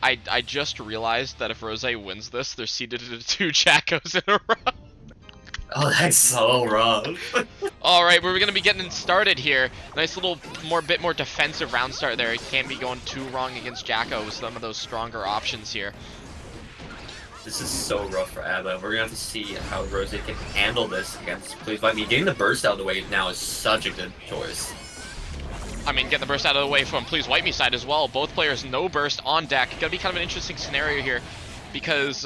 I just realized that if Rose wins this, they're seeded into 2 Jackos in a row. Oh, that's so rough. Alright, we're gonna be getting started here. Nice little bit more defensive round start there. You can't be going too wrong against Jacko with some of those stronger options here. This is so rough for ABBA. We're gonna have to see how Rose can handle this against Please Fight Me. Getting the burst out of the way now is such a good choice. I mean, get the burst out of the way from Please Wipe Me side as well. Both players no burst on deck. Gonna be kind of an interesting scenario here because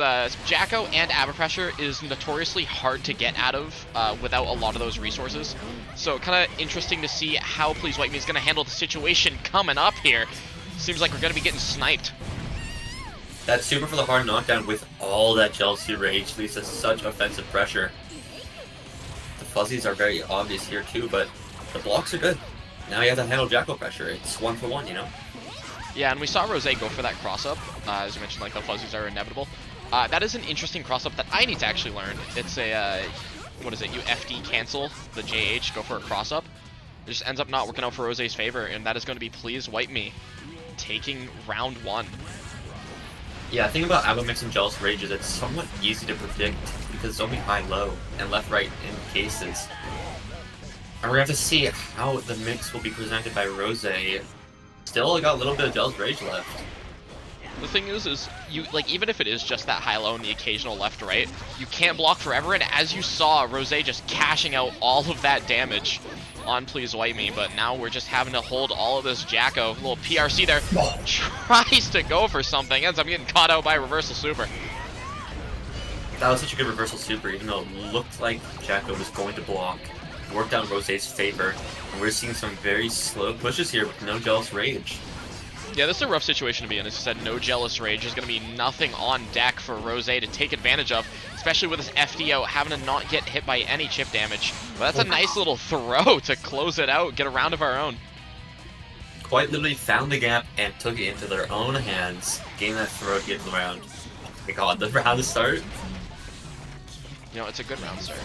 Jacko and ABBA Pressure is notoriously hard to get out of without a lot of those resources. So kind of interesting to see how Please Wipe Me is gonna handle the situation coming up here. Seems like we're gonna be getting sniped. That super for the hard knockdown with all that Jealousy Rage leads to such offensive pressure. The fuzzies are very obvious here too, but the blocks are good. Now you have to handle Jacko pressure. It's 1 for 1, you know? Yeah, and we saw Rose go for that cross-up. As you mentioned, like, the fuzzies are inevitable. That is an interesting cross-up that I need to actually learn. It's a, what is it? You FD cancel the JH, go for a cross-up. It just ends up not working out for Rose's favor, and that is going to be Please Wipe Me, taking round 1. Yeah, the thing about ABBA mixing Jealous Rage is it's somewhat easy to predict because it's only high-low and left-right in cases. And we're going to have to see how the mix will be presented by Rose. Still got a little bit of Jealous Rage left. The thing is you, like, even if it is just that high-low and the occasional left-right, you can't block forever, and as you saw, Rose just cashing out all of that damage on Please Wipe Me, but now we're just having to hold all of this Jacko. Little PRC there, tries to go for something, ends up getting caught out by Reversal Super. That was such a good Reversal Super, even though it looked like Jacko was going to block. It worked out in Rose's favor, and we're seeing some very slow pushes here with no Jealous Rage. Yeah, this is a rough situation to be in. As you said, no Jealous Rage. There's going to be nothing on deck for Rose to take advantage of, especially with this FD out, having to not get hit by any chip damage. But that's a nice little throw to close it out, get a round of our own. Quite literally found the gap and took it into their own hands, getting that throw to get the round. We call it the round to start. You know, it's a good round start.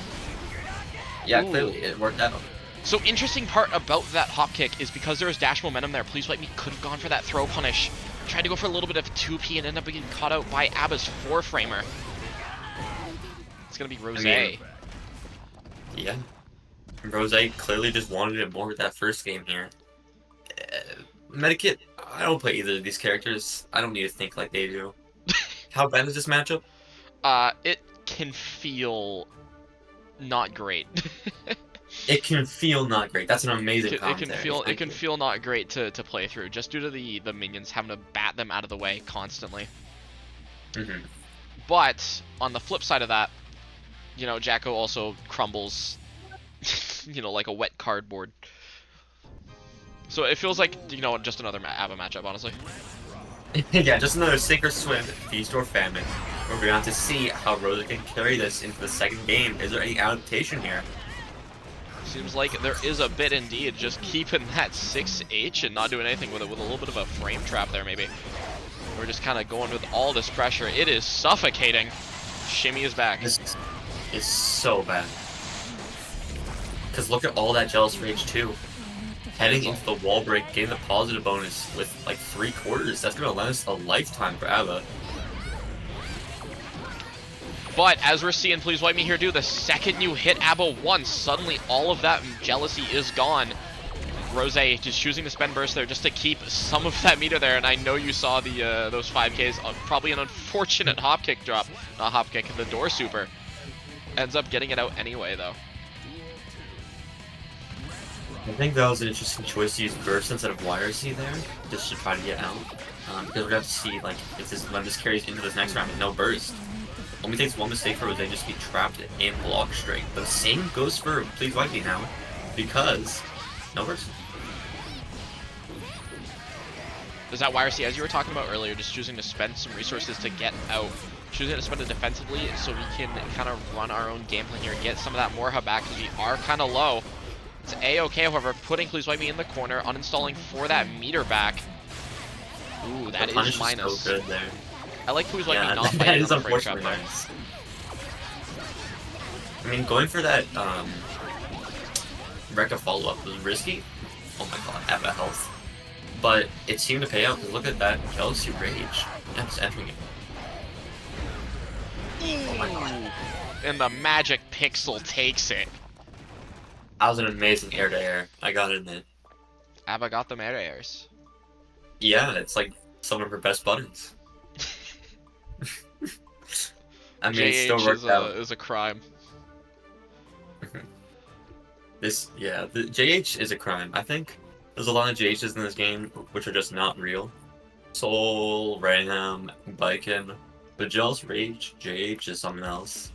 Yeah, Ooh. clearly, it worked out. So interesting part about that hop kick is because there was dash momentum there, Please Wipe Me could have gone for that throw punish. Tried to go for a little bit of 2P and ended up getting caught out by ABBA's 4-framer. It's going to be Rose. Yeah. Rose clearly just wanted it more with that first game here. Medikit, I don't play either of these characters. I don't need to think like they do. How bad is this matchup? It can feel not great. It can feel not great. That's an amazing commentary. It can feel not great to play through, just due to the minions having to bat them out of the way constantly. Mm-hmm. But on the flip side of that, you know, Jacko also crumbles, you know, like a wet cardboard. So it feels like, you know, just another ABBA matchup, honestly. Yeah, just another sink or swim, feast or famine. We're going to have to see how Rosa can carry this into the second game. Is there any adaptation here? Seems like there is a bit indeed, just keeping that 6H and not doing anything with it, with a little bit of a frame trap there maybe. We're just kind of going with all this pressure. It is suffocating. Shimmy is back. This is so bad. Because look at all that Jealous Rage too. Heading into the wall break, getting the positive bonus with like 3/4. That's going to last a lifetime for ABBA. But as we're seeing Please Wipe Me here do, the second you hit ABBA once, suddenly all of that jealousy is gone. Rose just choosing to spend burst there just to keep some of that meter there, and I know you saw the those 5Ks, probably an unfortunate hop kick drop, not hop kick, the door super. Ends up getting it out anyway though. I think that was an interesting choice to use burst instead of YRC there, just to try to get out. Because we're going to have to see like if when this carries into this next round with no burst. Only takes one mistake for Rose just be trapped in block straight. But the same goes for Please Wipe Me now, because no burst. There's that YRC, as you were talking about earlier, just choosing to spend some resources to get out. Choosing to spend it defensively so we can kind of run our own game plan here and get some of that Morha back, because we are kind of low. It's A-okay, however, putting Please Wipe Me in the corner, uninstalling for that meter back. Ooh, that is minus. So good there. I like Please Wipe Me not that fighting is on the frame trap unfortunately there. nice. I mean, going for that Rekka follow-up was risky. Oh my god, ABBA health. But it seemed to pay out, because look at that jealousy rage. Yeah, just entering it. Oh my god. And the magic pixel takes it. That was an amazing air-to-air. I gotta admit. Abba got them air airs. Yeah, it's like some of her best buttons. I mean, it still worked out. is a crime. The JH is a crime. I think there's a lot of JHs in this game which are just not real. Soul, Ram, Biken, but Jealous Rage, JH is something else.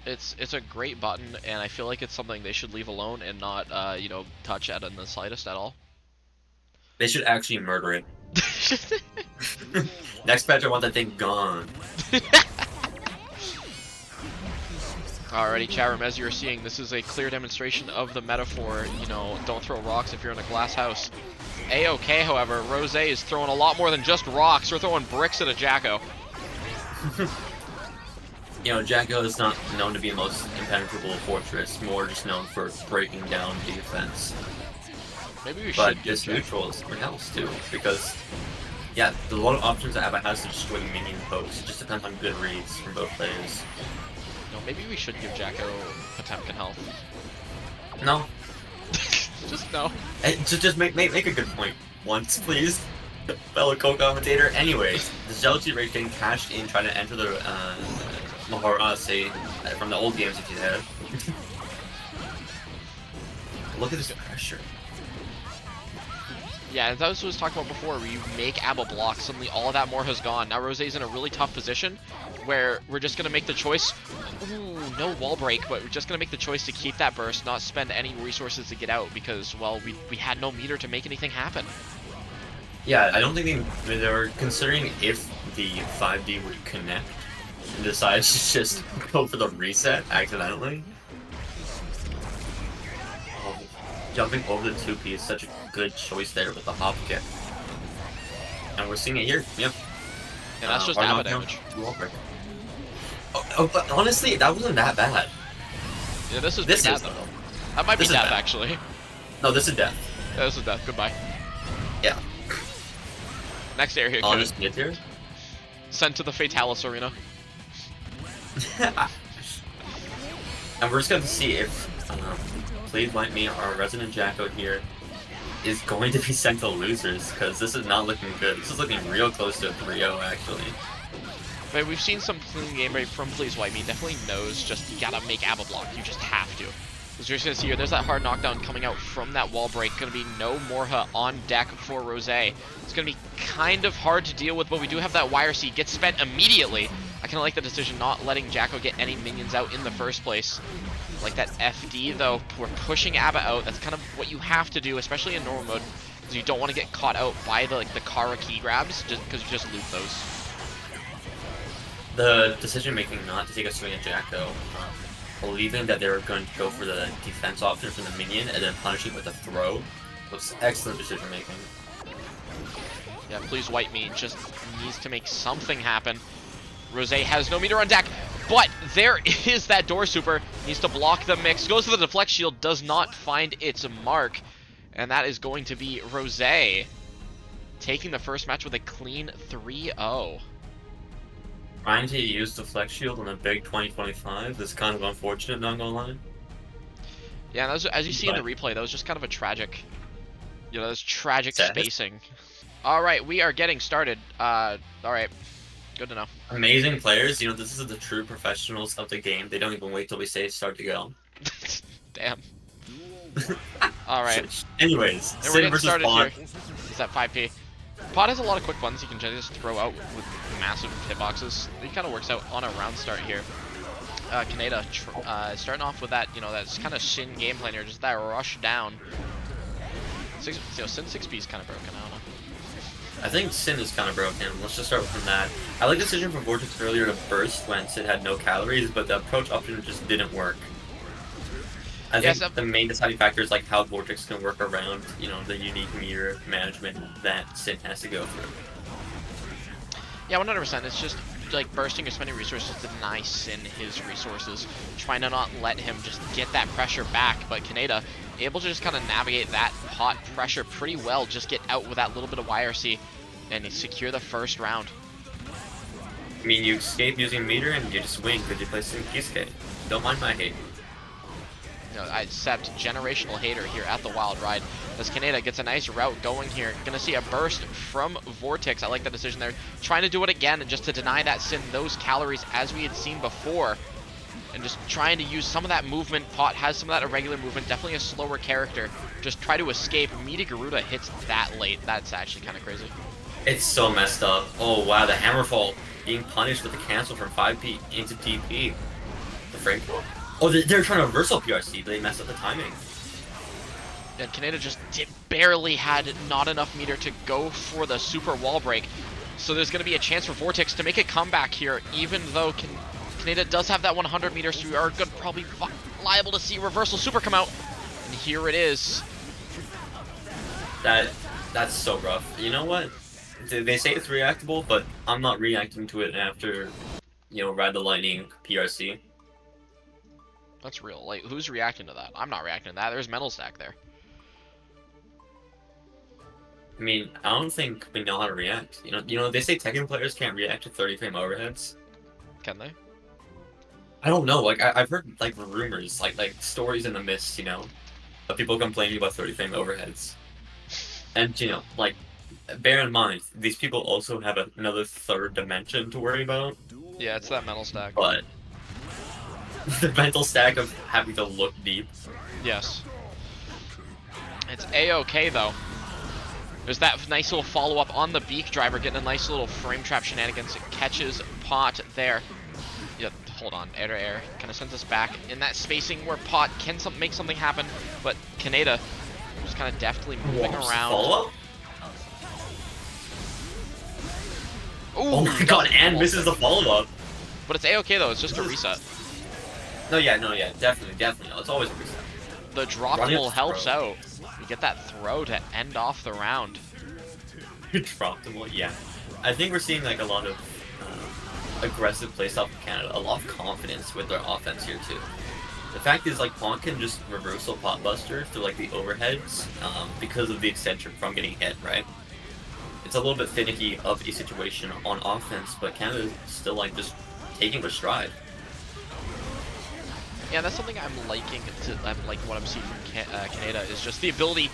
It's a great button, and I feel like it's something they should leave alone and not, you know, touch at in the slightest at all. They should actually murder it. Next patch, I want that thing gone. Alrighty, chat room, as you're seeing, this is a clear demonstration of the metaphor, you know, don't throw rocks if you're in a glass house. A-OK, however, Rose is throwing a lot more than just rocks. We're throwing bricks at a Jacko. You know, Jacko is not known to be the most impenetrable fortress, more just known for breaking down defense. Maybe we should. But just neutrals helps too, because yeah, there's a lot of options that Abba has to destroy the minion posts. It just depends on good reads from both players. No, maybe we should give Jacko Potemkin health. No. Just no. Just make a good point once, please, fellow co-commentator. Anyways, the jealousy rate getting cashed in, trying to enter the Mahara, say, from the old games if you have. Look at this pressure. Yeah, that was what I was talking about before, where you make Abba block, suddenly all of that more has gone. Now Rosé's in a really tough position, where we're just going to make the choice, ooh, no wall break, but we're just going to make the choice to keep that burst, not spend any resources to get out, because, well, we had no meter to make anything happen. Yeah, I don't think they were considering if the 5D would connect, and decided to just go for the reset accidentally. Jumping over the 2P is such a good choice there with the hop kick. And we're seeing it here, yeah. And that's just Abba damage. But honestly, that wasn't that bad. Yeah, this is bad though. That might be death, actually. No, this is death. Yeah, this is death. Goodbye. Yeah. Next air here, I'll just get here. Sent to the Fatalis arena. And we're just going to see if Please Light Me, our resident Jacko here, is going to be sent to losers, because this is not looking good. This is looking real close to a 3-0, actually. But we've seen some clean game rate from Please Wipe Me. Definitely knows just you gotta make Abba block. You just have to. As you're just gonna see here, there's that hard knockdown coming out from that wall break. Gonna be no Morha on deck for Rosé. It's gonna be kind of hard to deal with, but we do have that wire seed. Gets spent immediately. I kinda like the decision not letting Jacko get any minions out in the first place. Like that FD though, we're pushing Abba out. That's kind of what you have to do, especially in normal mode, because you don't want to get caught out by the the Kara key grabs, just because you just loot those. The decision making not to take a swing at Jacko, believing that they were going to go for the defense option for the minion and then punishing with a throw, was excellent decision making. Yeah, Please Wipe Me just needs to make something happen. Rosé has no meter on deck, but there is that door super. Needs to block the mix. Goes for the deflect shield, does not find its mark. And that is going to be Rosé taking the first match with a clean 3-0. Trying to use the flex shield on a big 2025 is kind of unfortunate, not gonna lie. Yeah, that was, as you see in the replay, that was just kind of a tragic, you know, that's tragic spacing. Alright, we are getting started. Alright, good to know. Amazing players, you know, this is the true professionals of the game. They don't even wait till we say start to go. Damn. Alright. Anyways, and we're getting started here. It's at 5P. Pod has a lot of quick buttons you can just throw out with massive hitboxes. It kind of works out on a round start here. Kaneda starting off with that, you know, that's kind of Shin game plan here, just that rush down. Sin 6P is kind of broken, I don't know. I think Sin is kind of broken. Let's just start from that. I like the decision from Vortex earlier to burst when Sin had no calories, but the approach option just didn't work. I think the main deciding factor is like how Vortex can work around, you know, the unique meter management that Sin has to go through. Yeah, 100%. It's just like bursting or spending resources to deny Sin his resources, trying to not let him just get that pressure back. But Kaneda able to just kind of navigate that hot pressure pretty well, just get out with that little bit of YRC, and secure the first round. I mean, you escape using meter and you just win because you play some Kisuke. Don't mind my hate. You know, Sept, generational hater here at the Wild Ride. As Kaneda gets a nice route going here. Gonna see a burst from Vortex. I like the decision there. Trying to do it again and just to deny that Sin those calories as we had seen before. And just trying to use some of that movement. Pot has some of that irregular movement. Definitely a slower character. Just try to escape. Mita Garuda hits that late. That's actually kind of crazy. It's so messed up. Oh wow, the Hammerfall being punished with the cancel from 5P into DP. The frame. Oh, they're trying to reversal PRC, but they messed up the timing. And Kaneda just barely had not enough meter to go for the super wall break. So there's going to be a chance for Vortex to make a comeback here, even though Kaneda does have that 100 meters, so we are good, probably liable to see reversal super come out. And here it is. That's so rough. You know what? They say it's reactable, but I'm not reacting to it after, you know, Ride the Lightning PRC. That's real. Like, who's reacting to that? I'm not reacting to that. There's mental stack there. I mean, I don't think we know how to react. You know, they say Tekken players can't react to 30 frame overheads. Can they? I don't know. Like, I've heard like rumors, like stories in the mist, you know, of people complaining about 30 frame overheads. And you know, like, bear in mind, these people also have another third dimension to worry about. Yeah, it's that mental stack. But the mental stack of having to look deep. Yes. It's A-okay, though. There's that nice little follow-up on the Beak Driver, getting a nice little frame trap shenanigans. It catches Pot there. Yeah, hold on. Air to air. Kind of sends us back in that spacing where Pot can make something happen, but Kaneda just kind of deftly moving around. Follow-up? Ooh, oh my god, and misses the follow-up. But it's A-okay, though. It's just a reset. No, yeah, definitely. No, it's always a reset. The drop pull helps out. You get that throw to end off the round. Drop them, yeah. I think we're seeing like a lot of aggressive playstyle from Canada, a lot of confidence with their offense here too. The fact is, like, Pont can just reversal pot buster through like the overheads because of the extension from getting hit, right? It's a little bit finicky of a situation on offense, but Canada's still like just taking their stride. Yeah, that's something I'm liking. I'm liking what I'm seeing from Kaneda is just the ability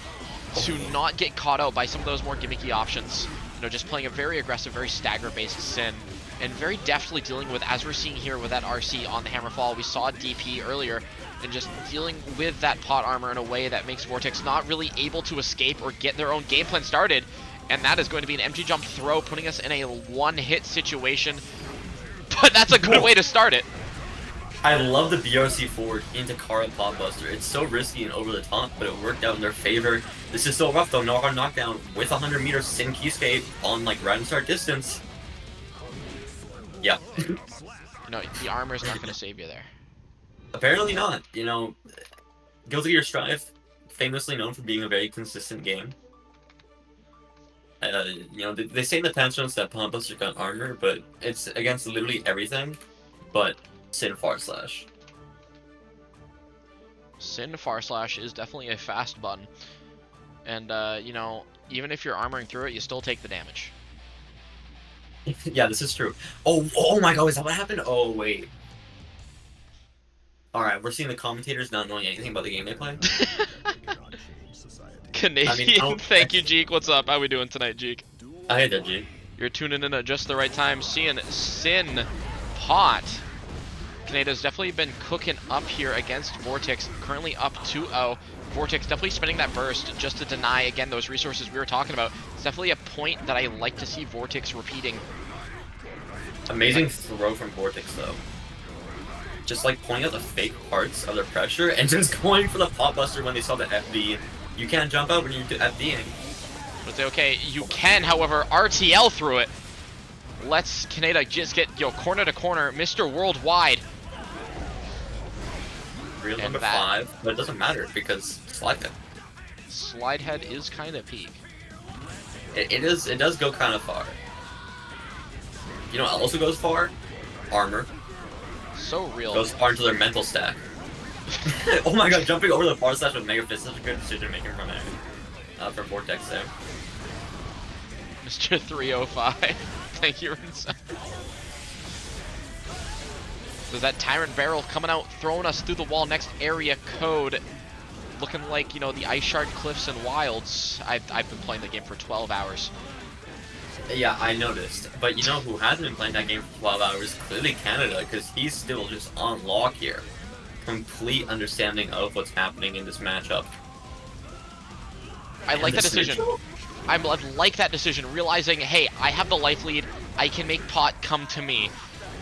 to not get caught out by some of those more gimmicky options. You know, just playing a very aggressive, very stagger-based Sin, and very deftly dealing with, as we're seeing here with that RC on the Hammerfall. We saw DP earlier, and just dealing with that pot armor in a way that makes Vortex not really able to escape or get their own game plan started. And that is going to be an empty jump throw, putting us in a one-hit situation. But that's a good way to start it. I love the BRC forward into Kara Pot Buster. It's so risky and over the top, but it worked out in their favor. This is so rough though. No hard knockdown with 100 meters Sin Kisuke on like ride and start distance. Yeah. No, the armor's not going to save you there. Apparently not. You know, Guilty Gear Strive, famously known for being a very consistent game. You know, they say in the patch notes that Pot Buster got armor, but it's against literally everything but Sin //. Sin // is definitely a fast button. And, you know, even if you're armoring through it, you still take the damage. Yeah, this is true. Oh my god, is that what happened? Oh, wait. Alright, we're seeing the commentators not knowing anything about the game they play. Canadian, thank you, Jeek. What's up? How we doing tonight, Jeek? I hate that, Jeek. You're tuning in at just the right time, seeing Sin Pot. Kaneda's definitely been cooking up here against Vortex, currently up 2-0. Vortex definitely spending that burst just to deny, again, those resources we were talking about. It's definitely a point that I like to see Vortex repeating. Amazing throw from Vortex, though. Just, like, pointing out the fake parts of their pressure and just going for the pot buster when they saw the FD. You can't jump out when you're FDing. But it's okay. You can, however, RTL through it. Let's Kaneda just get, corner to corner, Mr. Worldwide. Real number 5, but it doesn't matter because Slidehead. Slidehead is kind of peak. It does go kind of far. You know what also goes far? Armor. So real. Goes far into their mental stack. Oh my god, jumping over the far slash with Mega Fist, such a good decision making from there. From Vortex there. Mr. 305. Thank you, Rinsa. There's that Tyrant Barrel coming out, throwing us through the wall. Next area code. Looking like, you know, the Ice Shard Cliffs and Wilds. I've been playing the game for 12 hours. Yeah, I noticed. But you know who hasn't been playing that game for 12 hours? Clearly Canada, because he's still just on lock here. Complete understanding of what's happening in this matchup. I like that decision. I like that decision, realizing, hey, I have the life lead, I can make pot come to me.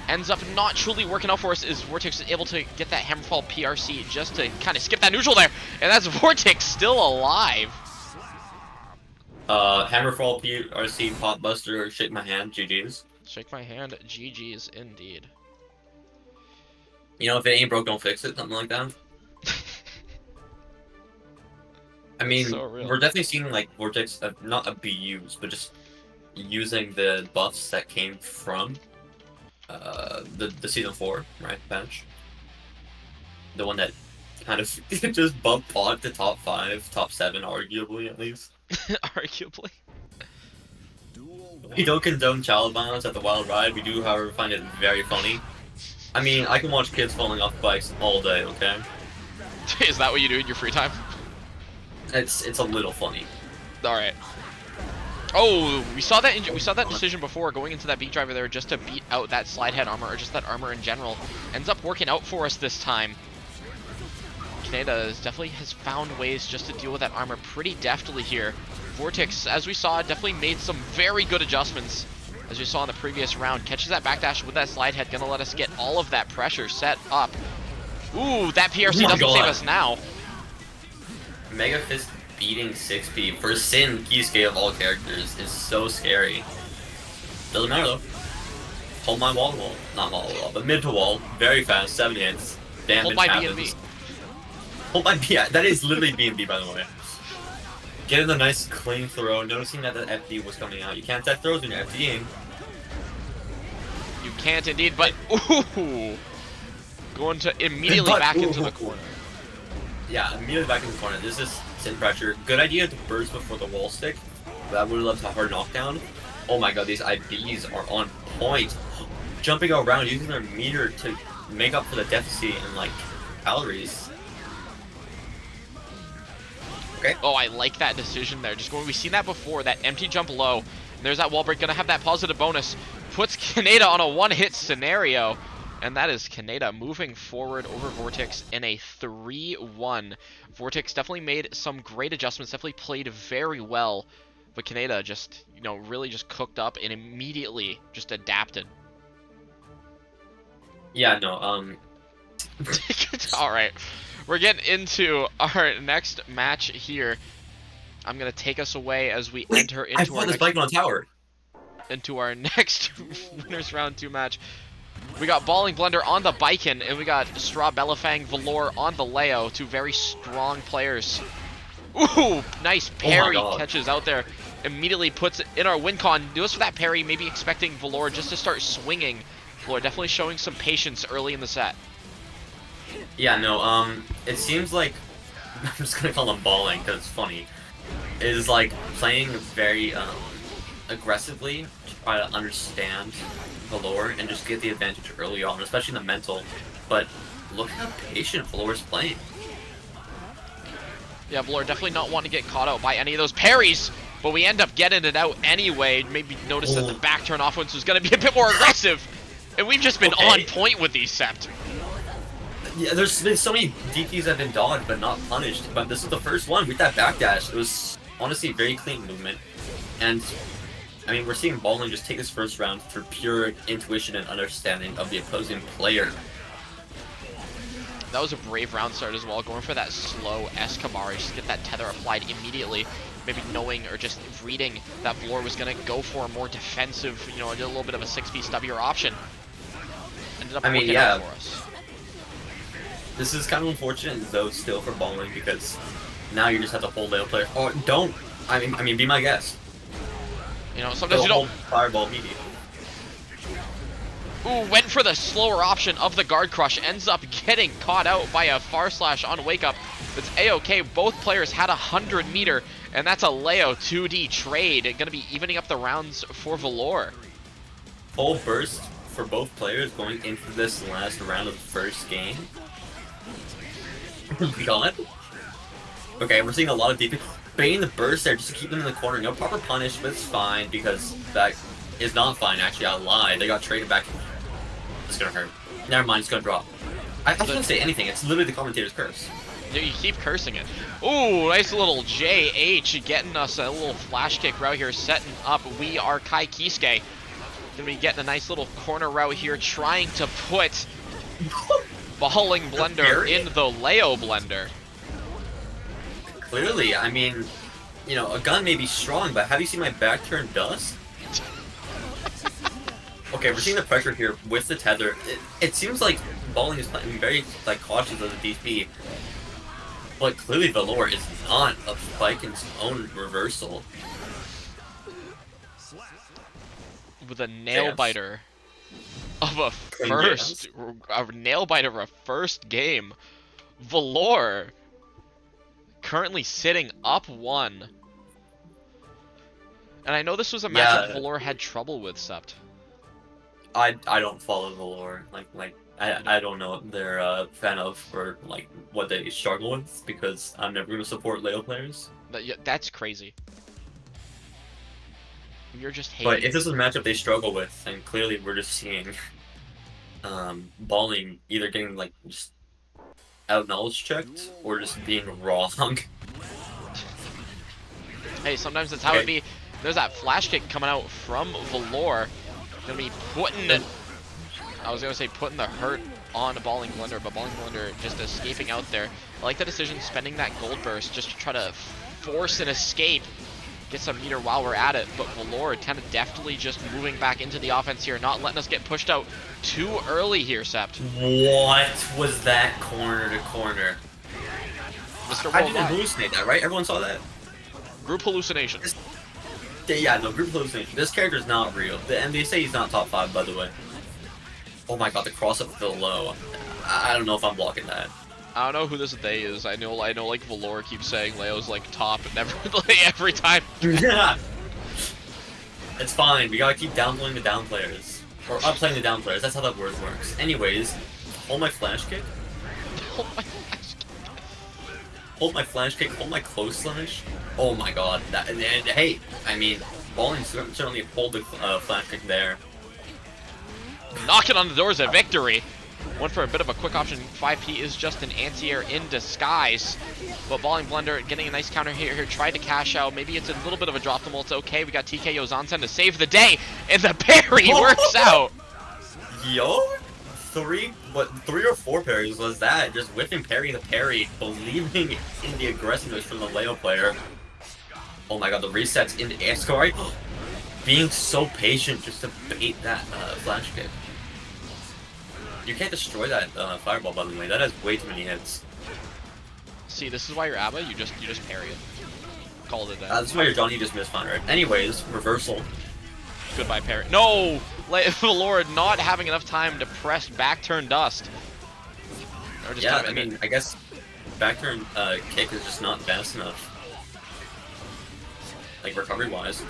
Ends up not truly working out for us, is Vortex able to get that Hammerfall PRC just to kind of skip that neutral there, and that's Vortex still alive. Hammerfall PRC, Pot Buster, shake my hand, GG's. Shake my hand, GG's indeed. You know, if it ain't broke, don't fix it, something like that. I mean, So we're definitely seeing, like, Vortex, not abuse, but just using the buffs that came from the Season 4, right, bench. The one that kind of just bumped Pot to top 5, top 7, arguably, at least. Arguably. We don't condone child violence at the Wild Ride, we do, however, find it very funny. I mean, I can watch kids falling off bikes all day, okay? Is that what you do in your free time? It's a little funny. Alright. Oh, we saw that decision before, going into that beat driver there just to beat out that slide head armor, or just that armor in general. Ends up working out for us this time. Canada definitely has found ways just to deal with that armor pretty deftly here. Vortex, as we saw, definitely made some very good adjustments. As we saw in the previous round, catches that backdash with that slide head, gonna let us get all of that pressure set up. Ooh, that PRC doesn't save us now. Mega Fist beating 6P for Sin Kisuke of all characters is so scary. Doesn't matter though. Hold my wall to wall. Not wall to wall, but mid to wall. Very fast, 7 hits. Damage Hold my happens. B&B. Hold my B. That is literally B&B, by the way. Getting a nice clean throw, noticing that the FD was coming out. You can't set throws when you're FDing. You can't indeed, but ooh, going to immediately back into the corner. Yeah, immediately back in the corner. This is Sin pressure. Good idea to burst before the wall stick. But I would have loved a hard knockdown. Oh my god, these IBs are on point. Jumping around, using their meter to make up for the deficit in, like, calories. Okay. Oh, I like that decision there. Just going, we've seen that before, that empty jump low. There's that wall break, gonna have that positive bonus. Puts Canada on a one-hit scenario. And that is Canada moving forward over Vortex in a 3-1. Vortex definitely made some great adjustments, definitely played very well. But Canada just, you know, really just cooked up and immediately just adapted. Yeah, no, Alright, we're getting into our next match here. I'm going to take us away as we enter into our next Winners Round 2 match. We got Balling Blender on the Biken, and we got Straw Bellafang Valor on the Leo, two very strong players. Ooh, nice parry catches out there. Immediately puts it in our win con. Do us for that parry, maybe expecting Valor just to start swinging. Valor definitely showing some patience early in the set. Yeah, no, it seems like, I'm just gonna call him Balling because it's funny, is like playing very aggressively to try to understand Valor and just get the advantage early on, especially in the mental. But look how patient Valor's playing. Yeah, Valor definitely not wanting to get caught out by any of those parries, but we end up getting it out anyway. Maybe notice that the back turn offense was going to be a bit more aggressive, and we've just been on point with these Sept. Yeah, there's been so many DPs that have been dodged but not punished, but this is the first one with that backdash. It was honestly very clean movement, and I mean, we're seeing Balling just take this first round through pure intuition and understanding of the opposing player. That was a brave round start as well, going for that slow Escamari, just get that tether applied immediately. Maybe knowing or just reading that Valor was going to go for a more defensive, you know, a little bit of a 6P stubbier option. Ended up working out for us. This is kind of unfortunate though still for Balling, because now you just have to hold the player. Or don't, I mean, be my guest. You know, sometimes you don't. Fireball immediately. Ooh, went for the slower option of the guard crush. Ends up getting caught out by a far slash on wake up. It's a-okay. Both players had 100 meter, and that's a Leo 2D trade. Gonna be evening up the rounds for Valor. Full burst for both players going into this last round of the first game. God. Okay, we're seeing a lot of DP. Baiting the burst there just to keep them in the corner. No proper punish, but it's fine because that is not fine, actually. I lied. They got traded back. It's gonna hurt. Never mind, it's gonna drop. I shouldn't say anything. It's literally the commentator's curse. You keep cursing it. Ooh, nice little JH getting us a little flash kick route here, setting up. We are Kai Kisuke. Gonna be getting a nice little corner route here, trying to put Balling Blender in the Leo blender. Clearly, I mean, you know, a gun may be strong, but have you seen my back turn dust? Okay, we're seeing the pressure here with the tether. It seems like Balling is playing very like cautious of the DP, but clearly Valor is not a Vikin's own reversal. With a nail biter of a nail biter of a first game. Valor currently sitting up 1. And I know this was a matchup Valor had trouble with, Sept. I don't follow Valor. I don't know what they're a fan of or like what they struggle with because I'm never gonna support Leo players. That's crazy. You're just hating. But if this is a matchup they struggle with, then clearly we're just seeing Balling either getting like just out knowledge checked or just being wrong. Hey, sometimes that's how it be. There's that flash kick coming out from Valor. Gonna be putting it. I was gonna say putting the hurt on Balling Blender, but Balling Blender just escaping out there. I like the decision, spending that gold burst just to try to force an escape. Get some meter while we're at it, but Valor kind of deftly just moving back into the offense here, not letting us get pushed out too early here, Sept. What was that corner to corner? Mr. I didn't hallucinate that, right? Everyone saw that? Group hallucination. Yeah, no, group hallucination. This character is not real. And they say he's not top 5, by the way. Oh my god, the cross up to the low. I don't know if I'm blocking that. I don't know who this they is. I know like Valor keeps saying Leo's like top every time. Yeah. It's fine. We gotta keep downplaying the down players. Or upplaying the down players. That's how that word works. Anyways, hold my flash kick. Hold my flash kick. Hold my flash kick. Hold my close slash. Oh my god. And hey, I mean, Balling certainly hold the flash kick there. Knocking on the doors of victory. Went for a bit of a quick option. 5P is just an anti-air in disguise. But Balling Blender getting a nice counter here. Tried to cash out. Maybe it's a little bit of a drop the It's okay. We got TKO Zansen to save the day. And the parry works out. Yo? 3 or 4 parries was that? Just whipping parry the parry. Believing in the aggressiveness from the Leo player. Oh my god, the resets into Ascari. Being so patient just to bait that flash kick. You can't destroy that fireball, by the way. That has way too many hits. See, this is why you're ABBA. You just parry it. Call it a day. This is why you're Johnny. You just missed fine, right? Anyways, reversal. Goodbye, parry. No! Valor not having enough time to press back turn dust. Or just Yeah, I mean, I guess back turn kick is just not fast enough. Like, recovery-wise.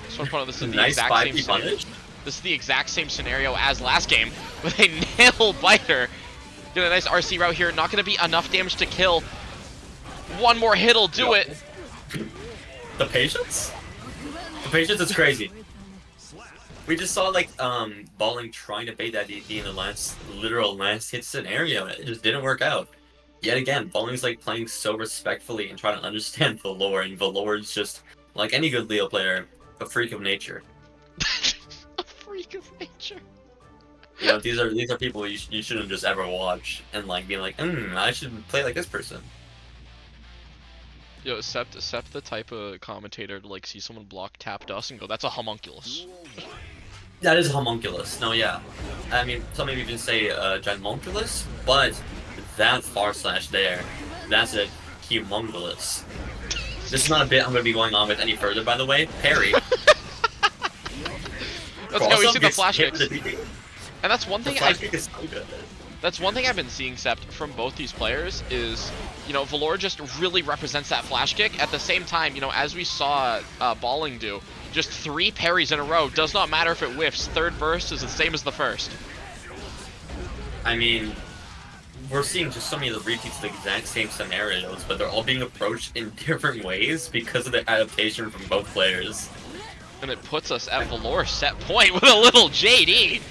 Just want to point out this is the Nice exact same scenario. This is the exact same scenario as last game with a nail biter. Get a nice RC route here. Not going to be enough damage to kill. One more hit'll do it. The patience? The patience is crazy. We just saw like Balling trying to bait that DP in the literal last hit scenario. It just didn't work out. Yet again, Balling's like playing so respectfully and trying to understand Valor, and Valor's just like any good Leo player, a freak of nature. A freak of nature. You know, these are people you shouldn't just ever watch and like be like, I should play like this person. Yo, Sept the type of commentator to like see someone block tap dust and go, that's a homunculus. That is homunculus. No, yeah. I mean, some maybe even say ginormous, but that far slash there, that's a humongous. This is not a bit I'm going to be going on with any further, by the way. Parry. Let's go, we see the flash kicks. And that's one The thing flash kick is so good. That's one thing I've been seeing, Sept, from both these players is, you know, Valor just really represents that flash kick. At the same time, you know, as we saw Balling do, just 3 parries in a row. Does not matter if it whiffs. Third burst is the same as the first. I mean, we're seeing just so many of the repeats of the exact same scenarios, but they're all being approached in different ways because of the adaptation from both players. And it puts us at Valor's set point with a little JD.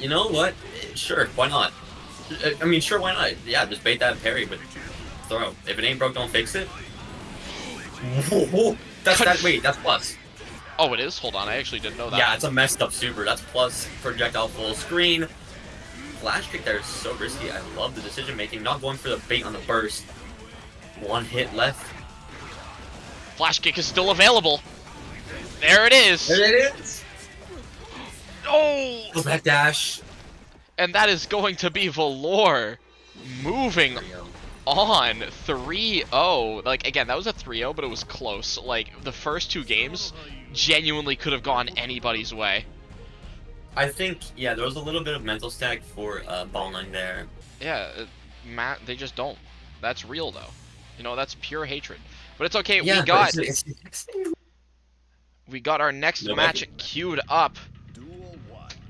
You know what? Sure, why not? I mean, sure, why not? Yeah, just bait that parry, but throw. If it ain't broke, don't fix it. Whoa, wait, that's plus. Oh, it is? Hold on, I actually didn't know that. Yeah, it's a messed up super. That's plus projectile full screen. Flash kick there is so risky. I love the decision making. Not going for the bait on the burst. 1 hit left. Flash kick is still available. There it is. There it is. Oh! Go back dash. And that is going to be Valor moving on 3-0. Like, again, that was a 3-0, but it was close. Like, the first 2 games genuinely could have gone anybody's way. I think, yeah, there was a little bit of mental stack for Balling there. Yeah, Matt, they just don't. That's real, though. You know, that's pure hatred. But it's okay, Yeah, we got our next match queued up.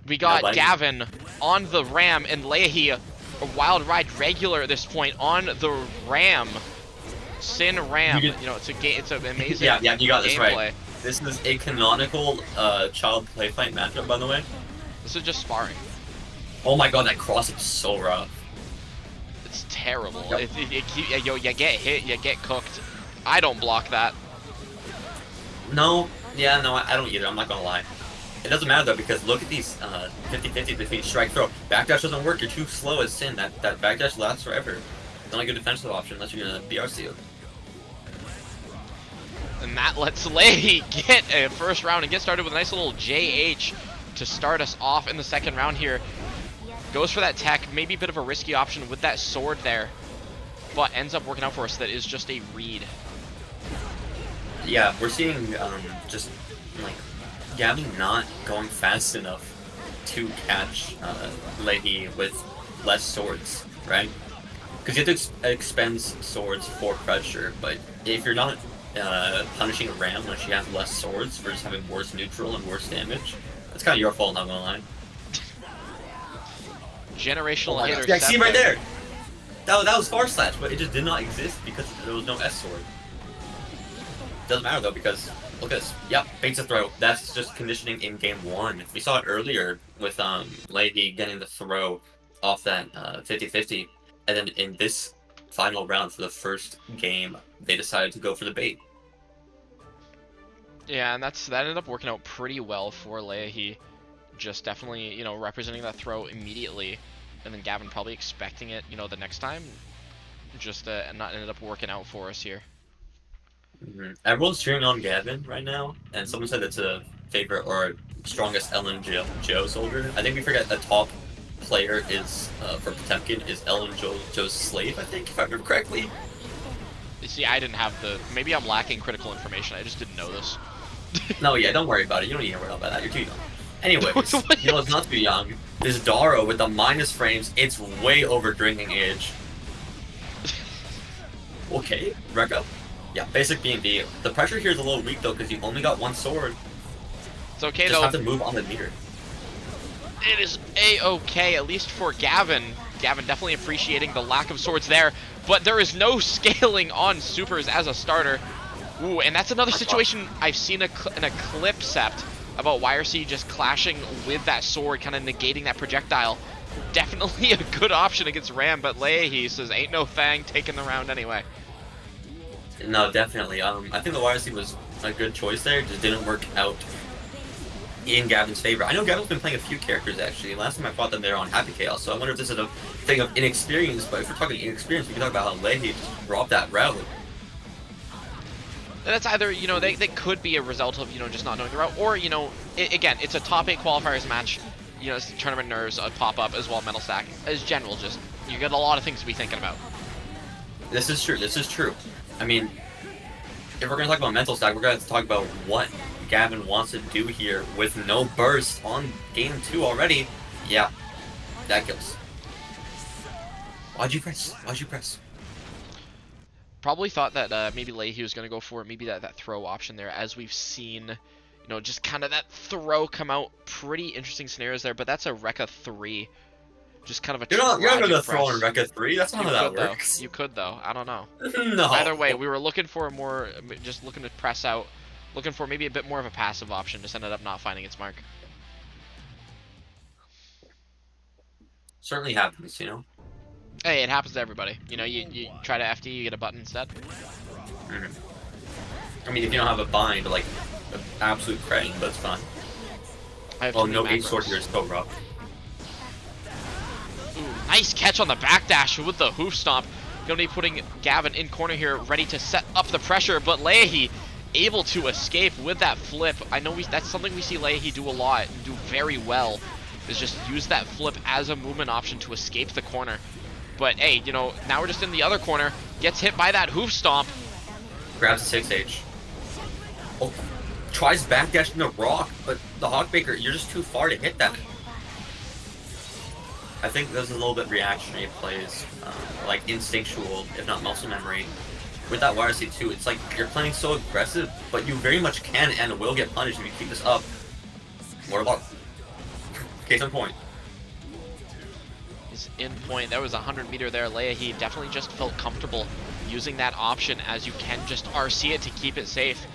We got Gavin on the Ram and Leahy, a Wild Ride regular at this point, on the Ram. Sin Ram. You know, it's an amazing yeah, you got this gameplay. right. This is a canonical child play fight matchup, by the way. This is just sparring. Oh my god, that cross is so rough. It's terrible. Yep. You get hit, you get cooked. I don't block that. No, I don't either, I'm not gonna lie. It doesn't matter though, because look at these 50-50 between strike throw. Backdash doesn't work, you're too slow as Sin. That backdash lasts forever. It's not a good defensive option unless you're gonna BRC it. And that lets Leahy get a first round and get started with a nice little JH to start us off in the second round here. Goes for that tech, maybe a bit of a risky option with that sword there, but ends up working out for us. That is just a read. Yeah, we're seeing just like Gavin not going fast enough to catch Leahy with less swords, right? Because you have to expend swords for pressure, but if you're not punishing a Ram when she has less swords for just having worse neutral and worse damage, that's kind of your fault, not gonna lie. Generational hitter. Yeah, see right there. That was far slash, but it just did not exist because there was no S sword. Doesn't matter though, because look at this. Yep, baits a throw. That's just conditioning in game 1. We saw it earlier with Leahy getting the throw off that 50-50, and then in this final round for the first game, they decided to go for the bait. Yeah, and that ended up working out pretty well for Leahy. Just definitely, you know, representing that throw immediately, and then Gavin probably expecting it, you know, the next time. Just not ended up working out for us here. Everyone's cheering on Gavin right now, and someone said it's a favorite or strongest Ellen Joe soldier. I think we forget the top player is for Potemkin is Ellen Joe's slave, I think, if I remember correctly. You see, I didn't have maybe I'm lacking critical information. I just didn't know this. No, yeah, don't worry about it. You don't need to worry about that. You're too young. Anyways, you know, it's not too young. This Daro with the minus frames, it's way over drinking age. Okay, Rekka. Yeah, basic B&B. The pressure here is a little weak though, because you only got 1 sword. It's okay Just though. have to move on the meter. It is A-okay, at least for Gavin. Gavin definitely appreciating the lack of swords there, but there is no scaling on supers as a starter. Ooh, and that's another situation I've seen in a clip, Sept, about YRC just clashing with that sword, kind of negating that projectile. Definitely a good option against Ram, but Leahy says, ain't no thang, taking the round anyway. No, definitely. I think the YRC was a good choice there. It just didn't work out in Gavin's favor. I know Gavin's been playing a few characters, actually. Last time I fought them, they were on Happy Chaos, so I wonder if this is a thing of inexperience, but if we're talking inexperience, we can talk about how Leahy just dropped that route. That's either, you know, they could be a result of, you know, just not knowing the route, or, you know, again, it's a top 8 qualifiers match. You know, it's tournament nerves pop up as well, mental stack. As general, just, you got a lot of things to be thinking about. This is true, this is true. I mean, if we're going to talk about mental stack, we're going to talk about what Gavin wants to do here with no burst on game 2 already. Yeah, that kills. Why'd you press? Why'd you press? Probably thought that maybe Leahy was going to go for maybe that throw option there, as we've seen, you know, just kind of that throw come out. Pretty interesting scenarios there, but that's a Rekka 3. Just kind of a You're not going to throw in press. Rekka 3. That's not how that works. You could though. I don't know. No. Either way, we were looking for more, just looking to press out, looking for maybe a bit more of a passive option. Just ended up not finding its mark. Certainly happens, you know. Hey, it happens to everybody. You know, you try to FD, you get a button instead. I mean, if you don't have a bind, like, an absolute crane, that's fine. Oh, no H sword here is so rough. Ooh, nice catch on the backdash with the hoof stomp. Gonna be putting Gavin in corner here, ready to set up the pressure, but Leahy able to escape with that flip. I know that's something we see Leahy do a lot and do very well, is just use that flip as a movement option to escape the corner. But hey, you know, now we're just in the other corner, gets hit by that hoof stomp. Grabs a 6H. Oh, tries backdashing the rock, but the Hawkbaker, you're just too far to hit that. I think those are a little bit reactionary plays, like instinctual, if not muscle memory. With that YRC too, it's like you're playing so aggressive, but you very much can and will get punished if you keep this up. What about case in point? Is in point. There was a 100-meter there. Leahy definitely just felt comfortable using that option, as you can just RC it to keep it safe.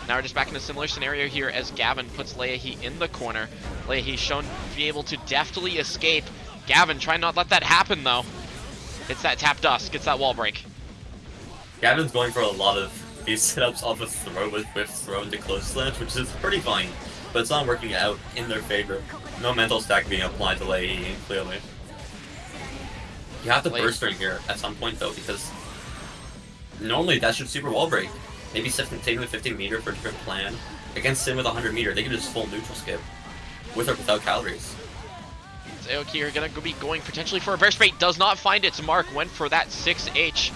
Now we're just back in a similar scenario here as Gavin puts Leahy in the corner. Leahy's shown to be able to deftly escape. Gavin trying not to let that happen though. It's that tap dust, gets that wall break. Gavin's going for a lot of these setups off of throw with whiff throw into close slams, which is pretty fine, but it's not working out in their favor. No mental stack being applied to Leahy, clearly. You have to burst during here at some point though, because normally that should super wall break. Maybe Sept can take the 15-meter for a different plan. Against Sin with a 100-meter, they can just full neutral skip. With or without calories. Aoki here gonna be going potentially for a burst bait, does not find its mark, went for that 6H.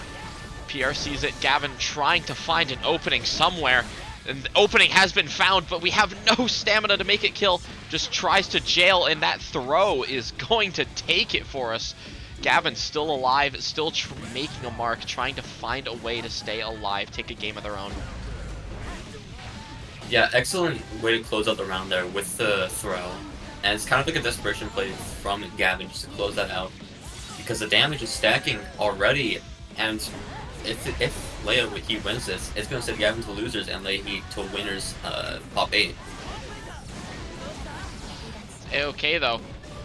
PR sees it, Gavin trying to find an opening somewhere. And the opening has been found, but we have no stamina to make it kill. Just tries to jail, and that throw is going to take it for us. Gavin's still alive, still making a mark, trying to find a way to stay alive, take a game of their own. Yeah, excellent way to close out the round there with the throw. And it's kind of like a desperation play from Gavin just to close that out. Because the damage is stacking already, and if Leahy wins this, it's going to set Gavin to losers and Leahy to winners top 8. Okay though.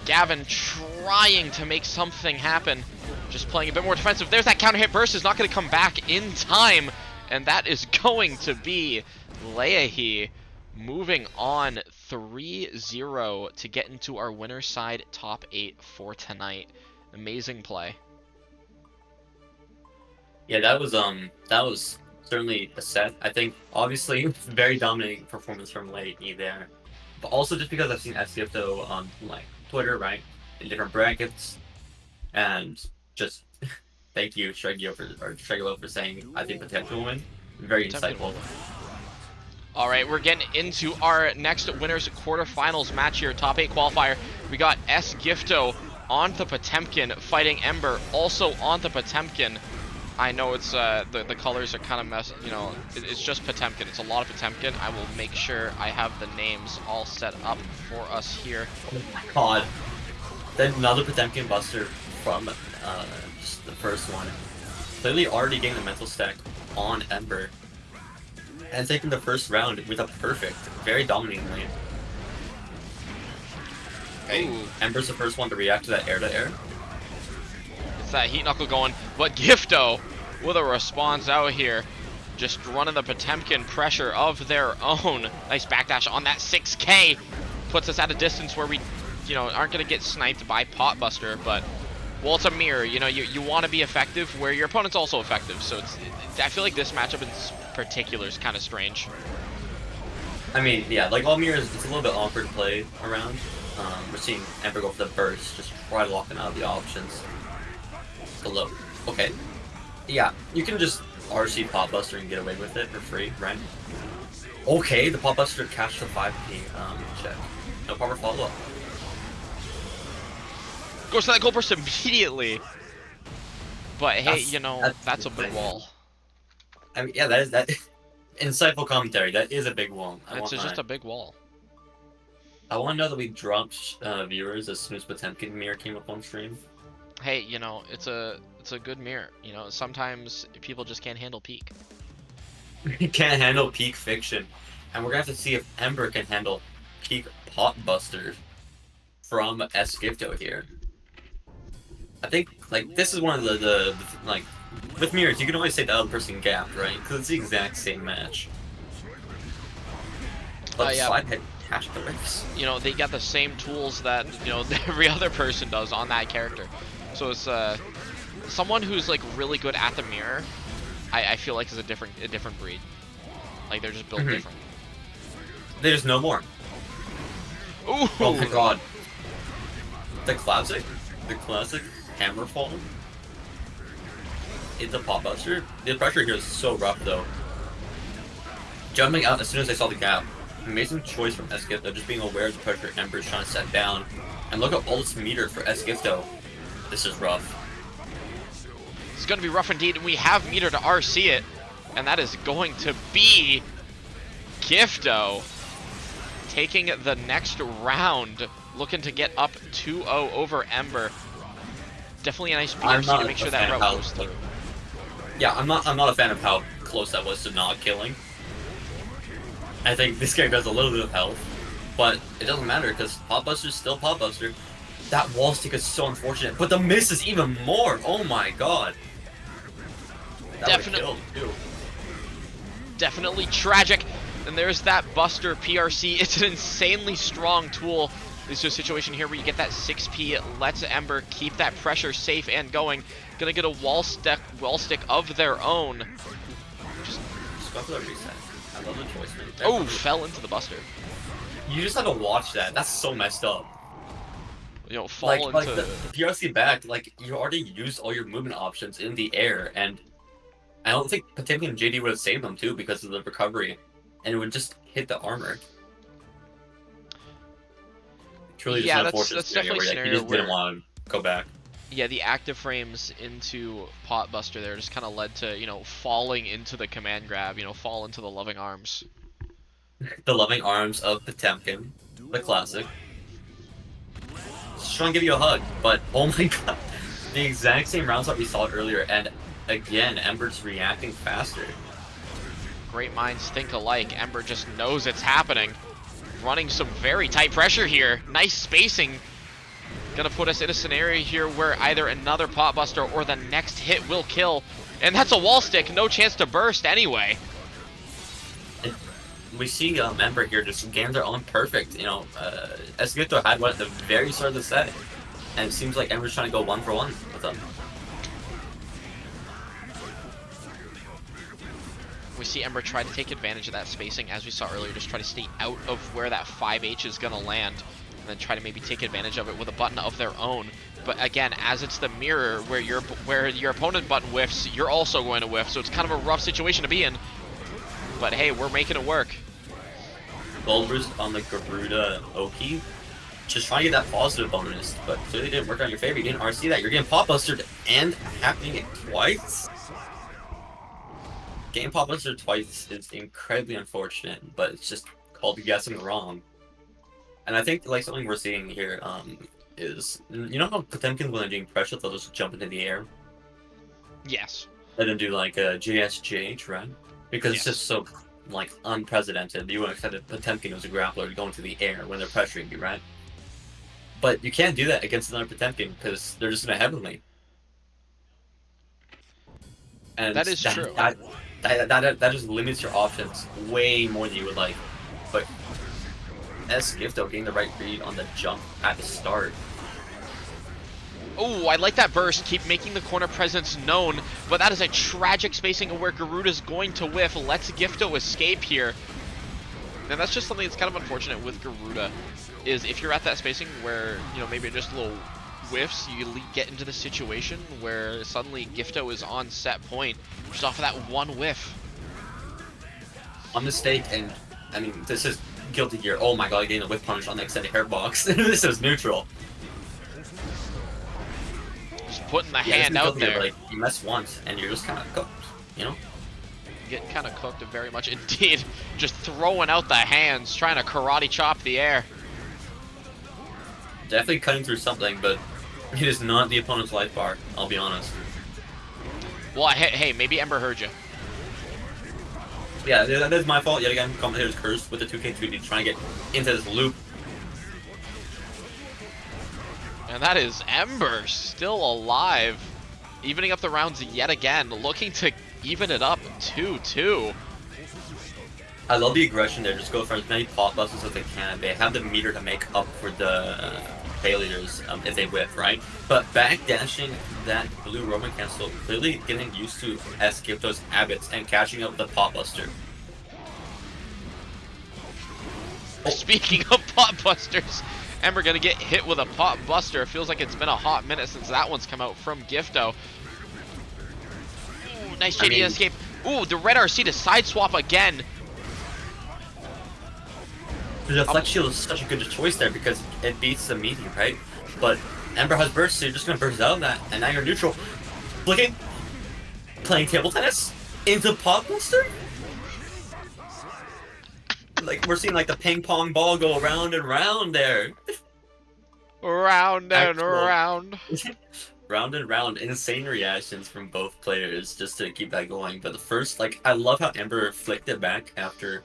Gavin trying to make something happen, just playing a bit more defensive. There's that counter hit burst, is not going to come back in time, and that is going to be Leahy moving on 3-0 to get into our winner side top 8 for tonight. Amazing play. Yeah, that was certainly a set. I think obviously very dominating performance from Leahy there, but also just because I've seen SCFO on like Twitter, right, in different brackets, and just thank you Shregio for saying I think potential win. Very insightful. All right, we're getting into our next winners quarterfinals match here, top 8 qualifier. We got S Gifto on the Potemkin fighting Ember, also on the Potemkin. I know it's the colors are kind of messed, you know, it's just Potemkin. It's a lot of Potemkin. I will make sure I have the names all set up for us here. Oh my god. Then another Potemkin buster from just the first one. Clearly already getting the mental stack on Ember. And taking the first round with a perfect, very dominating lane. Hey, Ember's the first one to react to that air-to-air. It's that heat knuckle going, but Gifto with a response out here. Just running the Potemkin pressure of their own. Nice backdash on that 6K. Puts us at a distance where we, you know, aren't going to get sniped by Potbuster, but, well, it's a mirror. You know, you want to be effective where your opponent's also effective. So I feel like this matchup in particular is kind of strange. I mean, yeah, like all mirrors, it's a little bit awkward to play around. We're seeing Ember go for the burst, just try locking out the options. Hello. Okay. Yeah, you can just RC Potbuster and get away with it for free, right? Okay, the Pop Buster catch the 5P check. No proper follow-up. Goes to that gold burst immediately. But hey, you know, that's a big wall. I mean, yeah, that. Insightful commentary. That is a big wall. It's just a big wall. I want to know that we dropped viewers as soon as Potemkin mirror came up on stream. Hey, you know, it's a good mirror. You know, sometimes people just can't handle peak. We can't handle peak fiction, and we're gonna have to see if Ember can handle peak Pot Buster from Esgifto here. I think like this is one of the like with mirrors you can always say the other person gapped, right? Because it's the exact same match. But yeah. slide head catch the riffs. You know, they got the same tools that, you know, every other person does on that character. So it's someone who's like really good at the mirror. I feel like is a different breed. Like they're just built different. They just know more. Ooh. Oh my god. The classic hammer fall. It's a Pop Buster. The pressure here is so rough though. Jumping out as soon as I saw the gap. Amazing choice from Esgifto, just being aware of the pressure Ember is trying to set down. And look at all this meter for Esgifto. This is rough. It's going to be rough indeed, and we have meter to RC it. And that is going to be Gifto taking the next round, looking to get up 2-0 over Ember. Definitely a nice BRC to make sure that route goes through. Yeah, I'm not a fan of how close that was to not killing. I think this character has a little bit of health, but it doesn't matter because Pop Buster's still Pop Buster. That wall stick is so unfortunate, but the miss is even more. Oh my god. Definitely tragic. And there's that Buster PRC. It's an insanely strong tool. This is a situation here where you get that 6P, lets Ember keep that pressure safe and going. Gonna get a wall stick of their own. Just go for the reset. I love the choice, man. Oh, fell into the Buster. You just have to watch that. That's so messed up. You know, fall into the PRC back. Like you already used all your movement options in the air, and I don't think Potemkin and JD would have saved them too because of the recovery, and it would just hit the armor. Truly, just an unfortunate definitely where he just didn't want to go back. Yeah, the active frames into Pot Buster there just kind of led to, you know, falling into the command grab, you know, fall into the loving arms. The loving arms of Potemkin, the classic. Just trying to give you a hug, but oh my god, the exact same rounds that we saw earlier, and again, Ember's reacting faster. Great minds think alike. Ember just knows it's happening. Running some very tight pressure here. Nice spacing. Gonna put us in a scenario here where either another Pot Buster or the next hit will kill. And that's a wall stick. No chance to burst anyway. And we see Ember here just gain their own perfect. You know, Esgifto had one at the very start of the set. And it seems like Ember's trying to go 1-for-1 with them. We see Ember try to take advantage of that spacing, as we saw earlier, just try to stay out of where that 5H is going to land, and then try to maybe take advantage of it with a button of their own. But again, as it's the mirror where your opponent button whiffs, you're also going to whiff, so it's kind of a rough situation to be in. But hey, we're making it work. Gold Boost on the Garuda Oki. Just trying to get that positive bonus, but clearly didn't work on your favor. You didn't RC that. You're getting Pop Bustered and happening it twice. Getting Pop Bustered twice is incredibly unfortunate, but it's just called guessing wrong. And I think like something we're seeing here is, you know how Potemkin when they're doing pressure, they'll just jump into the air? Yes. And then do like a JSJH, right? Because it's just so like unprecedented. You wouldn't expect that Potemkin was a grappler to go into the air when they're pressuring you, right? But you can't do that against another Potemkin because they're just in a heavenly. And that is true. That just limits your options way more than you would like. But Esgifto getting the right read on the jump at the start. Oh, I like that burst. Keep making the corner presence known, but that is a tragic spacing of where Garuda's going to whiff. Let's Gifto escape here. And that's just something that's kind of unfortunate with Garuda, is if you're at that spacing where, you know, maybe just little whiffs, you get into the situation where suddenly Gifto is on set point, just off of that one whiff. One mistake and I mean, this is guilty gear. Oh my god, getting a whip punish on the extended hair box. This is neutral. Just putting the Yeah, hand out there. Gear, like, you mess once, and you're just kind of cooked, you know? Get kind of cooked very much indeed. Just throwing out the hands, trying to karate chop the air. Definitely cutting through something, but it is not the opponent's life bar, I'll be honest. Well, hey, maybe Ember heard you. Yeah, that is my fault. Yet again, commentators cursed with the 2K3D trying to get into this loop. And that is Ember still alive. Evening up the rounds yet again, looking to even it up 2-2. I love the aggression there. Just go for as many pop busters as they can. They have the meter to make up for the failures if they whip, right? But backdashing that blue Roman cancel, clearly getting used to Esgifto's habits and catching up with the pop buster. Speaking of pop busters, Ember gonna get hit with a pop buster. It feels like it's been a hot minute since that one's come out from Gifto. Ooh, nice JD escape. Ooh, the red RC to side swap again. The deflect shield is such a good choice there because it beats the medium, right? But Ember has burst, so you're just gonna burst out of that, and now you're neutral. Flicking, playing table tennis into pop buster. Like we're seeing like the ping pong ball go around and round there. Round and round. Round and round. Insane reactions from both players just to keep that going. But the first, like, I love how Ember flicked it back after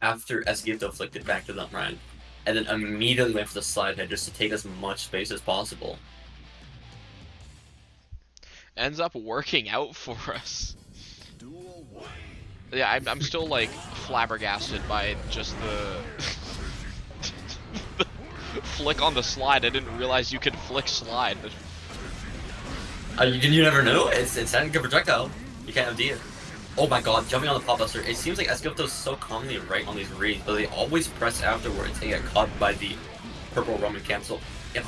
Esgifto flicked it back to the right, and then immediately went for the slide head just to take as much space as possible. Ends up working out for us. Yeah, I'm still like flabbergasted by just the flick on the slide. I didn't realize you could flick slide. You never know. It's a good projectile. You can't have it. Oh my god, jumping on the pop buster. It seems like Esgifto's so commonly right on these reads, but they always press afterwards and get caught by the purple Roman cancel. Yeah.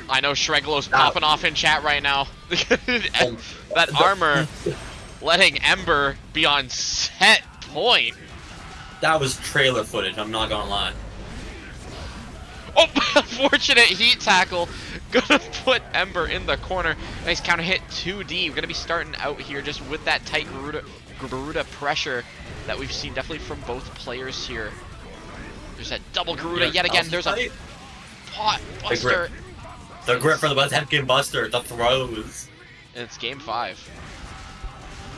I know Shreglo's popping off in chat right now. That armor letting Ember be on set point. That was trailer footage, I'm not gonna lie. Oh, unfortunate heat tackle. Gonna put Ember in the corner. Nice counter hit 2D. We're gonna be starting out here just with that tight Garuda pressure that we've seen definitely from both players here. There's that double Garuda yet again. There's a pot buster. The grip for the Potemkin buster. The throws. And it's game 5.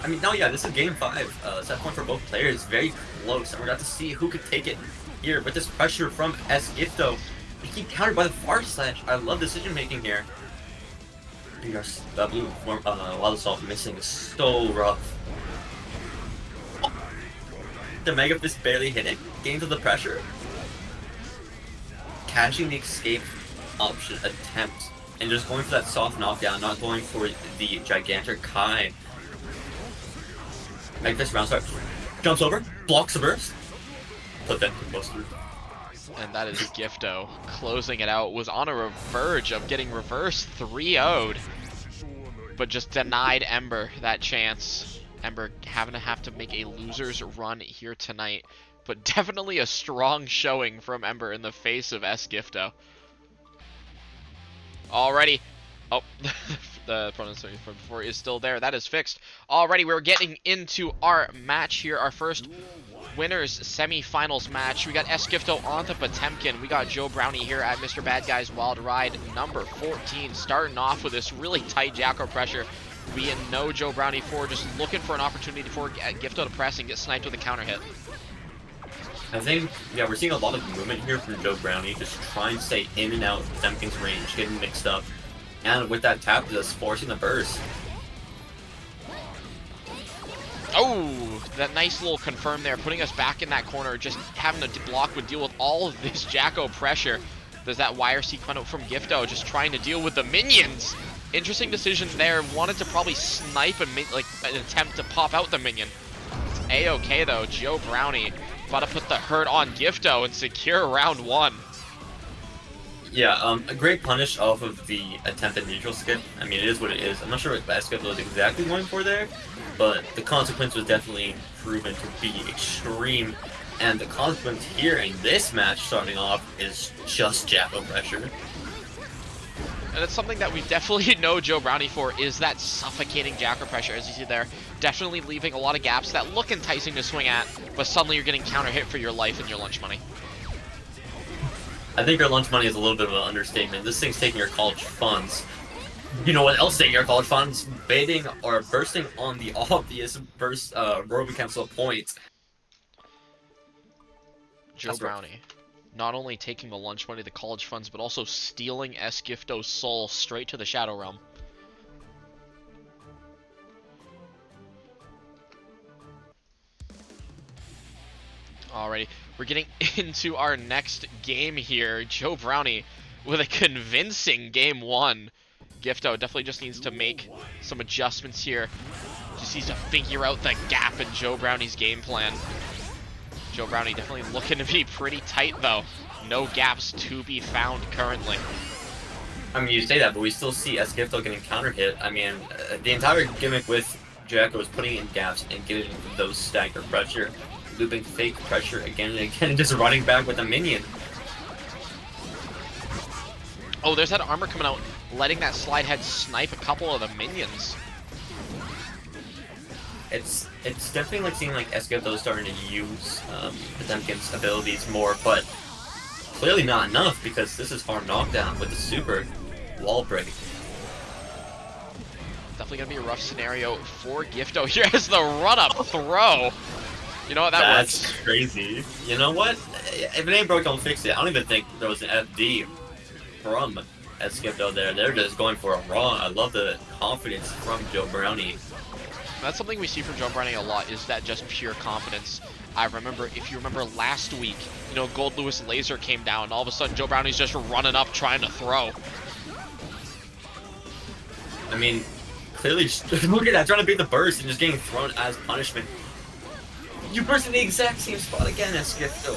I mean, no, yeah, this is game 5. Set point for both players. Very close. And we're going to have to see who could take it here with this pressure from Esgifto. We keep countered by the far slash. I love decision making here. The blue form, Wildassault missing is so rough. Oh. The Mega Fist barely hitting. Gains of the pressure. Catching the escape option attempt. And just going for that soft knockdown, not going for the gigantic Kai. Mega Fist round start. Jumps over, blocks the burst. Put that in most. And that is Gifto closing it out. Was on a verge of getting reverse 3-0'd, but just denied Ember that chance. Ember having to have to make a loser's run here tonight, but definitely a strong showing from Ember in the face of Esgifto. Already, oh, the pronunciation from before is still there. That is fixed. Already, we're getting into our match here. Our first winners semi-finals match. We got Esgifto on the Potemkin. We got Joe Brownie here at Mr. Badguy's Wild Ride number 14, starting off with this really tight Jacko pressure. We know Joe Brownie for just looking for an opportunity for Gifto to press and get sniped with a counter hit. I think, yeah, we're seeing a lot of movement here from Joe Brownie, just trying to stay in and out of Potemkin's range, getting mixed up. And with that tap, just forcing the burst. Oh, that nice little confirm there, putting us back in that corner. Just having to block would deal with all of this Jacko pressure. There's that YRC come out from Gifto, just trying to deal with the minions. Interesting decision there. Wanted to probably snipe and make like an attempt to pop out the minion. It's A-okay though. Joe Brownie about to put the hurt on Gifto and secure round 1. Yeah, a great punish off of the attempted neutral skip. I mean, it is what it is. I'm not sure what that skip was exactly going for there, but the consequence was definitely proven to be extreme. And the consequence here in this match starting off is just Jacko pressure. And it's something that we definitely know Joe Brownie for, is that suffocating Jacker pressure, as you see there. Definitely leaving a lot of gaps that look enticing to swing at, but suddenly you're getting counter hit for your life and your lunch money. I think your lunch money is a little bit of an understatement. This thing's taking your college funds. You know what else taking your college funds? Baiting or bursting on the obvious burst Roby cancel point. Joe Brownie. Not only taking the lunch money, the college funds, but also stealing Esgifto's soul straight to the Shadow Realm. Alrighty, we're getting into our next game here. Joe Brownie with a convincing game one. Gifto definitely just needs to make some adjustments here. Just needs to figure out the gap in Joe Brownie's game plan. Joe Brownie definitely looking to be pretty tight though. No gaps to be found currently. I mean, you say that, but we still see Esgifto getting counter hit. I mean, the entire gimmick with Jacko is putting in gaps and getting those stagger pressure, looping fake pressure again and again, and just running back with a minion. Oh, there's that armor coming out, letting that slide head snipe a couple of the minions. It's definitely like seeing like Esgifto starting to use Potemkin's abilities more, but clearly not enough because this is farm knockdown with the super wall break. Definitely gonna be a rough scenario for Gifto here as the run-up throw. You know what, That's works. crazy. You know what? If it ain't broke, don't fix it. I don't even think there was an FD from Esgifto there. They're just going for a raw. I love the confidence from Joe Brownie. That's something we see from Joe Brownie a lot, is that just pure confidence. I remember, if you remember last week, you know, Gold Lewis Laser came down, and all of a sudden Joe Brownie's just running up trying to throw. I mean, clearly, just, look at that, trying to beat the burst and just getting thrown as punishment. You burst in the exact same spot again, Esgifto.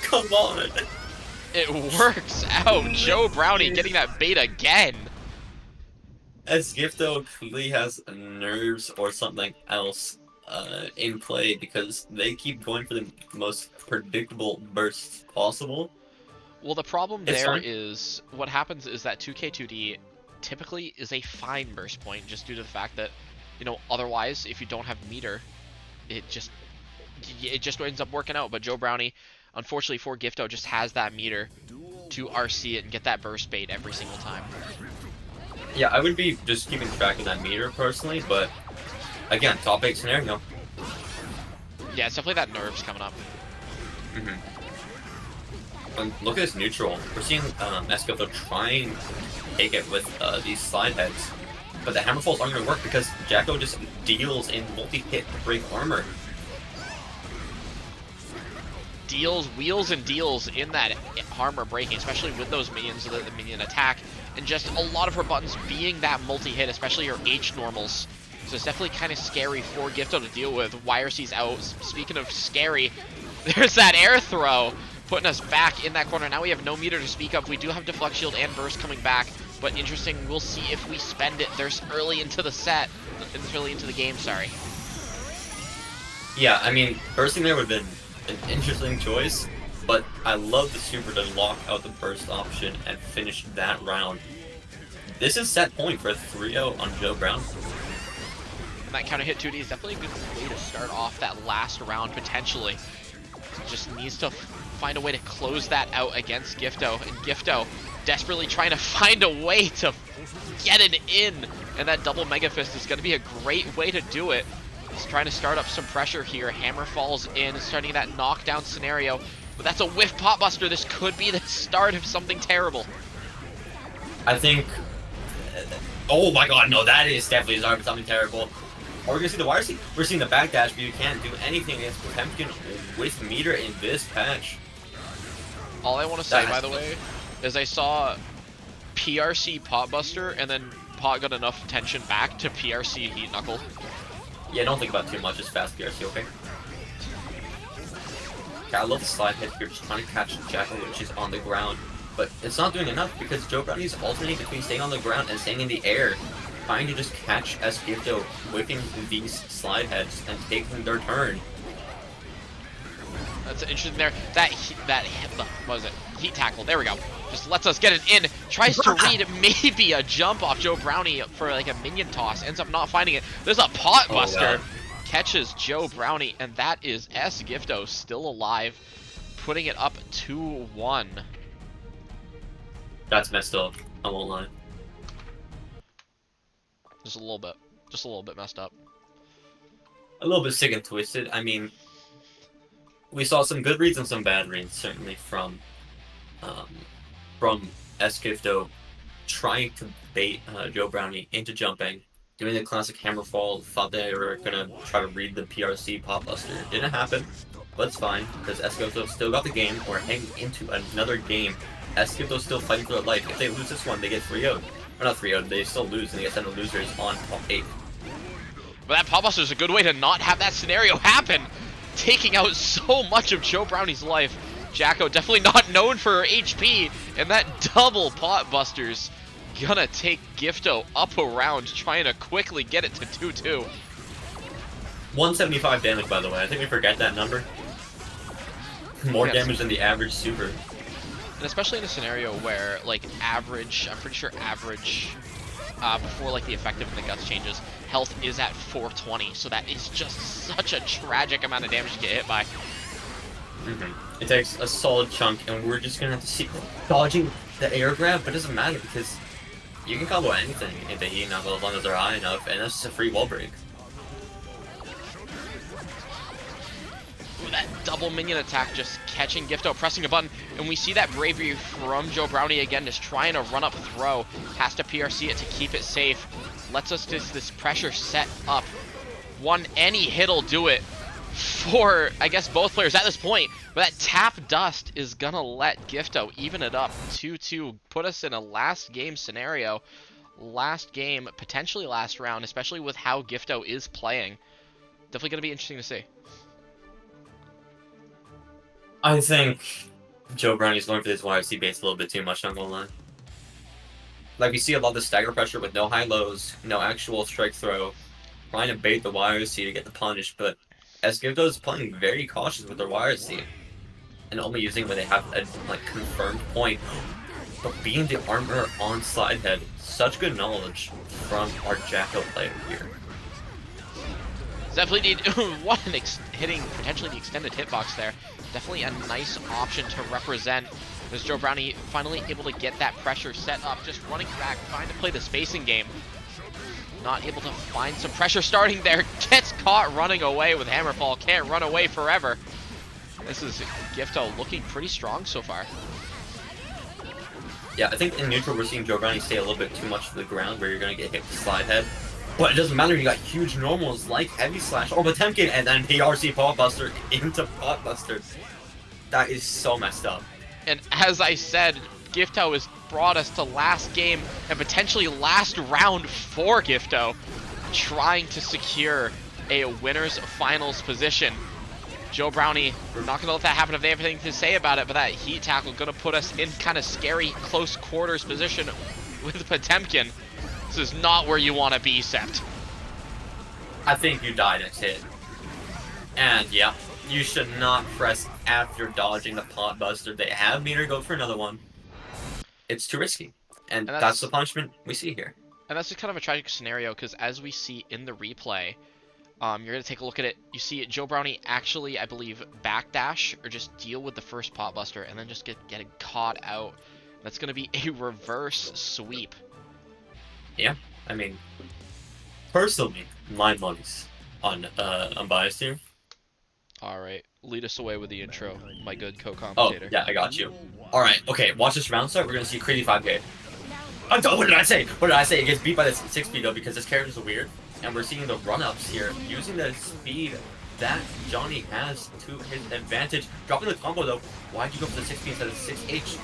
Come on. It works out. Joe Brownie getting that bait again. Esgifto clearly has nerves or something else in play because they keep going for the most predictable bursts possible. Well, the problem It's there fine. is, what happens is that 2K2D typically is a fine burst point, just due to the fact that, you know, otherwise, if you don't have meter, it just ends up working out. But Joe Brownie, unfortunately for Gifto, just has that meter to RC it and get that burst bait every single time. Yeah, I would be just keeping track of that meter personally, but again, top 8 scenario. Yeah, it's definitely that nerves coming up. And look at this neutral. We're seeing Esgifto trying to take it with these slide heads, but the hammerfalls aren't going to work because Jacko just deals in multi-hit break armor. Deals, wheels and deals in that armor breaking, especially with those minions, the minion attack, and just a lot of her buttons being that multi-hit, especially her H normals. So it's definitely kind of scary for Gifto to deal with. YRC's out. Speaking of scary, there's that air throw, putting us back in that corner. Now we have no meter to speak of. We do have Deflect Shield and Burst coming back, but interesting, we'll see if we spend it. There's early into the set, early into the game, sorry. Yeah, I mean, bursting there would have been an interesting choice, but I love the super to lock out the burst option and finish that round. This is set point for a 3-0 on Joe Brown. And that counter hit 2D is definitely a good way to start off that last round, potentially. Just needs to find a way to close that out against Gifto, and Gifto desperately trying to find a way to get it in, and that double Mega Fist is going to be a great way to do it. He's trying to start up some pressure here. Hammer falls in, starting that knockdown scenario, but that's a whiff potbuster. This could be the start of something terrible. I think... oh my god, no, that is definitely the start of something terrible. Are we going to see the YRC? We're seeing the backdash, but you can't do anything against Potemkin with meter in this patch. All I want to say, by the way, is I saw PRC potbuster, and then Pot got enough tension back to PRC heat knuckle. Yeah, don't think about too much, just fast PRC, okay? Okay, I love the slide hit here, just trying to catch Jacko when she's on the ground. But it's not doing enough because Joe Brownie's alternating between staying on the ground and staying in the air, trying to just catch Esgifto whipping these slide heads and taking their turn. That's interesting there. What was it? Heat tackle. There we go. Just lets us get it in. Tries to read maybe a jump off Joe Brownie for like a minion toss. Ends up not finding it. There's a pot buster. Catches Joe Brownie, and that is Esgifto still alive, putting it up 2-1. That's messed up. I won't lie. Just a little bit. Just a little bit messed up. A little bit sick and twisted. I mean, we saw some good reads and some bad reads, certainly from Esgifto trying to bait Joe Brownie into jumping, doing the classic hammer fall. Thought they were gonna try to read the PRC pop buster. Didn't happen, but it's fine because Esgifto still got the game. We're heading into another game. Esgifto's still fighting for their life. If they lose this one, they get 3-0'd. Or not 3-0'd, they still lose, and they get 7 losers on top 8. But that pop buster is a good way to not have that scenario happen, taking out so much of Joe Brownie's life. Jacko definitely not known for her HP, and that double pot buster's gonna take Gifto up around, trying to quickly get it to 2-2. 175 damage, by the way. I think we forget that number. More damage than the average super. And especially in a scenario where, like, average, I'm pretty sure average, before, like, the effective and the guts changes, health is at 420, so that is just such a tragic amount of damage to get hit by. It takes a solid chunk, and we're just gonna have to see dodging the air grab, but it doesn't matter because you can combo anything if they heat enough, as long as they're high enough, and that's just a free wall break. That double minion attack just catching Gifto, pressing a button, and we see that bravery from Joe Brownie again, just trying to run up throw, has to PRC it to keep it safe, lets us just this pressure set up. Any hit'll do it for, I guess, both players at this point, but that tap dust is gonna let Gifto even it up 2-2, put us in a last game scenario, last game, potentially last round, especially with how Gifto is playing. Definitely gonna be interesting to see. I think Joe Brownie's going for this YRC base a little bit too much, not gonna lie. Like, we see a lot of the stagger pressure with no high lows, no actual strike throw, trying to bait the YRC to get the punish, but Esgifto's playing very cautious with their YRC, and only using when they have a, like, confirmed point. But being the armor on slide head, such good knowledge from our Jacko player here. Definitely need hitting potentially the extended hitbox there. Definitely a nice option to represent. As Joe Brownie finally able to get that pressure set up, just running back, trying to play the spacing game. Not able to find some pressure starting there. Gets caught running away with Hammerfall. Can't run away forever. This is Gifto looking pretty strong so far. Yeah, I think in neutral we're seeing Joe Brownie stay a little bit too much to the ground where you're going to get hit with slide head. But it doesn't matter, you got huge normals like Heavy Slash or Potemkin and then PRC Pot Buster into Pot Buster. That is so messed up. And as I said, Gifto has brought us to last game and potentially last round for Gifto, trying to secure a winner's finals position. Joe Brownie, we're not going to let that happen if they have anything to say about it, but that heat tackle going to put us in kind of scary close quarters position with Potemkin. This is not where you want to be, Sept. I think you died at hit. And yeah, you should not press after dodging the Pot Buster. They have meter, go for another one. It's too risky. And that's the punishment we see here. And that's just kind of a tragic scenario, because as we see in the replay, you're going to take a look at it. You see Joe Brownie actually, I believe, backdash or just deal with the first Pot Buster and then just getting caught out. That's going to be a reverse sweep. Yeah, I mean, personally, my money's on unbiased here. Alright, lead us away with the intro, my good co-commentator. Oh, yeah, I got you. Alright, okay, watch this round start. We're going to see crazy 5k. What did I say? What did I say? It gets beat by the 6 speed, though, because this character's weird. And we're seeing the run-ups here, using the speed that Johnny has to his advantage. Dropping the combo, though. Why'd you go for the 6 speed instead of 6H?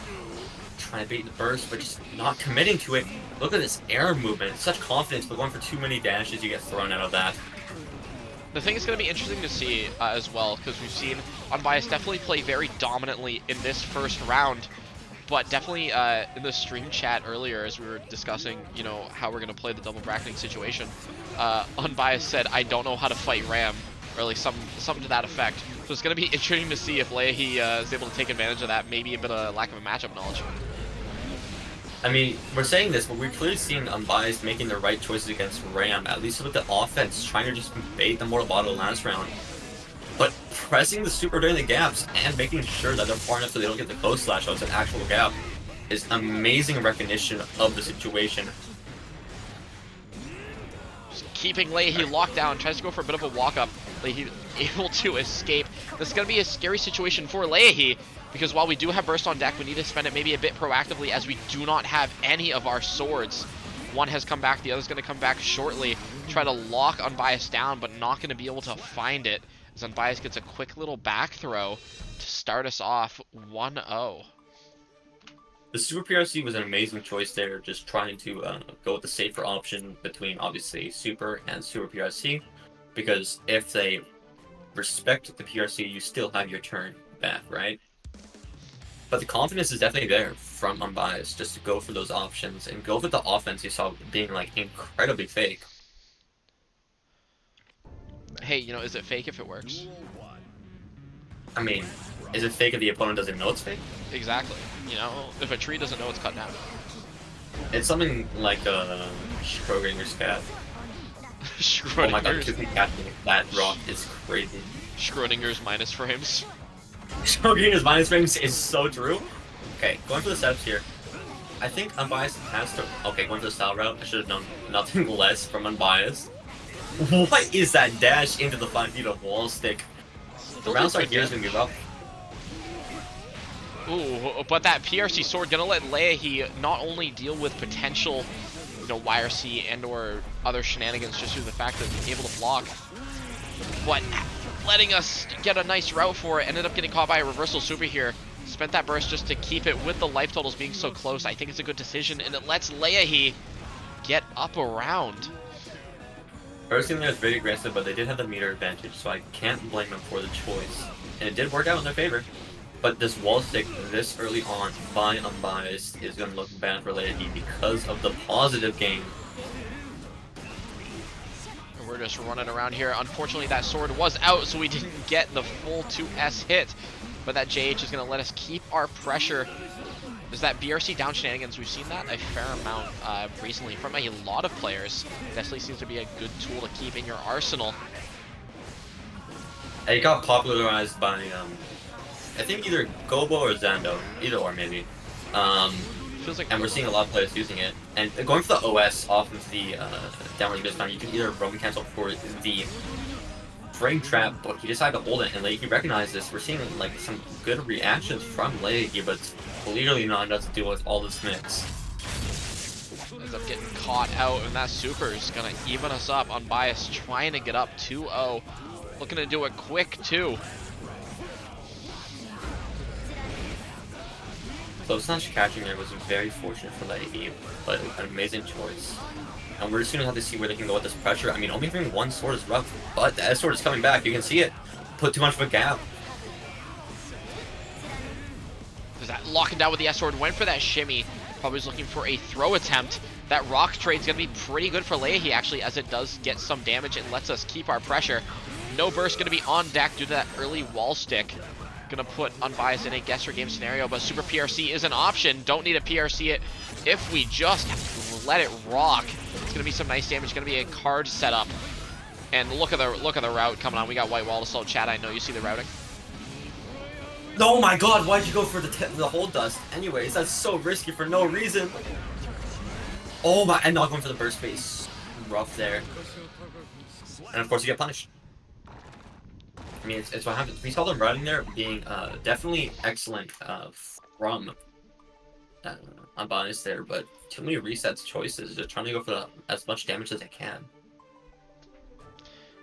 Trying to bait the burst, but just not committing to it. Look at this air movement. Such confidence, but going for too many dashes, you get thrown out of that. The thing is going to be interesting to see as well, because we've seen Unbiased definitely play very dominantly in this first round, But definitely in the stream chat earlier, as we were discussing, you know, how we're going to play the double bracketing situation, Unbiased said, I don't know how to fight Ram, or at least something to that effect. So it's going to be interesting to see if Leahy is able to take advantage of that, maybe a bit of lack of a matchup knowledge. I mean, we're saying this, but we're clearly seeing Unbiased making the right choices against Ram, at least with the offense, trying to just bait the Mortal Bottle last round. But pressing the super during the gaps and making sure that they're far enough so they don't get the close slash out, it's an actual gap, is amazing recognition of the situation. Just keeping Leahy locked down, tries to go for a bit of a walk-up. Leahy able to escape. This is going to be a scary situation for Leahy, because while we do have Burst on deck, we need to spend it maybe a bit proactively, as we do not have any of our swords. One has come back, the other's going to come back shortly. Try to lock Unbiased down, but not going to be able to find it, as Unbiased gets a quick little back throw to start us off 1-0. The Super PRC was an amazing choice there, just trying to go with the safer option between, obviously, Super and Super PRC, because if they respect the PRC, you still have your turn back, right? But the confidence is definitely there from Unbiased, just to go for those options and go for the offense you saw being, like, incredibly fake. Hey, you know, is it fake if it works? I mean, is it fake if the opponent doesn't know it's fake? Exactly. You know, if a tree doesn't know it's cut down. It's something like Schrodinger's cat. Schrodinger's. Oh my god, that rock is crazy. Schrodinger's minus frames. Schrodinger's minus frames is so true. Okay, going for the steps here. I think Unbiased has to... Okay, going for the style route. I should have known nothing less from Unbiased. What is that dash into the 5 feet of wall stick? The round start here is going to give up. Ooh, but that PRC sword gonna let Leahy not only deal with potential, you know, YRC and or other shenanigans just through the fact of being able to block, but letting us get a nice route for it. Ended up getting caught by a reversal super here. Spent that burst just to keep it with the life totals being so close. I think it's a good decision, and it lets Leahy get up around. First thing there was very aggressive, but they did have the meter advantage, so I can't blame them for the choice. And it did work out in their favor. But this wall stick this early on by Unbiased is going to look bad for Leahy because of the positive game. We're just running around here. Unfortunately, that sword was out, so we didn't get the full 2S hit. But that JH is going to let us keep our pressure. There's that BRC down shenanigans. We've seen that a fair amount recently from a lot of players. Definitely seems to be a good tool to keep in your arsenal. It got popularized by, I think either Gobo or Zando. Either or, maybe. Feels like and we're seeing a lot of players using it. And going for the OS off of the downward baseline, you can either Roman cancel for the frame trap, but he decided to hold it, and Leahy recognized this. We're seeing like some good reactions from Leahy, but clearly not enough to deal with all this mix. Ends up getting caught out, and that super is gonna even us up. Unbiased trying to get up 2-0. Looking to do it quick too. Close slash catching there was very fortunate for Leahy, but an amazing choice. And we're just going to have to see where they can go with this pressure. I mean, only having one sword is rough, but the S sword is coming back. You can see it. Put too much of a gap. There's that locking down with the S sword. Went for that shimmy. Probably was looking for a throw attempt. That rock trade's going to be pretty good for Leahy, actually, as it does get some damage and lets us keep our pressure. No burst going to be on deck due to that early wall stick. Gonna put Unbiased in a guess your game scenario, but Super PRC is an option. Don't need a PRC it if we just let it rock. It's gonna be some nice damage. It's gonna be a card setup. And look at the route coming on. We got White Wall to slow chat. I know you see the routing. Oh my god, why'd you go for the hold dust? Anyways, that's so risky for no reason. Oh my, and not going for the burst phase. Rough there. And of course you get punished. I mean, it's what happens. We saw them running there being definitely excellent from Unbiased there, but too many resets choices. Just trying to go for as much damage as they can.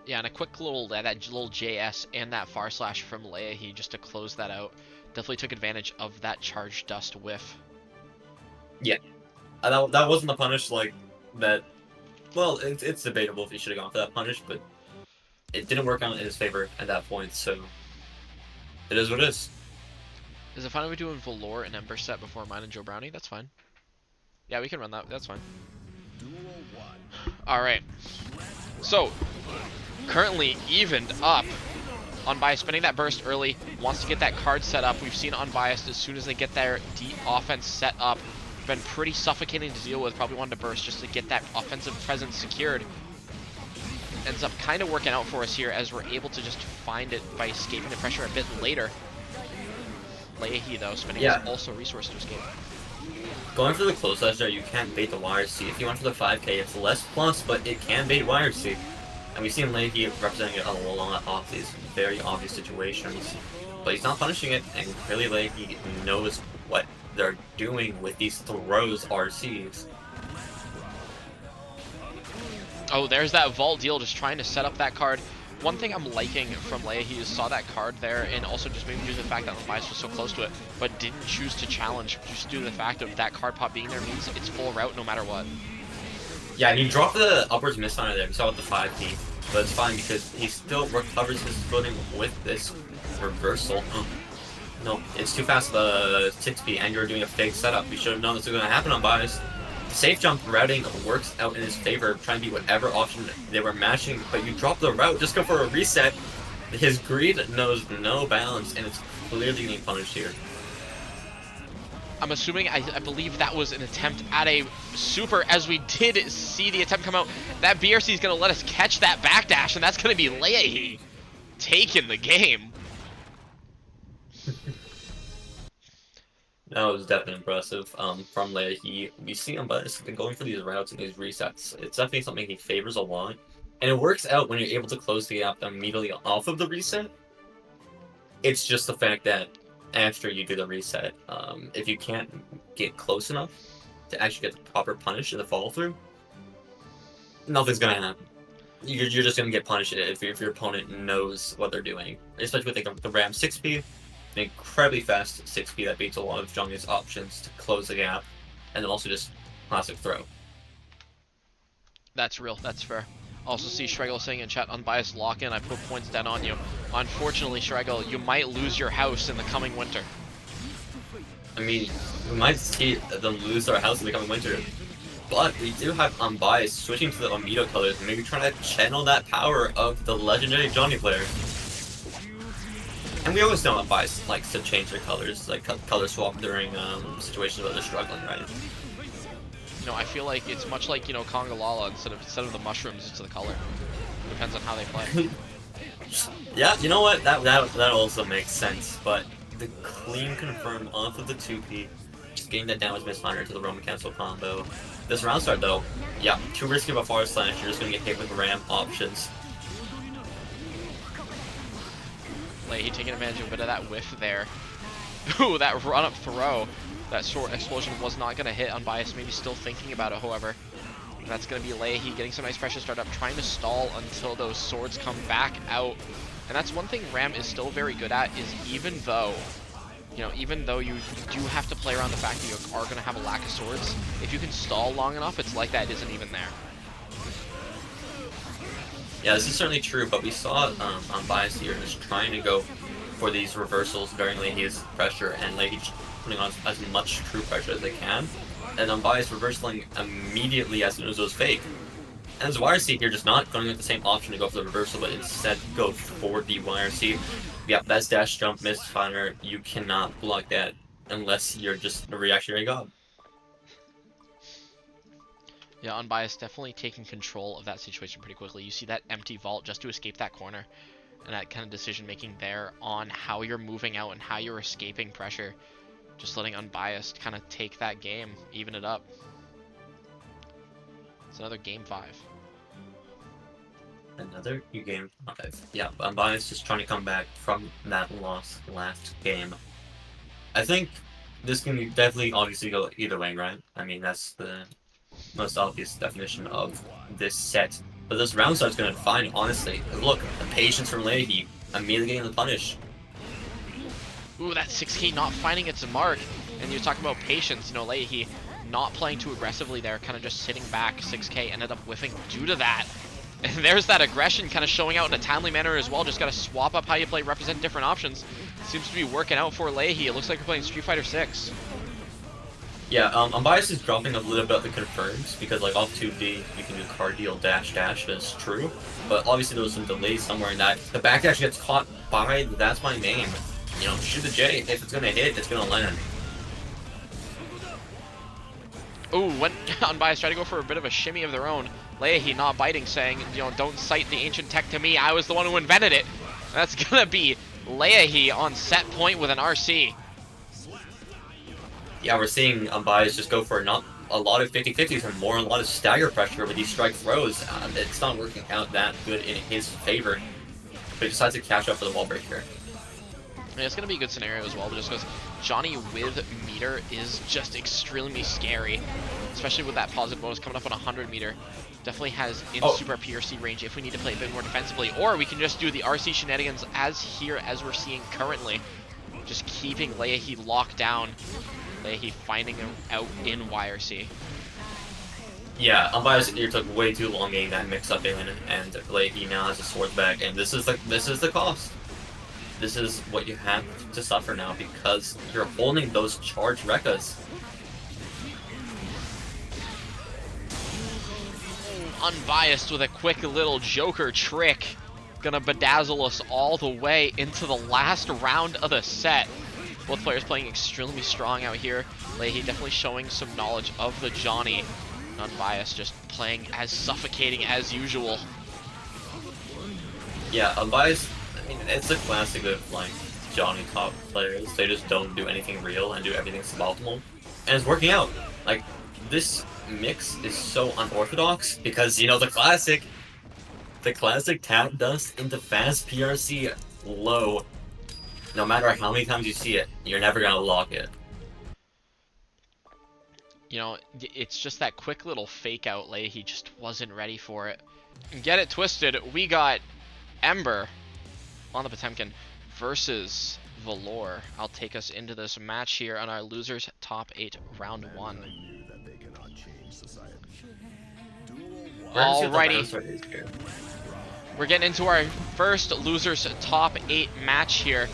Yeah, and a quick little that little JS and that far slash from Leahy just to close that out. Definitely took advantage of that charged dust whiff. Yeah, that wasn't the punish like that. Well, it's debatable if he should have gone for that punish, but it didn't work out in his favor at that point, so it is what it is. Is it fine if we do Valor and Ember set before mine and Joe Brownie? That's fine. Yeah, we can run that. That's fine. Alright. So, currently evened up. Unbiased spending that burst early, wants to get that card set up. We've seen Unbiased as soon as they get their deep offense set up. Been pretty suffocating to deal with. Probably wanted to burst just to get that offensive presence secured. Ends up kind of working out for us here as we're able to just find it by escaping the pressure a bit later. Leahy, though, spending his also resource to escape. Going for the close edge there, you can't bait the YRC. If you went for the 5k, it's less plus, but it can bait YRC. And we've seen Leahy representing it a lot of these very obvious situations. But he's not punishing it, and clearly Leahy knows what they're doing with these throws RCs. Oh, there's that vault deal, just trying to set up that card. One thing I'm liking from Leahy is saw that card there, and also just maybe due to the fact that Unbiased was so close to it, but didn't choose to challenge, just due to the fact of that card pop being there means it's full route no matter what. Yeah, and he dropped the upwards misfire there, we saw with the 5P, but it's fine because he still recovers his footing with this reversal. No, it's too fast, the 6P, and you're doing a fake setup. We should have known this was going to happen on Bias. Safe jump routing works out in his favor, trying to be whatever option they were matching, but you drop the route, just go for a reset. His greed knows no bounds, and it's clearly getting punished here. I'm assuming, I believe that was an attempt at a super, as we did see the attempt come out. That BRC is going to let us catch that backdash, and that's going to be Leahy taking the game. That was definitely impressive from Leahy. We see him, but it's been going for these routes and these resets. It's definitely something he favors a lot. And it works out when you're able to close the gap immediately off of the reset. It's just the fact that after you do the reset, if you can't get close enough to actually get the proper punish and the follow through, nothing's going to happen. You're just going to get punished if your opponent knows what they're doing. Especially with like, the Ram 6P. An incredibly fast 6P that beats a lot of Zhong's options to close the gap, and then also just classic throw. That's real, that's fair. Also see Schregel saying in chat, Unbiased lock-in, I put points down on you. Unfortunately, Schregel, you might lose your house in the coming winter. I mean, we might see them lose their house in the coming winter, but we do have Unbiased switching to the Amido colors and maybe trying to channel that power of the legendary Zhong player. And we always know Unbiased likes to change their colors, like color swap during situations where they're struggling, right? You know, I feel like it's much like, you know, Conga Lala, instead of the mushrooms, it's the color. Depends on how they play. Yeah, you know what? That also makes sense, but the clean confirm off of the 2P, just getting that damage misfire to the Roman cancel combo. This round start though, yeah, too risky of a forward slash, you're just gonna get hit with RAM options. Leahy taking advantage of a bit of that whiff there. Ooh, that run-up throw. That short explosion was not going to hit Unbiased. Maybe still thinking about it, however. That's going to be Leahy getting some nice pressure start up, trying to stall until those swords come back out. And that's one thing Ram is still very good at, is even though you do have to play around the fact that you are going to have a lack of swords, if you can stall long enough, it's like that isn't even there. Yeah, this is certainly true, but we saw Unbiased here just trying to go for these reversals during Leahy's pressure, and Leahy putting on as much true pressure as they can, and Unbiased reversing immediately as soon as it was fake. And as YRC here, just not going with the same option to go for the reversal, but instead go for the YRC. Yeah, that's dash jump misfire. You cannot block that unless you're just a reactionary god. Yeah, Unbiased definitely taking control of that situation pretty quickly. You see that empty vault just to escape that corner, and that kind of decision making there on how you're moving out and how you're escaping pressure. Just letting Unbiased kind of take that game, even it up. It's another game 5. Another game 5. Yeah, Unbiased just trying to come back from that loss last game. I think this can definitely obviously go either way, right? I mean, that's the most obvious definition of this set. But this round start's going to define, honestly. Look, the patience from Leahy, immediately getting the punish. Ooh, that 6K not finding its mark. And you're talking about patience, you know, Leahy not playing too aggressively there, kind of just sitting back. 6K ended up whiffing due to that. And there's that aggression kind of showing out in a timely manner as well. Just got to swap up how you play, represent different options. Seems to be working out for Leahy. It looks like we're playing Street Fighter 6. Yeah, Unbiased is dropping a little bit of the confirms because like off 2D you can do card deal dash dash, that's true. But obviously there was some delay somewhere in that. The backdash gets caught by that's my name. You know, shoot the J. If it's gonna hit, it's gonna land. Ooh, went Unbiased, tried to go for a bit of a shimmy of their own. Leahy not biting, saying, you know, don't cite the ancient tech to me. I was the one who invented it. That's gonna be Leahy on set point with an RC. Yeah, we're seeing Unbiased just go for not a lot of 50-50s and more a lot of stagger pressure with these strike throws. It's not working out that good in his favor. But he decides to catch up for the wall break here. Yeah, it's going to be a good scenario as well, just because Johnny with meter is just extremely scary. Especially with that positive bonus coming up on 100 meter. Definitely has in super PRC range if we need to play a bit more defensively. Or we can just do the RC shenanigans as we're seeing currently. Just keeping Leahy locked down. Leahy finding him out in YRC. Yeah, Unbiased here took way too long getting that mix up in, and Leahy now has a sword back, and this is the cost. This is what you have to suffer now because you're holding those charged Rekkas. Unbiased with a quick little Joker trick. Gonna bedazzle us all the way into the last round of the set. Both players playing extremely strong out here. Leahy definitely showing some knowledge of the Johnny. Unbiased just playing as suffocating as usual. Yeah, Unbiased, I mean, it's a classic of like Johnny top players. They just don't do anything real and do everything suboptimal. And it's working out. Like, this mix is so unorthodox because, you know, the classic tap dust into fast PRC low. No matter how many times you see it, you're never gonna lock it. You know, it's just that quick little fake out lay. He just wasn't ready for it. Get it twisted. We got Ember on the Potemkin versus Valor. I'll take us into this match here on our losers top 8 round 1. Alrighty. We're getting into our first losers top 8 match here.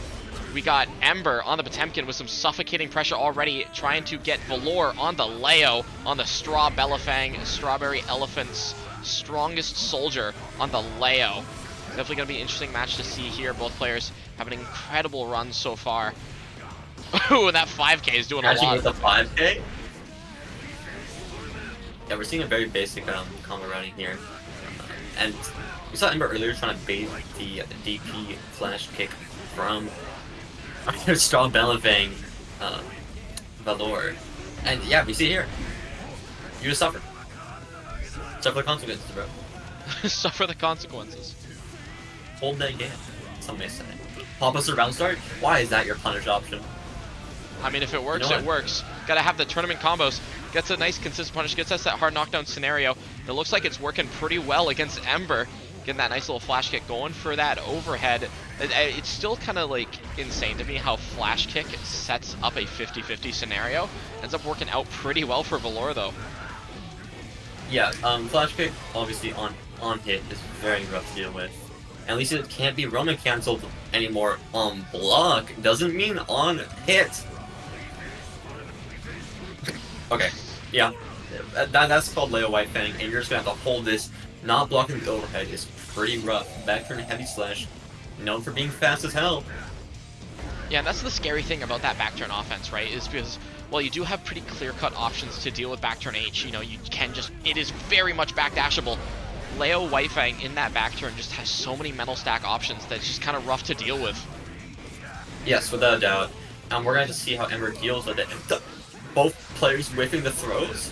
We got Ember on the Potemkin with some suffocating pressure already, trying to get Valor on the Leo on the Strawberry Elephant's strongest soldier on the Leo. Definitely going to be an interesting match to see here. Both players have an incredible run so far. Ooh, that 5K is doing a lot. With the 5K? Yeah, we're seeing a very basic combo running here. And we saw Ember earlier trying to bait the DP flash kick from Strong Belafang Valor. And yeah, we see here. You just suffer. Suffer the consequences, bro. Suffer the consequences. Hold that game, some may say. Pop us a round start? Why is that your punish option? I mean, if it works, it works. Gotta have the tournament combos. Gets a nice consistent punish, gets us that hard knockdown scenario. It looks like it's working pretty well against Ember. Getting that nice little flash kick, going for that overhead. It's still kind of like insane to me how flash kick sets up a 50-50 scenario. Ends up working out pretty well for Valor though. Yeah, flash kick obviously on hit is very rough to deal with. At least it can't be Roman cancelled anymore on block. Doesn't mean on hit. Okay, yeah, that's called Leo White Fang, and you're just gonna have to hold this. Not blocking the overhead is pretty rough. Back turn heavy slash, known for being fast as hell. Yeah, and that's the scary thing about that back turn offense, right? Is because, well, you do have pretty clear-cut options to deal with back turn H. You know, you can just, it is very much backdashable. Leo Whitefang in that back turn just has so many mental stack options that it's just kind of rough to deal with. Yes, without a doubt. We're going to see how Ember deals with it. Both players whiffing the throws.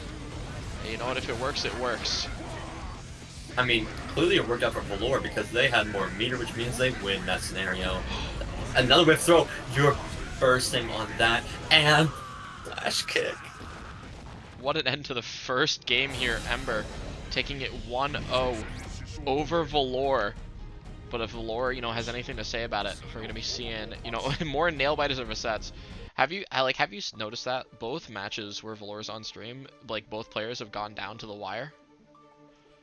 You know what? If it works, it works. I mean, clearly it worked out for Valor because they had more meter, which means they win that scenario. Another whiff throw. You're bursting on that. And flash kick. What an end to the first game here. Ember taking it 1-0 over Valor. But if Valor, you know, has anything to say about it, we're gonna be seeing, you know, more nail biters over sets. Have you noticed that both matches where Valor's on stream, like both players have gone down to the wire?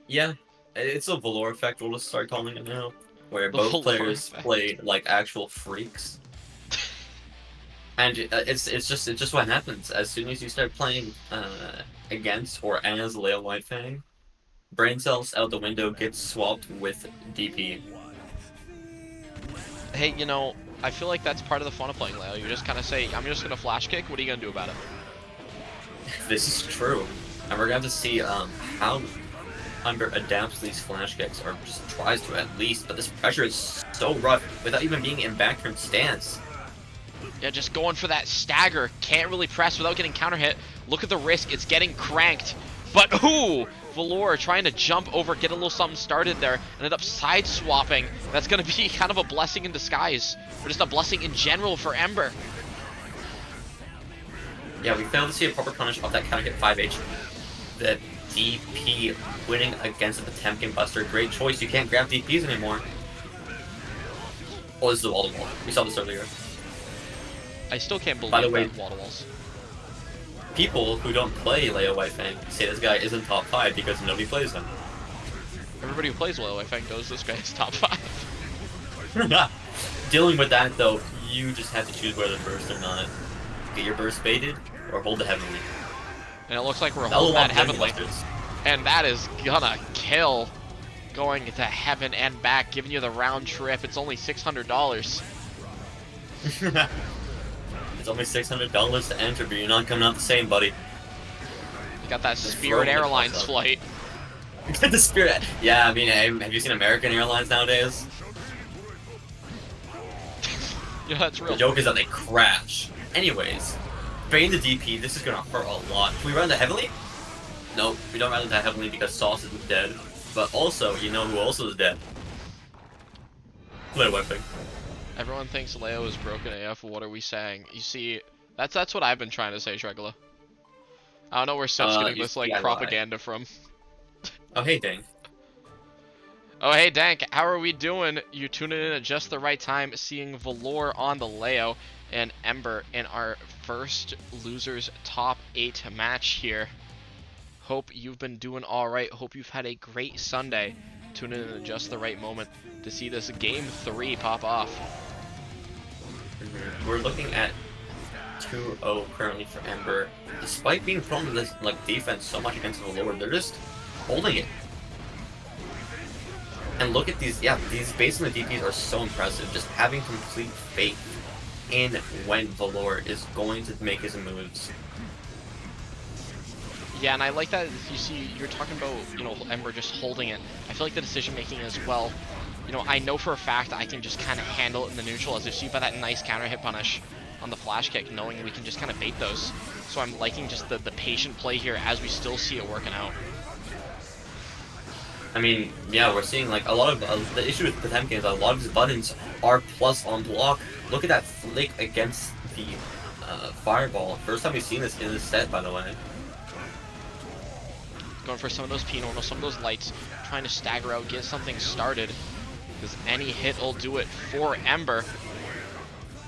Yeah, it's a Valor effect. We'll just start calling it now, where both players play like actual freaks. And it's just what happens as soon as you start playing against or as Leo Whitefang. Brain cells out the window gets swapped with DP. Hey, you know, I feel like that's part of the fun of playing Leo. You just kind of say, I'm just going to flash kick. What are you going to do about it? This is true. And we're going to see how Ember adapts these flash kicks, or just tries to at least, but this pressure is so rough without even being in back turn stance. Yeah, just going for that stagger. Can't really press without getting counter hit. Look at the risk. It's getting cranked. But ooh! Valor trying to jump over, get a little something started there, ended up side swapping. That's going to be kind of a blessing in disguise. Or just a blessing in general for Ember. Yeah, we failed to see a proper punish off that counter hit 5H. The DP winning against the Potemkin Buster. Great choice. You can't grab DPs anymore. Oh, this is the wall to wall. We saw this earlier. I still can't believe By the way, that wall to walls. People who don't play Leo Whitefang say this guy isn't top 5 because nobody plays him. Everybody who plays Leo, I think, knows this guy's top 5. Dealing with that, though, you just have to choose whether to burst or not. Get your burst baited or hold the heavenly. And it looks like we're holding that heavenly. And that is gonna kill. Going to heaven and back, giving you the round trip. It's only $600. It's only $600 to enter, but you're not coming out the same, buddy. You got that Spirit Airlines flight. The Spirit. Yeah, I mean, have you seen American Airlines nowadays? Yeah, that's real. The joke is that they crash. Anyways, baiting the DP, this is gonna hurt a lot. Can we run the heavenly? Nope, we don't run the heavenly because Sauce is dead. But also, you know who also is dead? Leo Whitefang. Everyone thinks Leo is broken AF. What are we saying? You see, that's what I've been trying to say, Shregala. I don't know where Sept's getting this like propaganda from. Oh hey, Dang. Oh hey, Dank. How are we doing? You tuning in at just the right time, seeing Valor on the Leo and Ember in our first losers top 8 match here. Hope you've been doing all right. Hope you've had a great Sunday. Tuning in at just the right moment to see this game 3 pop off. We're looking at 2-0 currently for Ember. Despite being prone to this defense so much against Valor, they're just holding it. And look at these, these base and the DPs are so impressive. Just having complete faith in when Valor is going to make his moves. Yeah, and I like that. You see, you're talking about, you know, Ember just holding it. I feel like the decision making as well. You know, I know for a fact I can just kind of handle it in the neutral, as you see by that nice counter hit punish on the flash kick, knowing we can just kind of bait those. So I'm liking just the patient play here as we still see it working out. I mean, yeah, we're seeing like a lot of the issue with Potemkin is a lot of his buttons are plus on block. Look at that flick against the fireball. First time we've seen this in this set, by the way. Going for some of those P-normals, some of those lights, trying to stagger out, get something started. Because any hit will do it for Ember.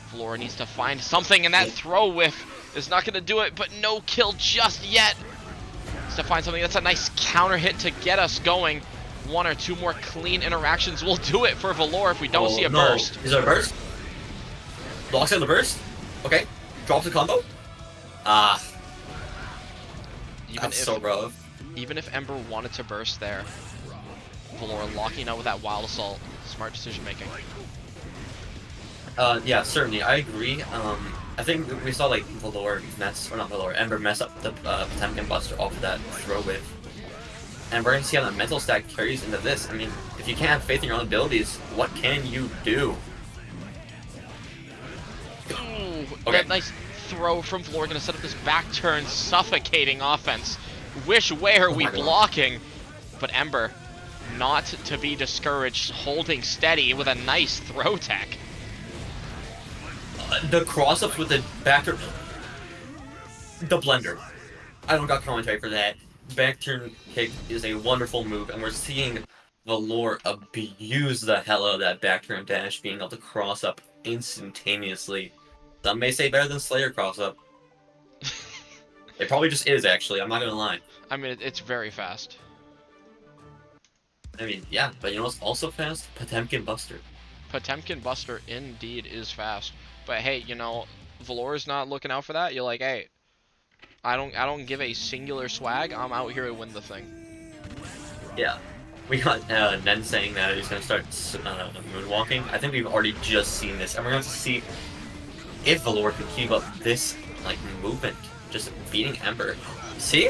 Valor needs to find something, and that throw whiff is not going to do it, but no kill just yet. Needs to find something. That's a nice counter hit to get us going. 1 or 2 more clean interactions will do it for Valor if we don't see a burst. Is there a burst? Locks in the burst? Okay. Drops the combo? Ah. That's so rough. Even if Ember wanted to burst there, Valor locking out with that Wild Assault. Smart decision making. Yeah, certainly. I agree. I think we saw like Valor mess, or not Valor, Ember mess up the Potemkin Buster off of that throw whip. And we're going to see how that mental stack carries into this. I mean, if you can't have faith in your own abilities, what can you do? Ooh, that nice throw from Valor, going to set up this back turn, suffocating offense. Wish where are we blocking? But Ember, not to be discouraged, holding steady with a nice throw tech. The cross-ups with the back turn... The blender. I don't got commentary for that. Back turn kick is a wonderful move, and we're seeing Valor abuse the hell out of that back turn dash, being able to cross up instantaneously. Some may say better than Slayer cross-up. It probably just is, actually. I'm not gonna lie. I mean, it's very fast. I mean, yeah, but you know what's also fast? Potemkin Buster. Potemkin Buster indeed is fast. But hey, you know, Valor's not looking out for that, you're like, hey, I don't give a singular swag. I'm out here to win the thing. Yeah. We got Nen saying that he's going to start moonwalking. I think we've already just seen this, and we're going to see if Valor can keep up this like movement, just beating Ember. See?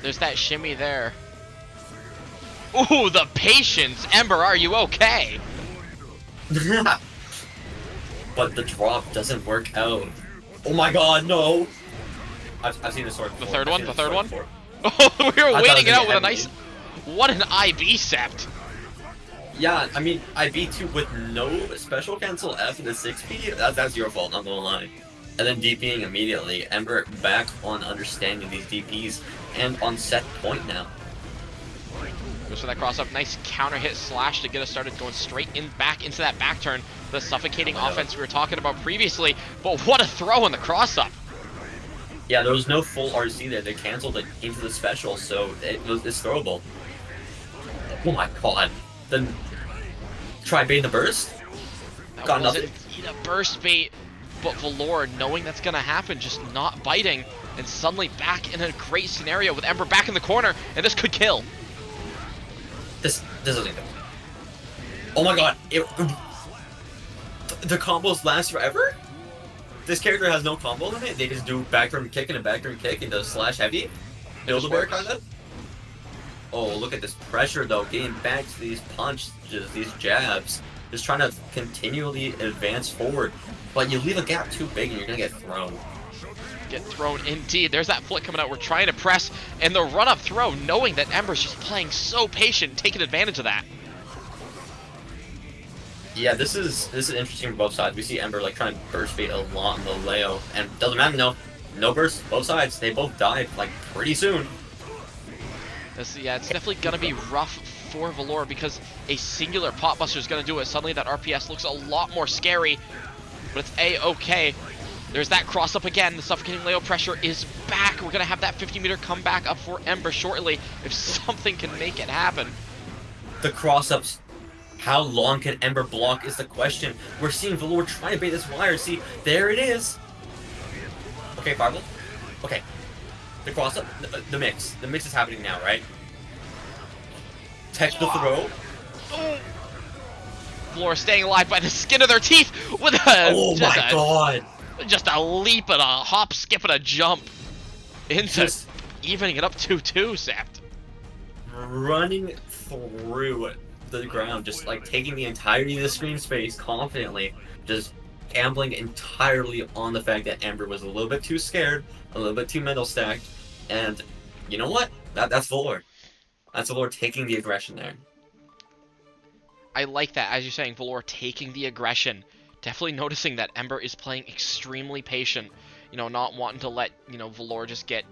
There's that shimmy there. Ooh, the patience! Ember, are you okay? But the drop doesn't work out. Oh my god, no! I've seen this sword before. The third one? The third one? Before. Oh, we were waiting it out with a heavy. nice... What an IB Sept! Yeah, I mean, IB2 with no special cancel after the 6P, that's your fault, not gonna lie. And then DPing immediately. Ember back on understanding these DPs and on set point now. Goes for that cross up. Nice counter hit slash to get us started going straight in back into that back turn. The suffocating offense we were talking about previously. But what a throw on the cross up. Yeah, there was no full RC there. They canceled it into the special, so it's throwable. Oh my god. Then try baiting the burst? That Got wasn't nothing. a burst bait, but Valor, knowing that's gonna happen, just not biting, and suddenly back in a great scenario with Ember back in the corner, and this could kill. This doesn't even. Oh my god! The combos last forever. This character has no combo limit. They just do back turn kick and a back turn kick and the slash heavy. Build a bear kind of. Oh, look at this pressure though, getting back to these punches, these jabs, just trying to continually advance forward. But you leave a gap too big and you're gonna get thrown. Get thrown indeed. There's that flick coming out. We're trying to press, and the run-up throw, knowing that Ember's just playing so patient, taking advantage of that. Yeah, this is interesting for both sides. We see Ember like trying to burst bait a lot in the Leo, and doesn't matter, no burst, both sides. They both died like pretty soon. Yeah, it's definitely gonna be rough for Valor because a singular pot buster is gonna do it. Suddenly that RPS looks a lot more scary, but it's A-okay. There's that cross up again. The suffocating Leo pressure is back. We're gonna have that 50-meter comeback up for Ember shortly if something can make it happen. The cross ups. How long can Ember block is the question. We're seeing Valor trying to bait this wire. See, there it is. Okay, Fireball. Okay. The cross up, the mix. The mix is happening now, right? Tech the throw. Oh. Valor staying alive by the skin of their teeth with a Oh my god. Just a leap and a hop, skip and a jump into Just evening it up 2-2, Sept. running through the ground, just like taking the entirety of the screen space confidently, just gambling entirely on the fact that Ember was a little bit too scared, a little bit too mental stacked, and you know what? That's Valor. That's Valor taking the aggression there. I like that, as you're saying, Valor taking the aggression. Definitely noticing that Ember is playing extremely patient. You know, not wanting to let, Valor just get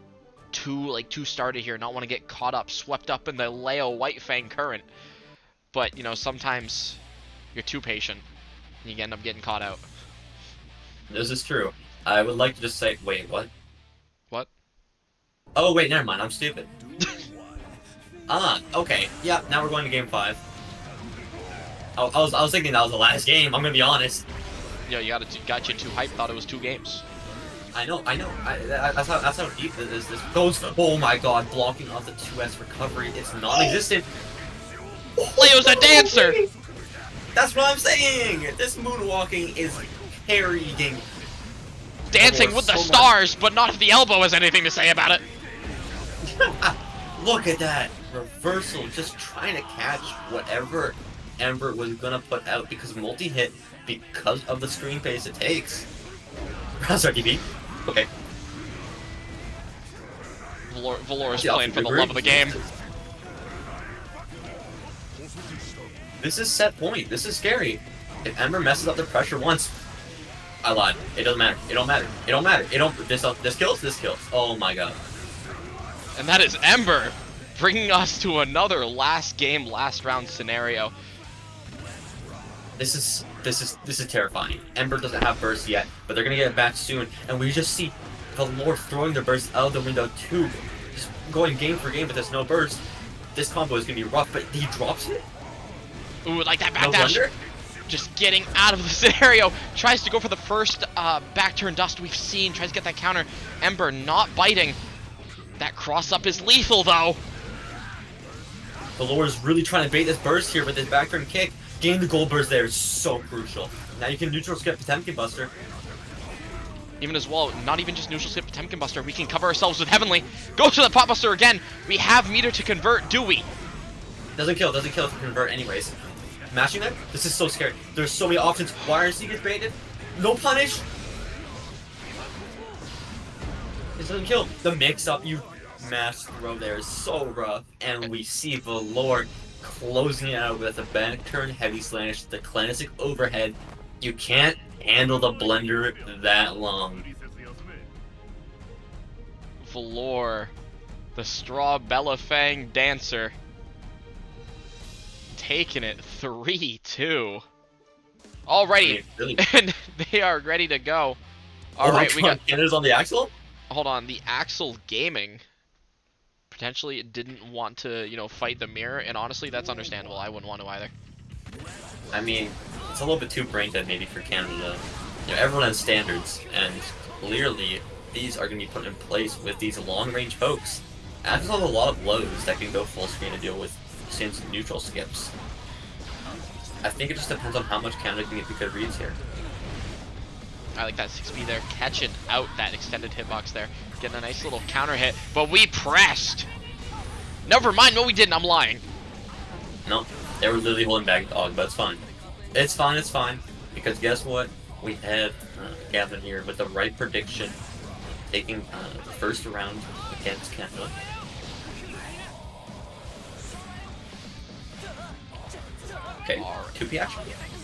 too started here. Not want to get caught up, swept up in the Leo White Fang current. But, sometimes you're too patient. And you end up getting caught out. This is true. I would like to just say, wait, what? What? Oh, wait, never mind. I'm stupid. Okay. Yeah, now we're going to game 5. I was thinking that was the last game. I'm gonna be honest. Yeah, got you too hyped. Thought it was 2 games. I know. That's how deep this goes. Oh my god, blocking off the 2S recovery. It's non-existent. Leo's a dancer! That's what I'm saying! This moonwalking is carrying. Dancing with the stars, but not if the elbow has anything to say about it. Look at that. Reversal, just trying to catch whatever Ember was gonna put out because multi-hit because of the screen pace it takes. Sorry, DP. Okay. Valor is playing for the love of the game. This is set point. This is scary. If Ember messes up the pressure once, I lied. It doesn't matter. It don't matter. It don't matter. It don't. This kills. This kills. Oh my god. And that is Ember bringing us to another last game, last round scenario. This is terrifying. Ember doesn't have burst yet, but they're gonna get it back soon, and we just see Valor throwing their burst out of the window too, just going game for game with this no burst. This combo is gonna be rough, but he drops it. Ooh, like that No backdash. wonder. just getting out of the scenario. Tries to go for the first back turn dust we've seen. Tries to get that counter. Ember not biting. That cross up is lethal though. Valor's really trying to bait this burst here with his back turn kick. Getting the gold burst there is so crucial. Now you can neutral skip Potemkin Buster. Even as well, not even just neutral skip Potemkin Buster. We can cover ourselves with Heavenly. Go to the Pot Buster again. We have meter to convert, do we? Doesn't kill if you convert anyways. Mashing there? This is so scary. There's so many options. YRC gets baited. No punish. This doesn't kill. The mix-up you mash throw there is so rough. And we see Valor closing it out with a back turn heavy slash, the classic overhead. You can't handle the blender that long. Valor, the Straw Bella Fang dancer, taking it 3-2. Alrighty, Really? and they are ready to go. Oh, Alright, we got... Canada's on the Axel? Hold on, the Axel Gaming potentially didn't want to, you know, fight the mirror, and honestly, that's understandable. I wouldn't want to either. I mean, it's a little bit too brain dead maybe for Canada. You know, everyone has standards, and clearly these are going to be put in place with these long-range pokes. Axel has a lot of lows that can go full screen to deal with Sin's neutral skips. I think it just depends on how much Canada can get the good reads here. I like that 6B there, catching out that extended hitbox there. Getting a nice little counter hit, but we pressed! Never mind, no we didn't, I'm lying. No, they were literally holding back dog, but it's fine. It's fine, it's fine. Because guess what? We had Gavin here with the right prediction, taking the first round against Canada. Okay, 2P action.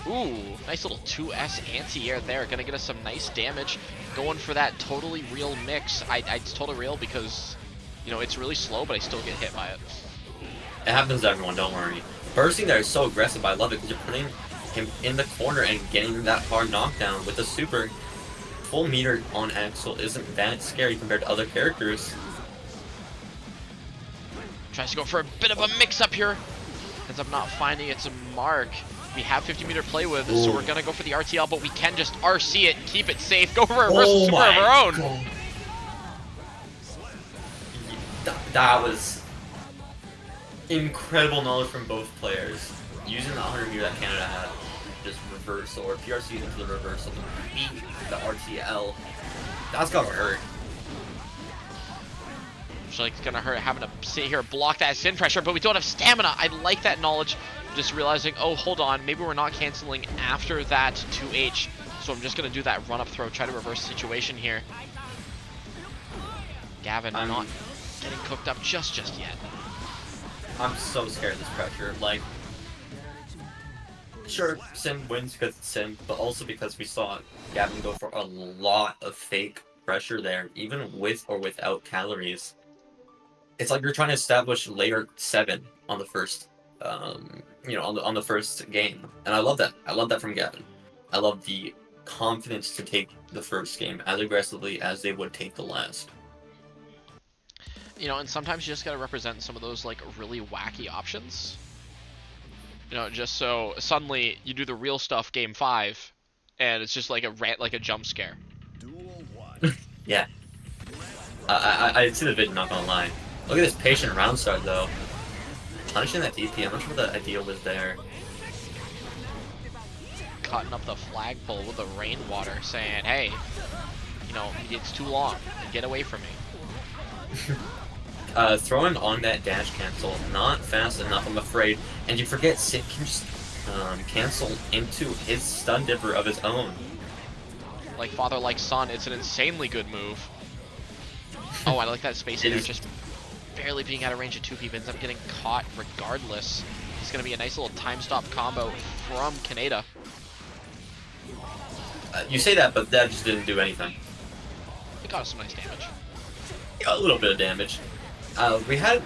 Ooh, nice little 2S anti-air there. Gonna get us some nice damage. Going for that totally real mix. It's totally real because, you know, it's really slow, but I still get hit by it. It happens to everyone, don't worry. Bursting there is so aggressive, I love it, because you're putting him in the corner and getting that hard knockdown with the super. Full meter on Axel isn't that scary compared to other characters. Tries to go for a bit of a mix-up here. Ends up not finding its mark. We have 50 meter to play with, so we're gonna go for the RTL, but we can just RC it, keep it safe, go for a reversal super of our own. God. That was incredible knowledge from both players. Using the 100 meter that Canada had, just reversal or PRC into the reversal to beat the RTL. That's gotta hurt. It's like it's gonna hurt having to sit here and block that sin pressure, but we don't have stamina. I like that knowledge. Just realizing, oh, hold on, maybe we're not canceling after that 2H. So I'm just gonna do that run up throw, try to reverse the situation here. Gavin not getting cooked up just yet. I'm so scared of this pressure. Like, sure, Sim wins because it's Sim, but also because we saw Gavin go for a lot of fake pressure there, even with or without calories. It's like you're trying to establish layer 7 on the first, you know, on the first game, and I love that. I love that from Gavin. I love the confidence to take the first game as aggressively as they would take the last. You know, and sometimes you just gotta represent some of those like really wacky options. You know, just so suddenly you do the real stuff game 5, and it's just like a jump scare. Yeah. I see the video, not gonna lie. Look at this patient round start though. Punishing that DP, I'm not sure what the idea was there. Cutting up the flagpole with the rainwater, saying, hey, you know, it's too long. Get away from me. Throwing on that dash cancel, not fast enough, I'm afraid. And you forget Sid can just cancel into his stun dipper of his own. Like father, like son, it's an insanely good move. Oh, I like that space there, just barely being out of range of 2 people, ends up getting caught regardless. It's going to be a nice little time stop combo from Canada. You say that, but that just didn't do anything. It got us some nice damage. Yeah, a little bit of damage. We had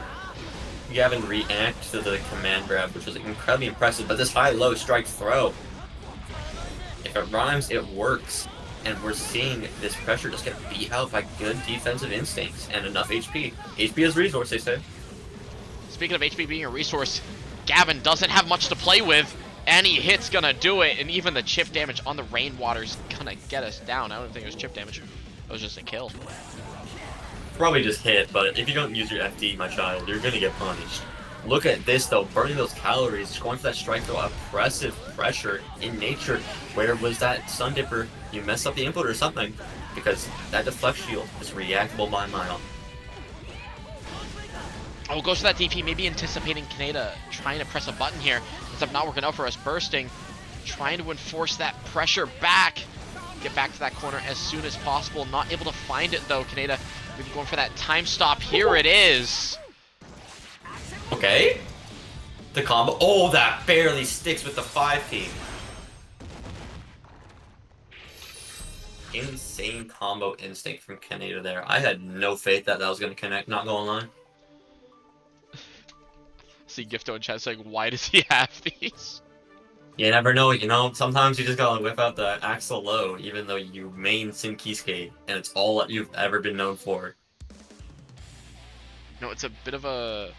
Gavin react to the command grab, which was incredibly impressive, but this high-low strike throw, if it rhymes, it works. And we're seeing this pressure just get beat out by good defensive instincts and enough HP. HP is resource, they say. Speaking of HP being a resource, Gavin doesn't have much to play with. Any hit's gonna do it, and even the chip damage on the Rainwater's gonna get us down. I don't think it was chip damage. It was just a kill. Probably just hit, but if you don't use your FD, my child, you're gonna get punished. Look at this though, burning those calories, going for that strike throw, oppressive pressure in nature. Where was that Sun Dipper? You messed up the input or something, because that deflect shield is reactable by a mile. Oh, goes for that DP, maybe anticipating Kaneda trying to press a button here. Ends up not working out for us, bursting. Trying to enforce that pressure back. Get back to that corner as soon as possible. Not able to find it though, Kaneda. Maybe going for that time stop. Here it is. Okay. The combo. Oh, that barely sticks with the 5P. Insane combo instinct from Kaneda there. I had no faith that that was going to connect, not going lie. See Gifto in chat saying, why does he have these? You never know, you know, sometimes you just gotta whip out the Axel low, even though you main Sim Keyskate, and it's all that you've ever been known for. No, it's a bit of a...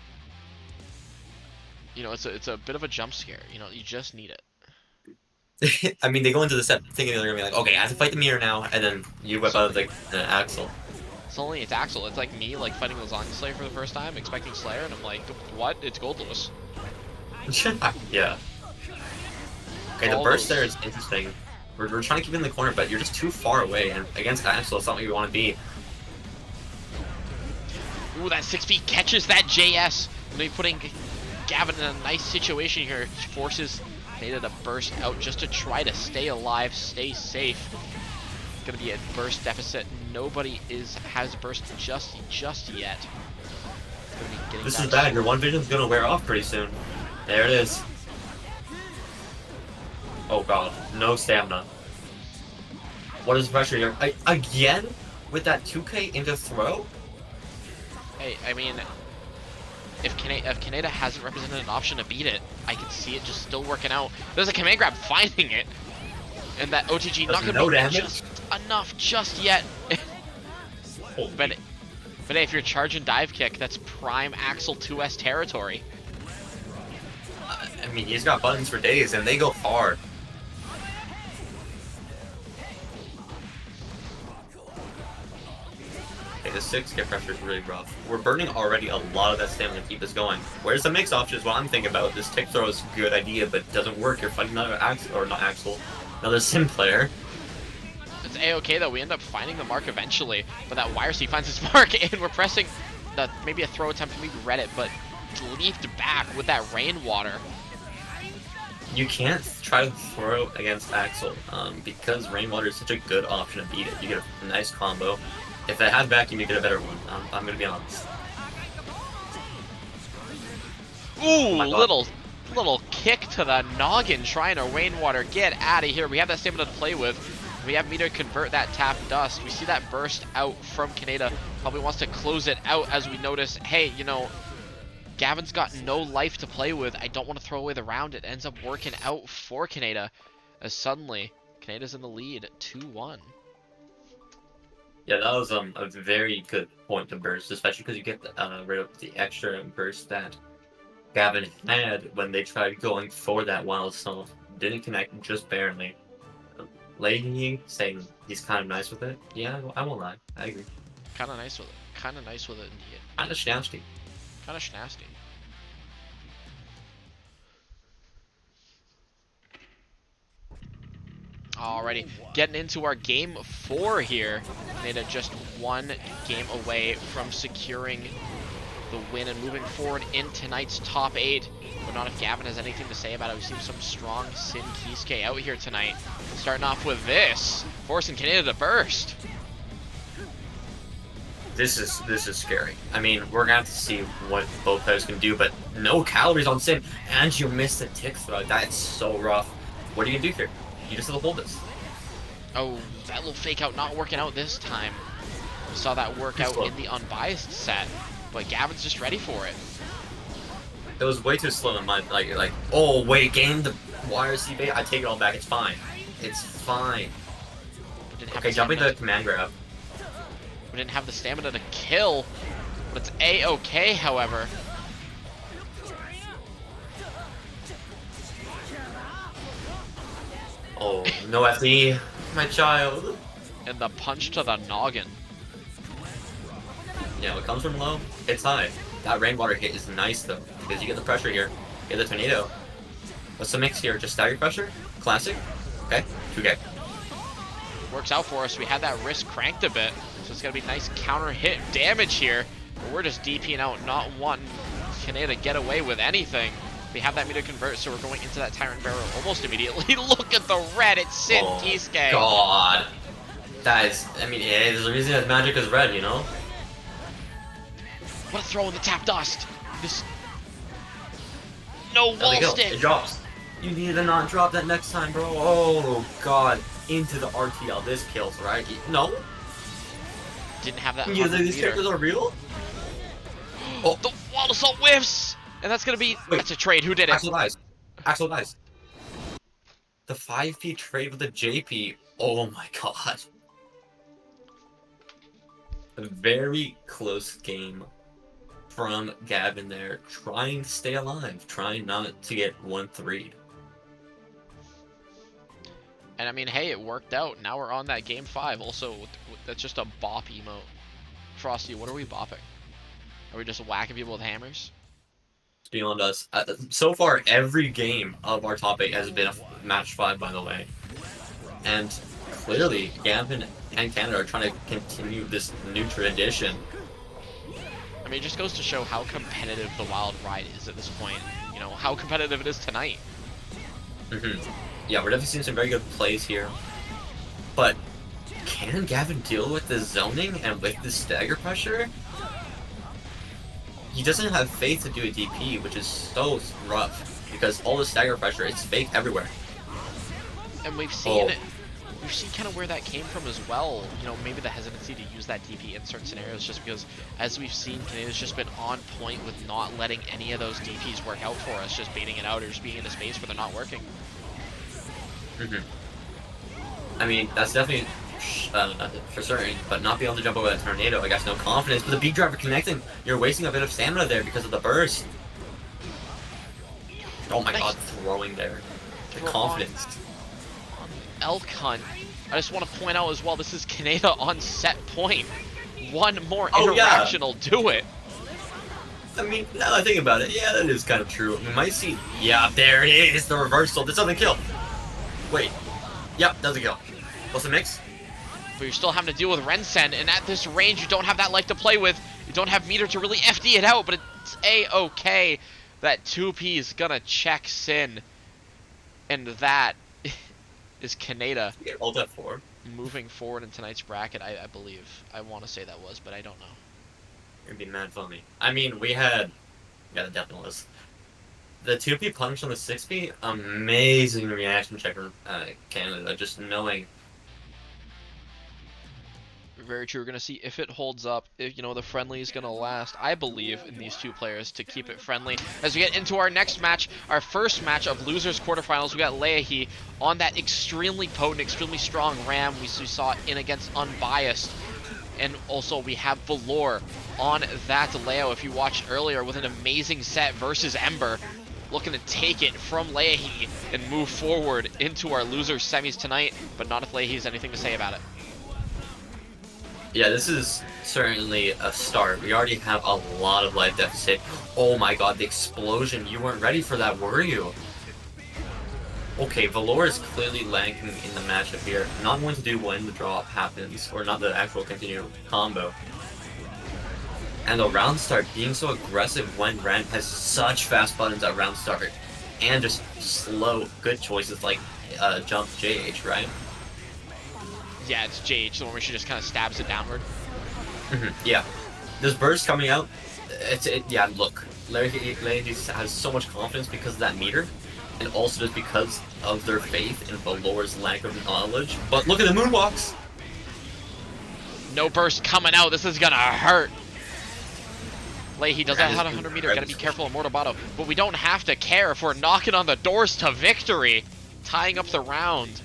You know, it's a bit of a jump scare. You know, you just need it. I mean, they go into the set thinking they're gonna be like, okay, I have to fight the mirror now, and then you whip out the Axel. It's Axel. It's like me, like, fighting Lasagna Slayer for the first time, expecting Slayer, and I'm like, what? It's Gold Lewis. Yeah. Okay, the burst there is interesting. We're trying to keep it in the corner, but you're just too far away, and against Axel, it's not what you want to be. Ooh, that 6 feet catches that JS. Maybe putting Gavin in a nice situation here. Forces Kaneda to burst out just to try to stay alive, stay safe. It's gonna be a burst deficit. Nobody has burst just yet. This is bad. Your one vision's gonna wear off pretty soon. There it is. Oh god, no stamina. What is the pressure here? Again? With that 2K into throw? Hey, I mean, if Kaneda hasn't represented an option to beat it, I can see it just still working out. There's a command grab finding it, and that OTG not gonna be just enough just yet. But hey, if you're charging dive kick, that's prime Axel 2S territory. I mean, he's got buttons for days, and they go far. Okay, the 6K pressure is really rough. We're burning already a lot of that stamina to keep us going. Where's the mix option is what I'm thinking about. This tick throw is a good idea, but it doesn't work. You're fighting another Axel, or not Axel, another Sim player. It's A-okay though, we end up finding the mark eventually, but that YRC finds his mark, and we're pressing maybe a throw attempt, maybe read it, but leaped back with that Rainwater. You can't try to throw against Axel, because Rainwater is such a good option to beat it. You get a nice combo. If it had vacuum, you get a better one. I'm gonna be honest. Ooh, little kick to the noggin, trying to Rainwater get out of here. We have that stamina to play with. We have meter convert that tap dust. We see that burst out from Kaneda. Probably wants to close it out as we notice, hey, you know, Gavin's got no life to play with. I don't want to throw away the round. It ends up working out for Kaneda, as suddenly Kaneda's in the lead, 2-1. Yeah, that was a very good point to burst, especially because you get rid of the extra burst that Gavin had when they tried going for that wild self. Didn't connect, just barely. Leahy saying he's kind of nice with it. Yeah, I won't lie. I agree. Kind of nice with it. Kind of nice with it indeed. Kind of schnasty. Kind of schnasty. Alrighty, getting into our game 4 here. Kaneda just one game away from securing the win and moving forward in tonight's top 8. But not if Gavin has anything to say about it. We've seen some strong Sin Keysuke out here tonight. Starting off with this, forcing Kaneda to burst. This is scary. I mean, we're gonna have to see what both players can do, but no calories on Sin, and you missed the tick throw. That's so rough. What are you gonna do here? You just have to hold this. Oh, that little fake out not working out this time. We saw that work out in the unbiased set, but Gavin's just ready for it. It was way too slow in my like. Oh wait, game the YRC bait. I take it all back. It's fine. It's fine. Okay, jumping the command grab. We didn't have the stamina to kill, but it's A-okay, however. Oh, no FD, my child. And the punch to the noggin. Yeah, what comes from low, it's high. That rainwater hit is nice though, because you get the pressure here. Get the tornado. What's the mix here? Just stagger pressure? Classic? Okay, 2K. Works out for us. We had that wrist cranked a bit, so it's gonna be nice counter hit damage here. But we're just DPing out, not wanting Kaneda to get away with anything. We have that meter convert, so we're going into that Tyrant Barrel almost immediately. Look at the red, it's Sin Oh, Kisuke. God. That is, I mean, yeah, there's a reason that magic is red, you know? What a throw in the tap dust. This... No There we wall go. stick. It drops. You need to not drop that next time, bro. Oh, God. Into the RTL. This kills, right? No? Didn't have that. You think these characters are real? Oh, the wall assault whiffs! And that's gonna be... Wait. That's a trade. Who did it? Axel dies. Axel dies. The 5P trade with the JP. Oh my god. A very close game from Gavin there. Trying to stay alive. Trying not to get 1-3'd. And I mean, hey, it worked out. Now we're on that game 5. Also, that's just a bop emote. Frosty, what are we bopping? Are we just whacking people with hammers? Beyond us. So far, every game of our top 8 has been a match 5, by the way. And clearly, Gavin and Canada are trying to continue this new tradition. I mean, it just goes to show how competitive the Wild Ride is at this point. You know, how competitive it is tonight. Yeah, we're definitely seeing some very good plays here. But can Gavin deal with the zoning and with the stagger pressure? He doesn't have faith to do a DP, which is so rough because all the stagger pressure, it's fake everywhere. And we've seen we've seen kind of where that came from as well. You know, maybe the hesitancy to use that DP in certain scenarios, just because, as we've seen, Kaneda's just been on point with not letting any of those DPs work out for us, just baiting it out or just being in a space where they're not working. I mean, that's definitely for certain, but not be able to jump over that tornado, I guess no confidence. But the beat driver connecting, you're wasting a bit of stamina there because of the burst. Oh my god, throwing there. The confidence. On Elk Hunt, I just want to point out as well, this is Kaneda on set point. One more interaction will do it. I mean, now that I think about it, yeah, that is kind of true. We might see, yeah, there it is, the reversal. This doesn't kill. Wait, yep, doesn't kill. What's the mix? But you're still having to deal with Rensen, and at this range, you don't have that life to play with. You don't have meter to really FD it out, but it's A-okay. That 2P is gonna check Sin. And that is Kaneda Ult F4. moving forward in tonight's bracket, I believe. I want to say that was, but I don't know. It'd be mad funny. I mean, we had... Yeah, the definite list. The 2P punch on the 6P, amazing reaction check from Canada, just knowing. Very true. We're going to see if it holds up, if, you know, the friendly is going to last. I believe in these two players to keep it friendly. As we get into our next match, our first match of losers quarterfinals, we got Leahy on that extremely potent, extremely strong Ram we saw in against Unbiased. And also we have Valor on that Leo, if you watched earlier, with an amazing set versus Ember. Looking to take it from Leahy and move forward into our loser semis tonight, but not if Leahy has anything to say about it. Yeah, this is certainly a start. We already have a lot of life deficit. Oh my god, the explosion. You weren't ready for that, were you? Okay, Valor is clearly lagging in the matchup here. Not going to do when the drop happens, or not the actual continued combo. And the round start being so aggressive when Ren has such fast buttons at round start. And just slow, good choices like jump JH, right? Yeah, it's JH, the one where she just kind of stabs it downward. Yeah. This burst coming out, yeah, look. Larry has so much confidence because of that meter. And also just because of their faith in Valor's lack of knowledge. But look at the moonwalks! No burst coming out, this is gonna hurt. Leahy doesn't have 100 meter, gotta be careful of Mortabato. But we don't have to care if we're knocking on the doors to victory. Tying up the round.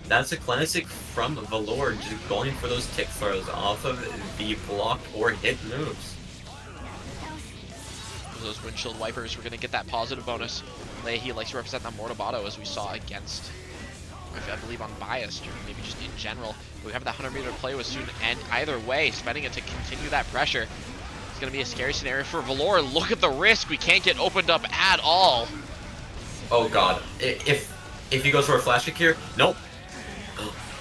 That's a classic from Valor, just going for those tick throws off of the blocked or hit moves. those windshield wipers. We're going to get that positive bonus. Leahy likes to represent that Mortabato, as we saw against, I believe, on Biased, or maybe just in general. We have that 100-meter to play with soon, and either way, spending it to continue that pressure. It's going to be a scary scenario for Valor. Look at the risk. We can't get opened up at all. Oh god. If he goes for a flash kick here, nope.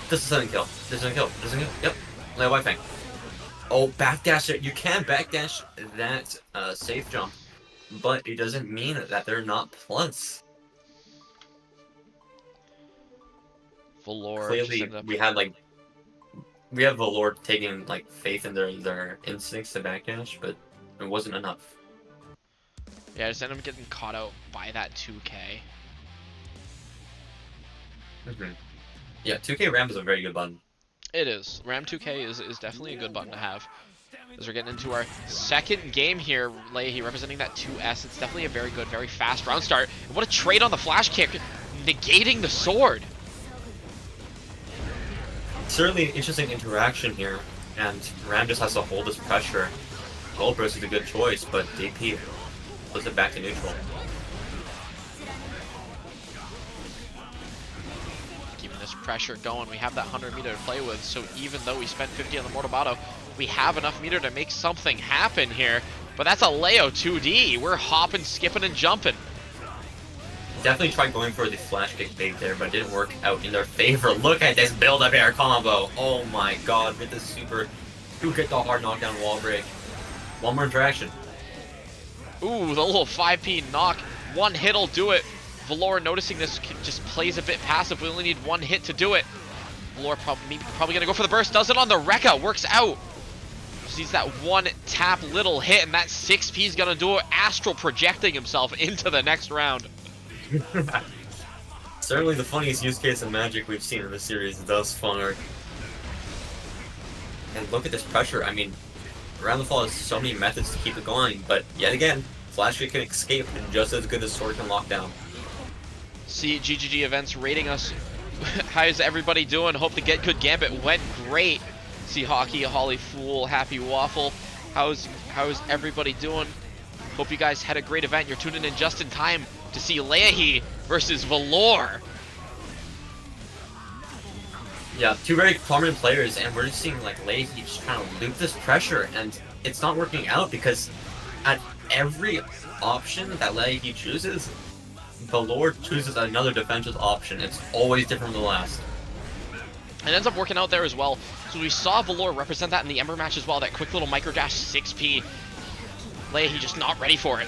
This doesn't kill. This doesn't kill. This doesn't kill. Yep. Lay white fang. Oh, backdash it. You can backdash that safe jump, but it doesn't mean that they're not plus. Valor. Clearly, we have Valor taking like faith in their instincts to backdash, but it wasn't enough. Yeah, I just ended up getting caught out by that 2K. Yeah, 2K Ram is a very good button. It is. Ram 2K is definitely a good button to have. As we're getting into our second game here, Leahy representing that 2S. It's definitely a very good, very fast round start. And what a trade on the flash kick, negating the sword. Certainly an interesting interaction here, and Ram just has to hold this pressure. Gold Burst is a good choice, but DP puts it back to neutral. Keeping this pressure going, we have that 100-meter to play with, so even though we spent 50 on the Mortabato, we have enough meter to make something happen here. But that's a Leo 2D. We're hopping, skipping, and jumping. Definitely tried going for the flash kick bait there, but it didn't work out in their favor. Look at this build-up air combo. Oh my god, with this super... Who get the hard knockdown wall break? One more interaction. Ooh, the little 5P knock. One hit'll do it. Valor noticing this just plays a bit passive. We only need one hit to do it. Valor probably gonna go for the burst. Does it on the Rekka. Works out. Just needs that one tap little hit, and that 6P's gonna do it. Astral projecting himself into the next round. Certainly the funniest use case of magic we've seen in the series thus far. And look at this pressure. I mean, Around the Fall has so many methods to keep it going, but yet again, Flash Kick can escape just as good as Sword can lock down. See GGG Events rating us. How's everybody doing? Hope the Get Good Gambit went great. See Hockey, Holly Fool, Happy Waffle. How's everybody doing? Hope you guys had a great event. You're tuning in just in time to see Leahy versus Valor. Yeah, two very prominent players, and we're just seeing like Leahy just kind of loop this pressure, and it's not working out because at every option that Leahy chooses, Valor chooses another defensive option. It's always different from the last. It ends up working out there as well. So we saw Valor represent that in the Ember match as well. That quick little micro dash 6P. Leahy just not ready for it.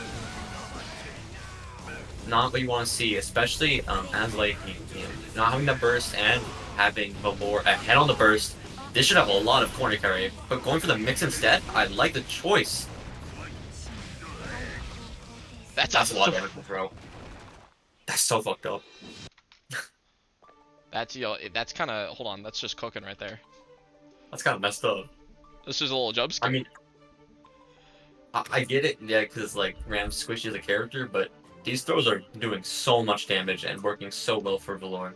Not what you want to see, especially as Leahy, not having that burst and having Valor ahead on the burst. This should have a lot of corner carry, but going for the mix instead, I like the choice. That's a lot of damage to throw. That's so fucked up. That's kind of, hold on, that's just cooking right there. That's kind of messed up. This is a little jump scare. I mean, I get it, yeah, because like Ram's squishy as a character, but these throws are doing so much damage and working so well for Valor.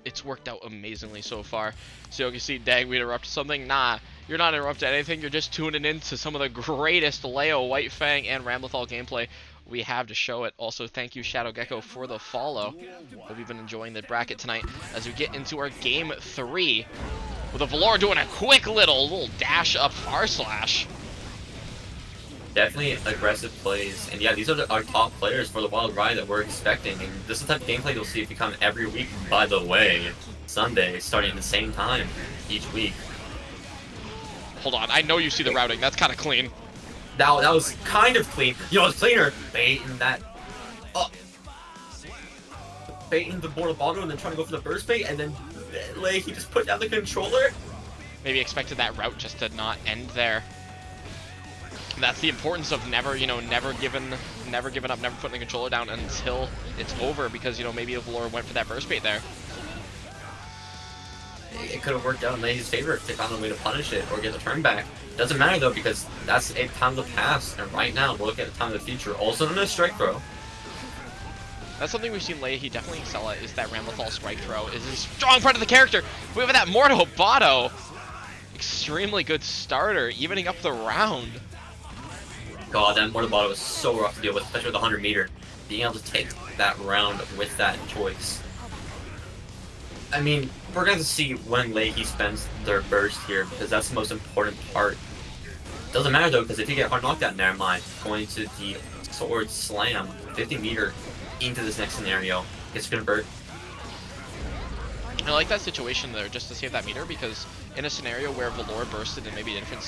It's worked out amazingly so far. So you can see, dang, we interrupted something. Nah, you're not interrupting anything. You're just tuning in to some of the greatest Leo, White Fang, and Ramlethal gameplay we have to show it. Also, thank you, Shadow Gecko, for the follow. Hope you've been enjoying the bracket tonight as we get into our game 3 with a Valor doing a quick little dash up far slash. Definitely aggressive plays, and yeah, these are our top players for the Wild Ride that we're expecting, and this is the type of gameplay you'll see if you come every week, by the way. Sunday, starting at the same time each week. Hold on, I know you see the routing, that's kind of clean. That was kind of clean. You know, it's cleaner. Baiting that baiting the border bottom and then trying to go for the burst bait, and then he just put down the controller. Maybe expected that route just to not end there. That's the importance of never giving up, never putting the controller down until it's over, because, maybe if Valor went for that burst bait there. It could have worked out in Leahy's favor if they found a way to punish it or get the turn back. Doesn't matter though, because that's a time of the past, and right now we'll look at the time of the future. Also known as strike throw. That's something we've seen Leahy definitely excel at, is that Ramlethal strike throw. Is a strong part of the character. We have that Mortabato. Extremely good starter, evening up the round. God, that mortar bottle was so rough to deal with, especially with the 100 meter. Being able to take that round with that choice. I mean, we're going to see when Leahy spends their burst here, because that's the most important part. Doesn't matter though, because if you get hard knockdown, never mind. Going to the sword slam, 50 meter into this next scenario. Gets convert. I like that situation there, just to save that meter, because in a scenario where Valor bursted in maybe a different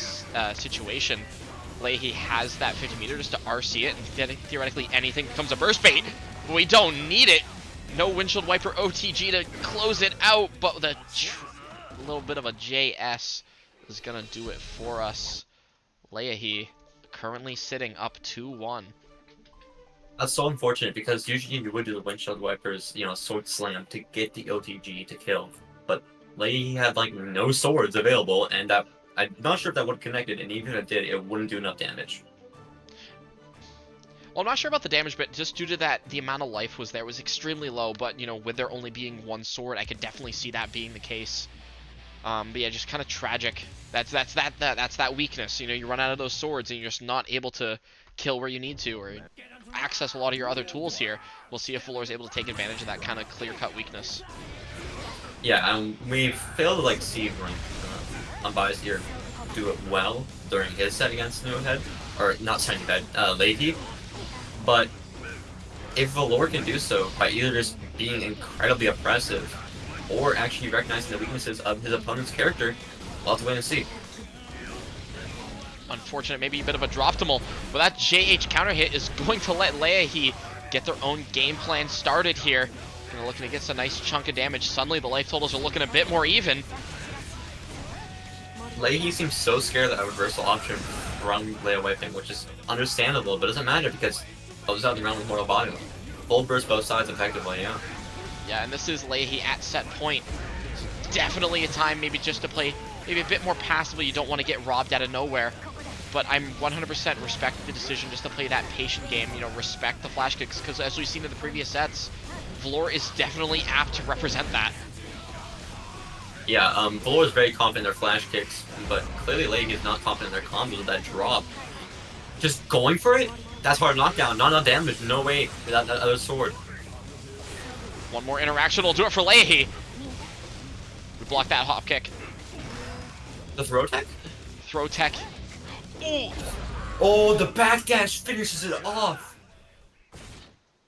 situation, Leahy has that 50 meter just to RC it, and theoretically anything becomes a burst bait. But we don't need it. No windshield wiper OTG to close it out, but the little bit of a JS is gonna do it for us. Leahy currently sitting up 2-1. That's so unfortunate, because usually you would do the windshield wipers, you know, sword slam to get the OTG to kill. But Leahy had like no swords available, and that I'm not sure if that would have connected, and even if it did, it wouldn't do enough damage. Well, I'm not sure about the damage, but just due to that, the amount of life was there was extremely low. But you know, with there only being one sword, I could definitely see that being the case. But yeah, just kind of tragic. That's that weakness. You know, you run out of those swords, and you're just not able to kill where you need to, or access a lot of your other tools here. We'll see if Valor is able to take advantage of that kind of clear-cut weakness. Yeah, we failed to like see Unbiased here do it well during his set against Snowhead, or not Snowhead, Leahy. But if Valor can do so by either just being incredibly oppressive or actually recognizing the weaknesses of his opponent's character, we'll have to wait and see. Unfortunate, maybe a bit of a drop-to-mul, but that JH counter hit is going to let Leahy get their own game plan started here. And they're looking to get a nice chunk of damage. Suddenly the life totals are looking a bit more even. Leahy seems so scared of that reversal option from Leia wiping, which is understandable, but it doesn't matter because goes out the round with Mortal Body. Full burst both sides effectively, yeah. Yeah, and this is Leahy at set point. Definitely a time maybe just to play maybe a bit more passively. You don't want to get robbed out of nowhere. But I'm 100% respect the decision just to play that patient game, you know, respect the flash kicks, because as we've seen in the previous sets, Valor is definitely apt to represent that. Yeah, Valor is very confident in their flash kicks, but clearly Leahy is not confident in their combos with that drop. Just going for it? That's hard knockdown, not enough damage, no way without that other sword. One more interaction will do it for Leahy. We block that hop kick. The throw tech? Throw tech. Ooh. Oh, the backdash finishes it off!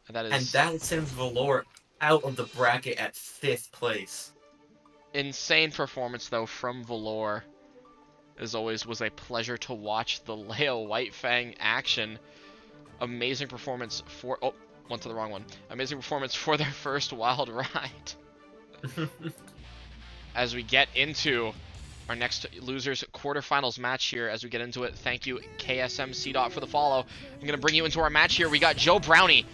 And that sends Valor out of the bracket at 5th place. Insane performance, though, from Valor. As always, was a pleasure to watch the Leo Whitefang action. Amazing performance for... Oh, went to the wrong one. Amazing performance for their first wild ride. As we get into our next losers quarterfinals match here, as we get into it, thank you KSM C. for the follow. I'm gonna bring you into our match here. We got Joe Brownie,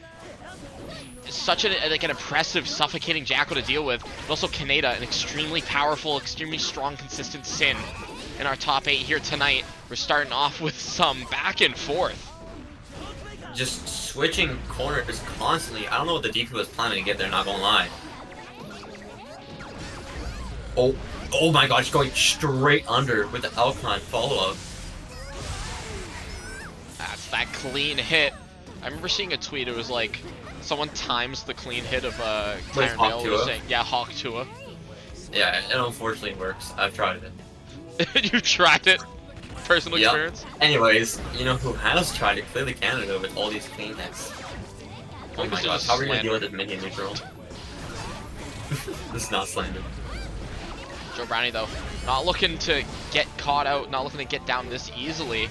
such an impressive, suffocating Jackal to deal with, but also Kaneda, an extremely powerful, extremely strong, consistent Sin in our top 8 here tonight. We're starting off with some back and forth. Just switching corners constantly. I don't know what the DP was planning to get there, not gonna lie. Oh my gosh, going straight under with the Alcon follow-up. That's that clean hit. I remember seeing a tweet, it was like, someone times the clean hit of Kyron Dale saying, yeah, Hawk Tua. Yeah, it unfortunately works. I've tried it. You tried it? Personal experience? Anyways, you know who has tried it? Clearly Canada with all these clean hits. Oh my gosh, how are we gonna deal with this minion neutral? This is not slander. Joe Brownie, though, not looking to get caught out, not looking to get down this easily.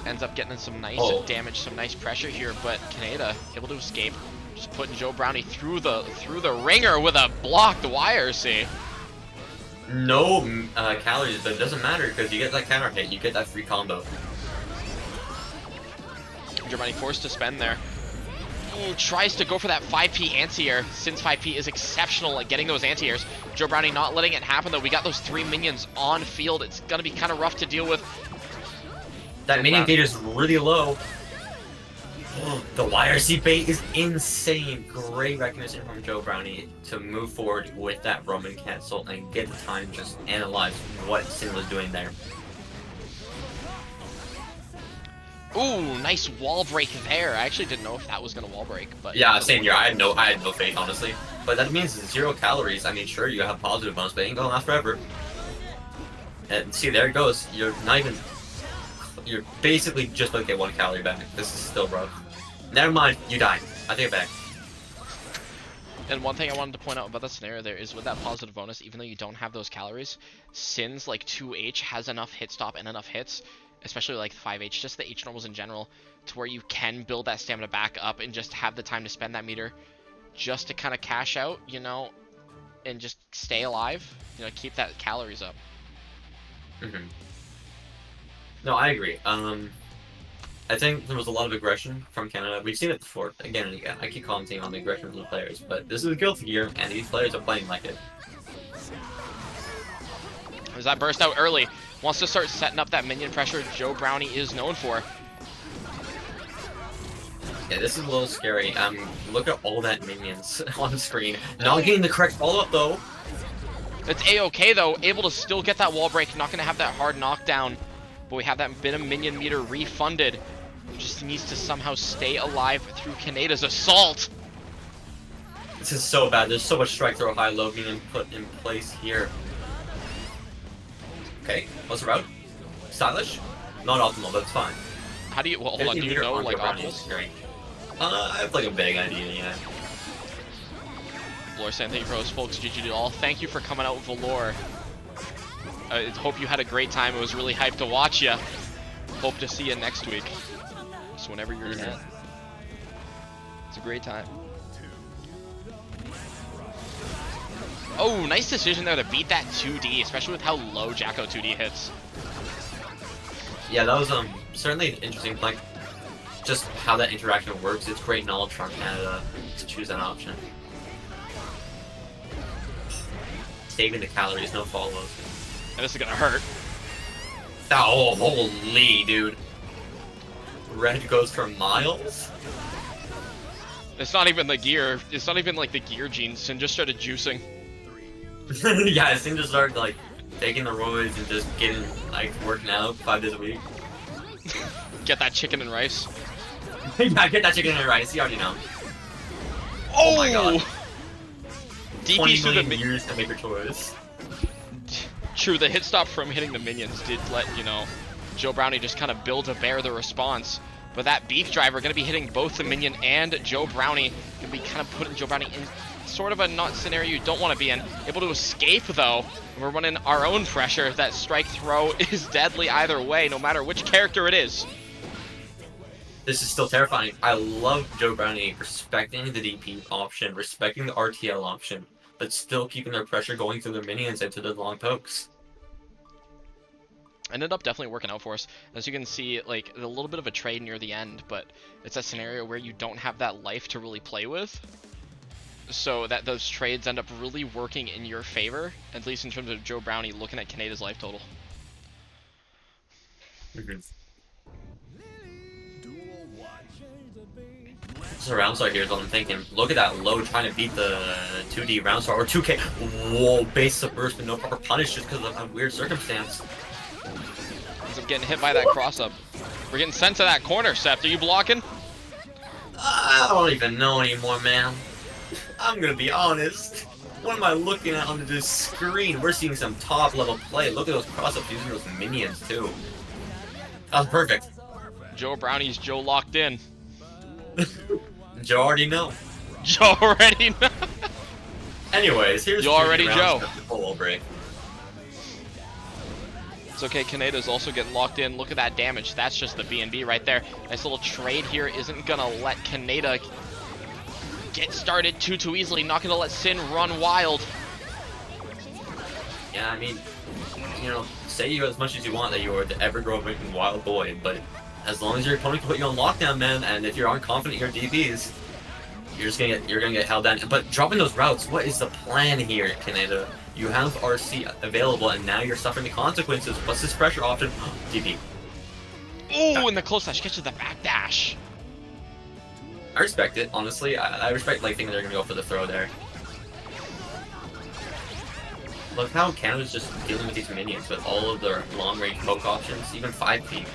Ends up getting some nice damage, some nice pressure here, but Kaneda able to escape. Just putting Joe Brownie through the ringer with a blocked wire, see? No calories, but it doesn't matter because you get that counter hit, you get that free combo. Joe Brownie forced to spend there. Ooh, tries to go for that 5p anti-air, since 5p is exceptional at getting those anti-airs. Joe Brownie not letting it happen, though. We got those 3 minions on field. It's going to be kind of rough to deal with. That minion gauge is really low. The YRC bait is insane. Great recognition from Joe Brownie to move forward with that Roman cancel and get the time to just analyze what Sin was doing there. Ooh, nice wall break there. I actually didn't know if that was gonna wall break, but Yeah, same here. I had no faith, honestly. But that means 0 calories. I mean, sure, you have positive bonus, but it ain't gonna last forever. And see, there it goes. You're not even. You're basically just about to get 1 calorie back. This is still rough. Never mind, you died. I take it back. And one thing I wanted to point out about that scenario there is with that positive bonus, even though you don't have those calories, Sin's like 2H has enough hit stop and enough hits, especially like 5H, just the H normals in general, to where you can build that stamina back up and just have the time to spend that meter just to kind of cash out, you know, and just stay alive, you know, keep that calories up. Mm-hmm. No, I agree. I think there was a lot of aggression from Canada. We've seen it before, again and again. I keep commenting on the aggression of the players, but this is a Guilty Gear, and these players are playing like it. As that burst out early, wants to start setting up that minion pressure Joe Brownie is known for. Yeah, this is a little scary. Look at all that minions on screen. Not getting the correct follow-up, though. It's A-okay, though. Able to still get that wall break. Not going to have that hard knockdown. But we have that bit of minion meter refunded. Just needs to somehow stay alive through Kaneda's assault. This is so bad. There's so much strike throw high low being put in place here. Okay, what's the route? Stylish? Not optimal, but it's fine. How do you, well, hold on, do you know, like, optimal? I have, like, a vague idea, yeah. Valor saying thank you for those folks, GG to all. Thank you for coming out with Valor. I hope you had a great time. It was really hyped to watch you. Hope to see you next week. So whenever you're in. It's a great time. Oh, nice decision there to beat that 2D, especially with how low Jacko 2D hits. Yeah, that was certainly an interesting, like, just how that interaction works. It's great knowledge from Canada to choose that option. Saving the calories, no follows. And this is gonna hurt. Oh, holy, dude. Red goes for miles? It's not even the gear. It's not even like the gear genes. Sin just started juicing. Yeah, Sin just started, like, taking the roids and just getting, like, working out 5 days a week. Get that chicken and rice. Yeah, get that chicken and rice. You already know. Oh, my god. DP 20 through the million years to make your choice. True, the hit stop from hitting the minions did let, you know, Joe Brownie just kind of build a bear the response. But that beef driver going to be hitting both the minion and Joe Brownie. Going to be kind of putting Joe Brownie in sort of a not scenario you don't want to be in. Able to escape, though. We're running our own pressure. That strike throw is deadly either way, no matter which character it is. This is still terrifying. I love Joe Brownie respecting the DP option, respecting the RTL option, but still keeping their pressure going through their minions into the long pokes. Ended up definitely working out for us. As you can see, like, a little bit of a trade near the end, but it's a scenario where you don't have that life to really play with. So that those trades end up really working in your favor, at least in terms of Joe Brownie looking at Kaneda's life total. This round start here is what I'm thinking. Look at that low trying to beat the 2D round start, or 2K. Whoa, base of burst, but no proper punish just because of a weird circumstance. Ends up getting hit by that cross up. We're getting sent to that corner, Sept. Are you blocking? I don't even know anymore, man. I'm gonna be honest. What am I looking at on this screen? We're seeing some top level play. Look at those cross ups using those minions too. That was perfect. Joe Brownie's Joe locked in. Joe already know. Joe already know. Anyways, here's You already Joe. Wall break. It's okay, Kaneda's also getting locked in. Look at that damage. That's just the BNB right there. Nice little trade here isn't gonna let Kaneda get started too easily. Not gonna let Sin run wild. Yeah, I mean, you know, say you as much as you want that you are the ever growing wild boy, but as long as your opponent can put you on lockdown, man, and if you're unconfident in your DPs, you're gonna get held down. But dropping those routes, what is the plan here, Kaneda? You have RC available, and now you're suffering the consequences. What's this pressure option? DP. Ooh, and the close dash gets to the back dash. I respect it, honestly. I respect, like, thinking they're gonna go for the throw there. Look how Canada's just dealing with these minions with all of their long-range poke options, even 5 feet.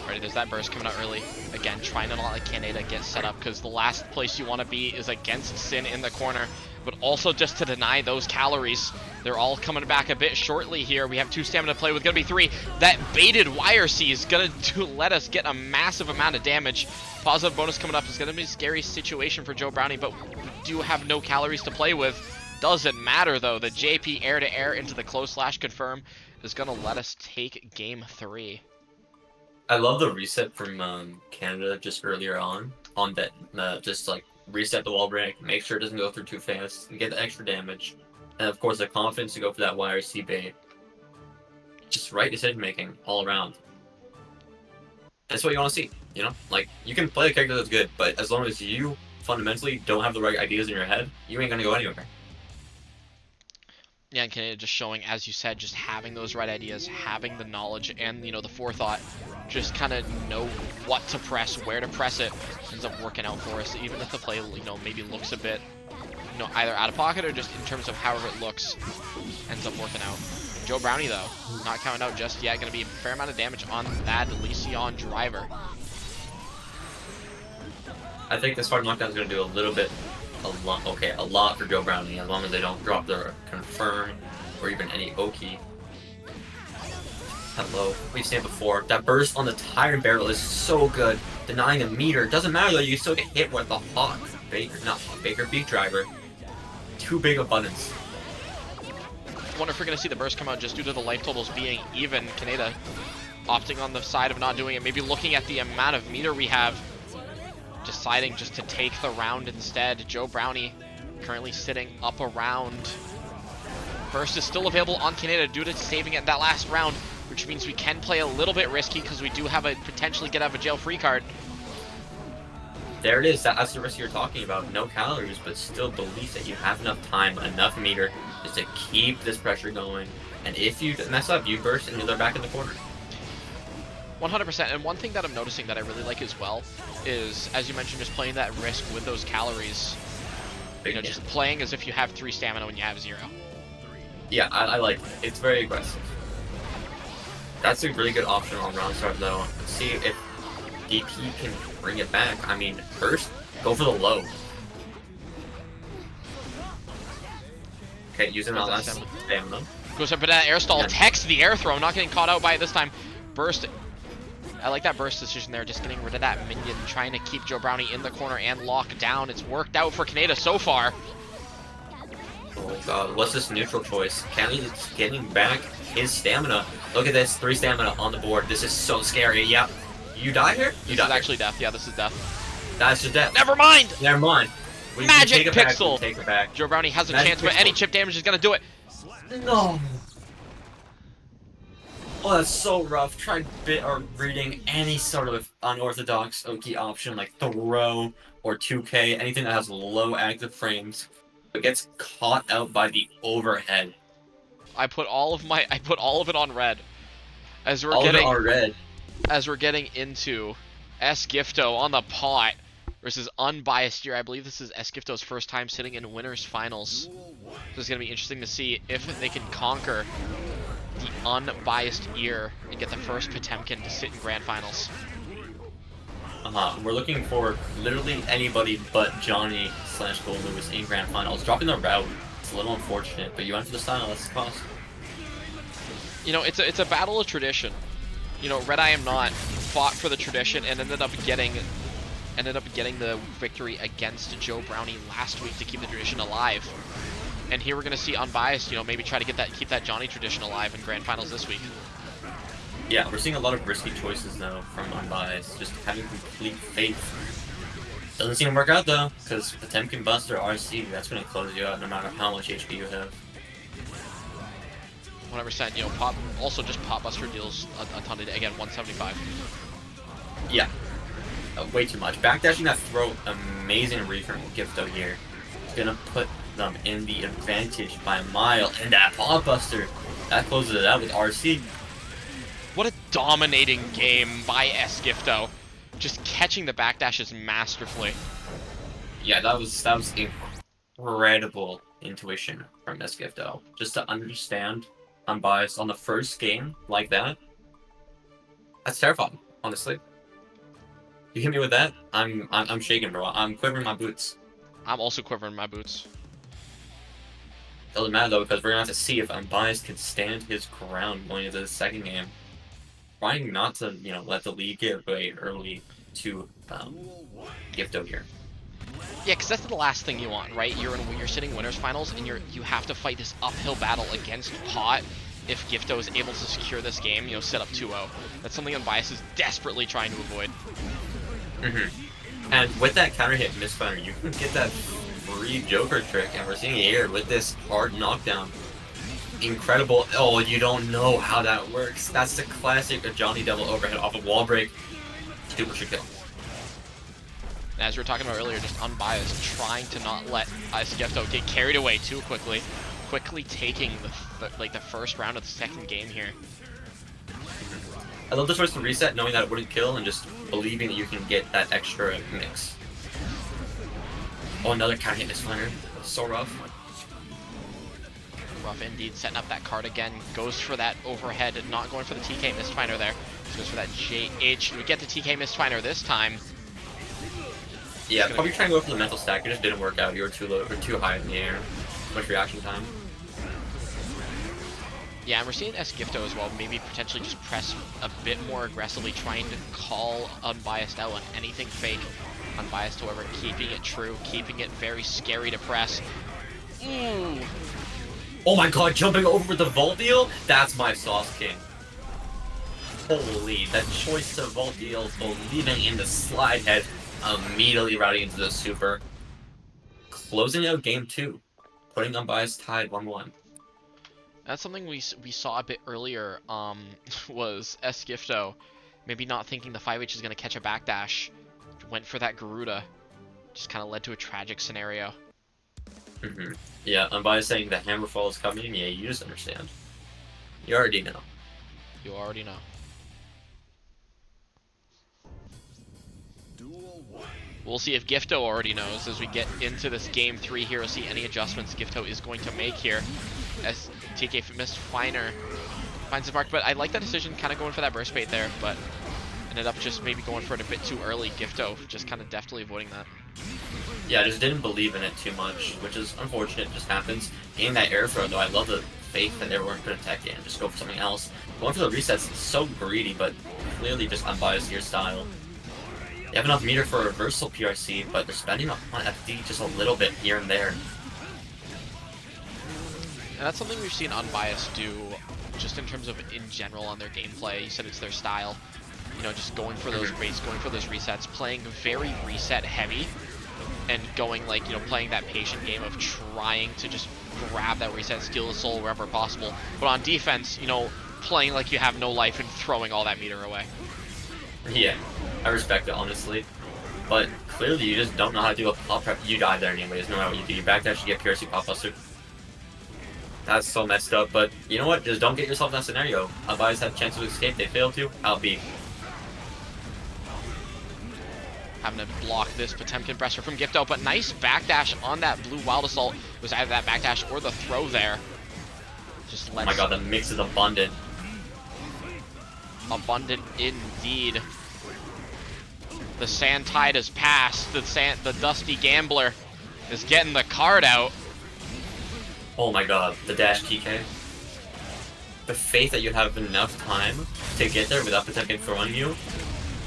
Alright, there's that burst coming out early. Again, trying to not let Canada get set up, because the last place you want to be is against Sin in the corner, but also just to deny those calories. They're all coming back a bit shortly here. We have 2 stamina to play with, gonna be 3. That baited YRC is gonna let us get a massive amount of damage. Positive bonus coming up is gonna be a scary situation for Joe Brownie, but we do have no calories to play with. Doesn't matter though. The JP air to air into the close slash confirm is gonna let us take game 3. I love the reset from Canada just earlier on that just like reset the wall break, make sure it doesn't go through too fast, and get the extra damage, and of course the confidence to go for that YRC bait. Just right decision making all around. That's what you want to see, you know? Like, you can play a character that's good, but as long as you fundamentally don't have the right ideas in your head, you ain't gonna go anywhere. Yeah, and Canada just showing, as you said, just having those right ideas, having the knowledge and, you know, the forethought, just kind of know what to press, where to press it, ends up working out for us, even if the play, you know, maybe looks a bit, you know, either out of pocket or just in terms of however it looks, ends up working out. Joe Brownie, though, not counting out just yet, going to be a fair amount of damage on that Lysion driver. I think this hard knockdown is going to do a lot for Joe Brownie, as long as they don't drop their confirm or even any Oki. Hello, we've seen it before. That burst on the tire barrel is so good. Denying a meter. Doesn't matter though, you still get hit with the Hawk Baker, not Hawk Baker, Beak Driver. Too big of buttons. I wonder if we're going to see the burst come out just due to the life totals being even. Canada opting on the side of not doing it. Maybe looking at the amount of meter we have, deciding just to take the round instead. Joe Brownie currently sitting up around. Burst is still available on Canada due to saving it that last round, which means we can play a little bit risky because we do have a potentially get out of a jail free card. There it is. That's the risk you're talking about. No calories, but still believe that you have enough time, enough meter, just to keep this pressure going. And if you mess up, you burst and they're back in the corner. 100%. And one thing that I'm noticing that I really like as well is, as you mentioned, just playing that risk with those calories. You know, just playing as if you have 3 stamina when you have 0. Yeah, I like it. It's very aggressive. That's a really good option on round start though. See if DP can bring it back. I mean, first, go for the low. Okay, using that last stamina. Goes up for that air stall, techs the air throw, not getting caught out by it this time. Burst. I like that burst decision there, just getting rid of that minion, trying to keep Joe Brownie in the corner and lock down. It's worked out for Canada so far. Oh god, what's this neutral choice? Canada's getting back his stamina. Look at this, 3 stamina on the board. This is so scary. Yep. You die here? You this die is actually death. Yeah, this is death. That's just death. Never mind! Never mind. Magic take it pixel! Back, take it back. Joe Brownie has a Magic chance, but pixel. any chip damage is gonna do it. No. Oh, that's so rough. Try reading any sort of unorthodox Oki option like throw or 2K, anything that has low active frames, but gets caught out by the overhead. I put all of it on red. As we're getting into Esgifto on the pot versus Unbiased here. I believe this is Esgifto's first time sitting in winners finals. So it's gonna be interesting to see if they can conquer the Unbiased ear and get the first Potemkin to sit in grand finals. We're looking for literally anybody but Johnny / Gold Lewis in grand finals. Dropping the route, it's a little unfortunate, but you went for the style, that's the cost. You know, it's a battle of tradition. You know, Red I Am Not fought for the tradition and ended up getting the victory against Joe Brownie last week to keep the tradition alive. And here we're gonna see Unbiased, you know, maybe try to keep that Johnny tradition alive in grand finals this week. Yeah, we're seeing a lot of risky choices though from Unbiased, just having complete faith. Doesn't seem to work out though, because Potemkin Buster RC, that's gonna close you out no matter how much HP you have. 100%, you know, Pop Buster deals a ton of, again, 175. Yeah, way too much. Backdashing that throw, amazing read from Gifto here. It's gonna put them in the advantage by a mile, and that Pop Buster, that closes it out with RC. What a dominating game by Esgifto. Just catching the backdashes masterfully. Yeah, that was incredible intuition from Esgifto. Just to understand Unbiased on the first game like that, that's terrifying. honestly. You hit me with that, I'm shaking, bro. I'm quivering my boots. I'm also quivering my boots. Doesn't matter though, because we're gonna have to see if Unbiased can stand his ground going into the second game. Trying not to, let the lead get away early to Gifto here. Yeah, because that's the last thing you want, right? You're sitting winners finals, and you have to fight this uphill battle against Pot. If Gifto is able to secure this game, set up 2-0. That's something Unbiased is desperately trying to avoid. And with that counter hit misfire, you can get that free Joker trick, and we're seeing it here with this hard knockdown. Incredible. Oh, you don't know how that works. That's the classic Johnny Devil overhead off a wall break. Super should kill. As we were talking about earlier, just Unbiased, trying to not let Gifto get carried away too quickly. Quickly taking the first round of the second game here. I love the choice to reset, knowing that it wouldn't kill, and just believing that you can get that extra mix. Oh, another counter hit misfire. So rough. Rough indeed, setting up that card again. Goes for that overhead, not going for the TK misfire there. Goes for that JH. We get the TK misfire this time. Yeah, probably trying to go for the mental stack. It just didn't work out. You were too low or too high in the air. Too much reaction time. Yeah, and we're seeing Gifto as well. Maybe potentially just press a bit more aggressively, trying to call Unbiased out on anything fake. Unbiased, however, keeping it true, keeping it very scary to press. Ooh. Oh my god, jumping over the vault deal? That's my sauce king. Holy, that choice to vault deal, believing in the slide head, immediately routing into the super. Closing out game 2, putting Unbiased tied 1-1. That's something we saw a bit earlier, was Gifto maybe not thinking the 5H is going to catch a backdash. Went for that Garuda. Just kind of led to a tragic scenario. Yeah, Unbiased saying the Hammerfall is coming. Yeah, you just understand. You already know. You already know. We'll see if Gifto already knows as we get into this game 3 here. We'll see any adjustments Gifto is going to make here as TK missed Finer finds his mark. But I like that decision, kind of going for that burst bait there, but ended up just maybe going for it a bit too early. Gifto just kind of deftly avoiding that. Yeah, I just didn't believe in it too much, which is unfortunate. It just happens. Getting that air throw, though, I love the faith that everyone could attack it and just go for something else. Going for the resets is so greedy, but clearly just Unbiased to your style. You have enough meter for a reversal PRC, but they're spending on FD just a little bit here and there. And that's something we've seen Unbiased do just in terms of in general on their gameplay. You said it's their style. Just going for those baits, going for those resets, playing very reset heavy, and going playing that patient game of trying to just grab that reset, steal the soul wherever possible. But on defense, playing like you have no life and throwing all that meter away. Yeah, I respect it, honestly. But clearly you just don't know how to do a pop prep. You die there anyways, no matter what you do. You backdash, you get PRC pop buster. That's so messed up, but you know what? Just don't get yourself in that scenario. Unbiased had a chance to escape, they failed to. I'll be. Having to block this Potemkin pressure from Gifto, but nice backdash on that blue Wild Assault. It was either that backdash or the throw there. Just lets... Oh my god, the mix is abundant. Abundant indeed. The Sand Tide has passed. The Dusty Gambler is getting the card out. Oh my god, the dash TK. The faith that you have enough time to get there without Potemkin throwing you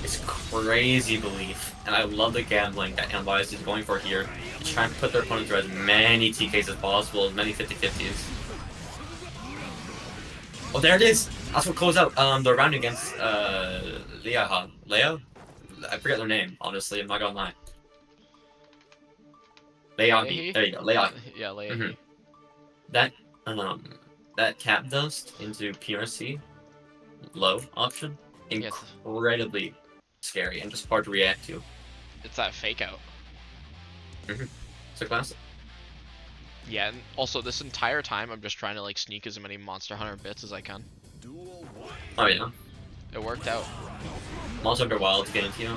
is crazy belief. And I love the gambling that Unbiased is going for here. Trying to put their opponent through as many TKs as possible, as many 50-50s. Oh, there it is! That's what close out the round against Leah. I forget their name, honestly, I'm not gonna lie. Leahi. There you go, Leahi. Yeah, Leahi. That cap dust into PRC low option, incredibly scary and just hard to react to. It's that fake out. It's a classic. Yeah, and also this entire time I'm just trying to sneak as many Monster Hunter bits as I can. Oh yeah. It worked out. Monster Hunter Wild to get into,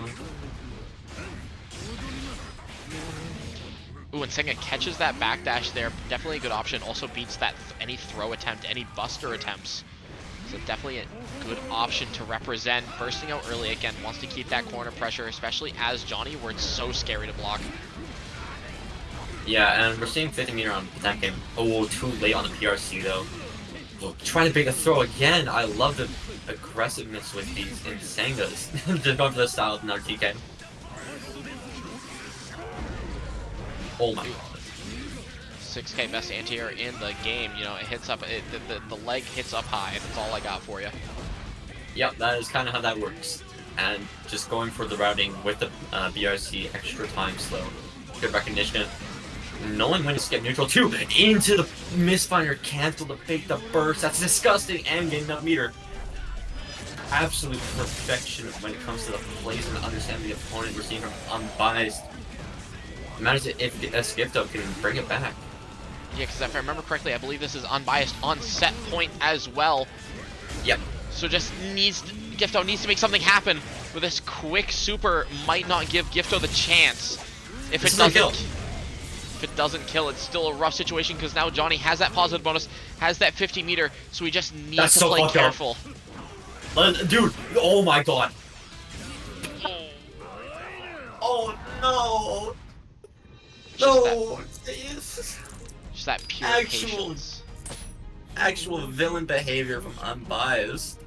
Ooh, and Senga catches that backdash there. Definitely a good option. Also beats that any throw attempt, any buster attempts. So definitely a good option to represent. Bursting out early again, wants to keep that corner pressure, especially as Johnny, where it's so scary to block. Yeah, and we're seeing 50 meter on Potemkin. Oh, too late on the PRC though. Oh, trying to bait the throw again. I love the aggressiveness with these Insangas. Just going for the style of another TK. Oh my god. 6K best anti-air in the game. You know, it hits up, the leg hits up high, and that's all I got for you. Yep, that is kind of how that works. And just going for the routing with the BRC extra time slow. Good recognition. Knowing when to skip neutral too. Into the misfire, cancel the fake, the burst. That's disgusting. And getting that meter. Absolute perfection when it comes to the plays and understanding the opponent. We're seeing from unbiased. Imagine if Skifto can bring it back. Yeah, because if I remember correctly, I believe this is unbiased on set point as well. Yep. So just Gifto needs to make something happen. With this quick super might not give Gifto the chance. If it doesn't kill, it's still a rough situation because now Johnny has that positive bonus, has that 50 meter, so we just need to play careful. Dude, oh my god. Oh no. No. Just that pure patience. Actual villain behavior from unbiased.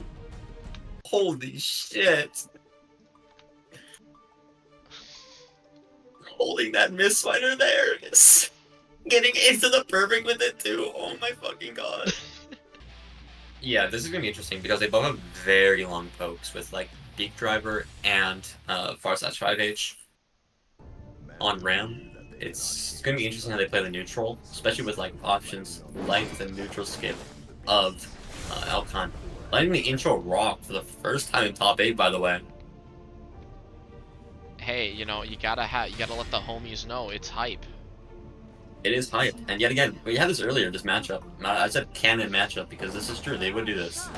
Holy shit. Holding that misfighter there. Getting into the perfect with it too. Oh my fucking god. Yeah, this is gonna be interesting because they both have very long pokes with like Beak Driver and Far Slash 5H on Ram. It's gonna be interesting how they play the neutral, especially with like options like the neutral skip of Elcon. Letting the intro rock for the first time in top 8, by the way. Hey, you know, you gotta let the homies know it's hype. It is hype, and yet again, we had this earlier, this matchup. I said canon matchup because this is true, they would do this.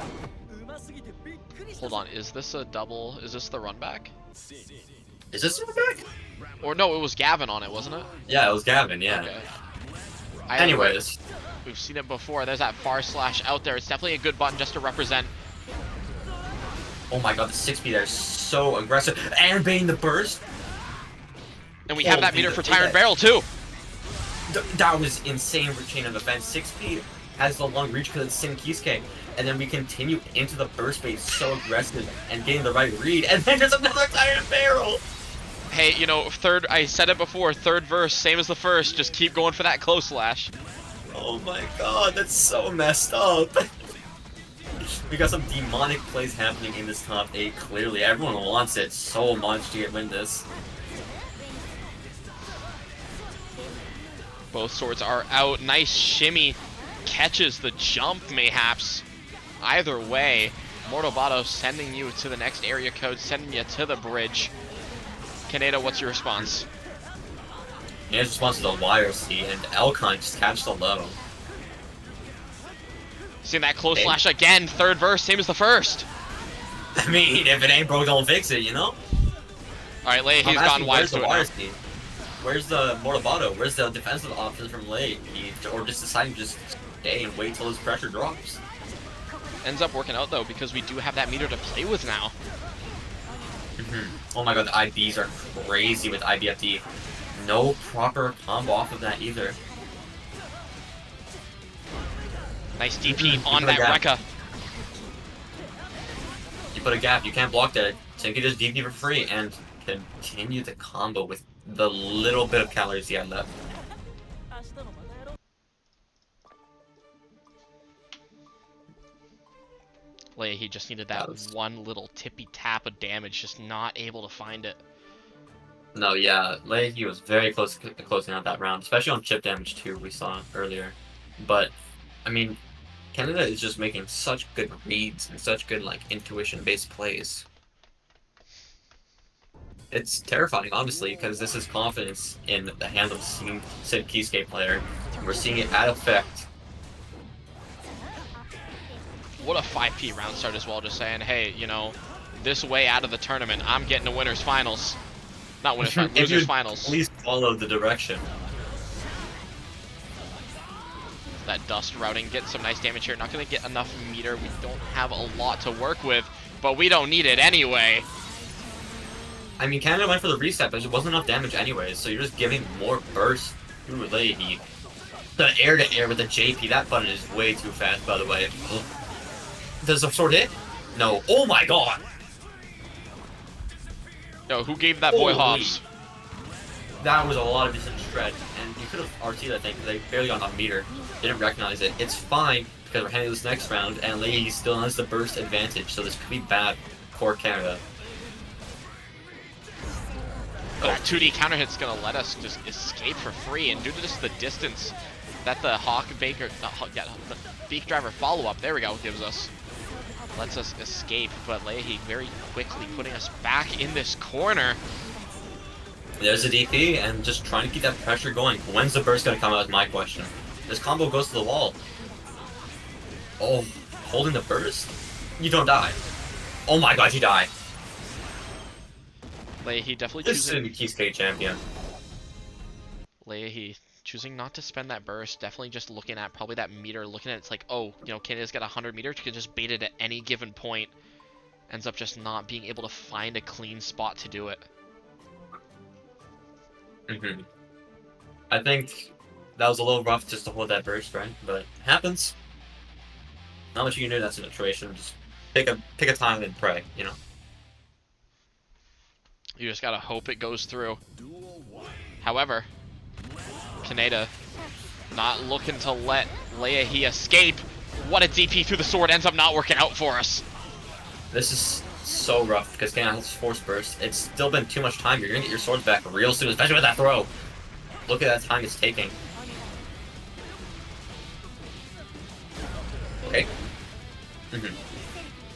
Hold on, is this a double, is this the run back? Is this the run back? Or no, it was Gavin on it, wasn't it? Yeah, it was Gavin, yeah. Okay. Anyways. We've seen it before, there's that far slash out there, it's definitely a good button just to represent. Oh my god, the 6B there is so aggressive, and baiting the burst. And we have that meter for Tyrant Barrel too. That was insane for chain of events. 6 speed has the long reach because it's Sim Kisuke, and then we continue into the burst bait so aggressive and getting the right read, and then there's another Tyrant Barrel. Hey, you know, I said it before, third verse, same as the first, just keep going for that close slash. Oh my god, that's so messed up. We got some demonic plays happening in this top 8, clearly. Everyone wants it so much to win this. Both swords are out. Nice shimmy. Catches the jump, mayhaps. Either way, Mortobato sending you to the next area code, sending you to the bridge. Kaneda, what's your response? His response is a YRC, and Elcon just catch the low. Seeing that close slash again, third verse, same as the first. I mean, if it ain't broke, don't fix it, you know? Alright, Lei, he's gone wise to it now. Where's the Mortobato? Where's the defensive options from Lei? Or just deciding to just stay and wait till his pressure drops? Ends up working out, though, because we do have that meter to play with now. Oh my god, the IBs are crazy with IBFD. No proper combo off of that either. Nice DP on that Rekka. You put a gap, you can't block that. So you can just DP for free and continue the combo with the little bit of calories he had left. Lei, he just needed that one little tippy tap of damage, just not able to find it. No, yeah, Lei, he was very close to closing out that round, especially on chip damage too, we saw earlier. But, I mean, Canada is just making such good reads and such good, like, intuition-based plays. It's terrifying, honestly, because this is confidence in the hands of the Sim Kisuke player. We're seeing it at effect. What a 5P round start as well, just saying, hey, you know, this way out of the tournament, I'm getting to winners finals. Not winners finals, losers finals. Please follow the direction. That dust routing, get some nice damage here. Not going to get enough meter. We don't have a lot to work with, but we don't need it anyway. I mean, Canada went for the reset, but it wasn't enough damage anyways, so you're just giving more burst to Leahy. The air-to-air with the JP, that button is way too fast, by the way. Ugh. Does the sword hit? No. Oh my god! Yo, who gave that boy hops? That was a lot of decent shred, and you could have RT'd, I think, because they barely got enough meter. Didn't recognize it. It's fine, because we're handling this next round, and Leahy still has the burst advantage, so this could be bad for Canada. That 2D counter hit's gonna let us just escape for free, and due to just the distance that the the Beak Driver follow-up, there we go, gives us, lets us escape, but Leahy very quickly putting us back in this corner. There's a DP, and just trying to keep that pressure going. When's the burst gonna come out is my question. This combo goes to the wall. Oh, holding the burst? You don't die. Oh my god, you die. Leahy definitely This is choosing... gonna be Keyscape champion. Leahy choosing not to spend that burst, definitely just looking at probably that meter, looking at it's like, oh, you know, Canada's got 100 meters, you can just bait it at any given point. Ends up just not being able to find a clean spot to do it. I think that was a little rough just to hold that burst, right? But it happens. Not much you can do in that situation. Just pick a time and pray, you know. You just gotta hope it goes through. However, Canada not looking to let Leahy escape. What a DP through the sword, ends up not working out for us. This is so rough because Canada has force burst. It's still been too much time. You're gonna get your swords back real soon, especially with that throw. Look at that time it's taking. Okay.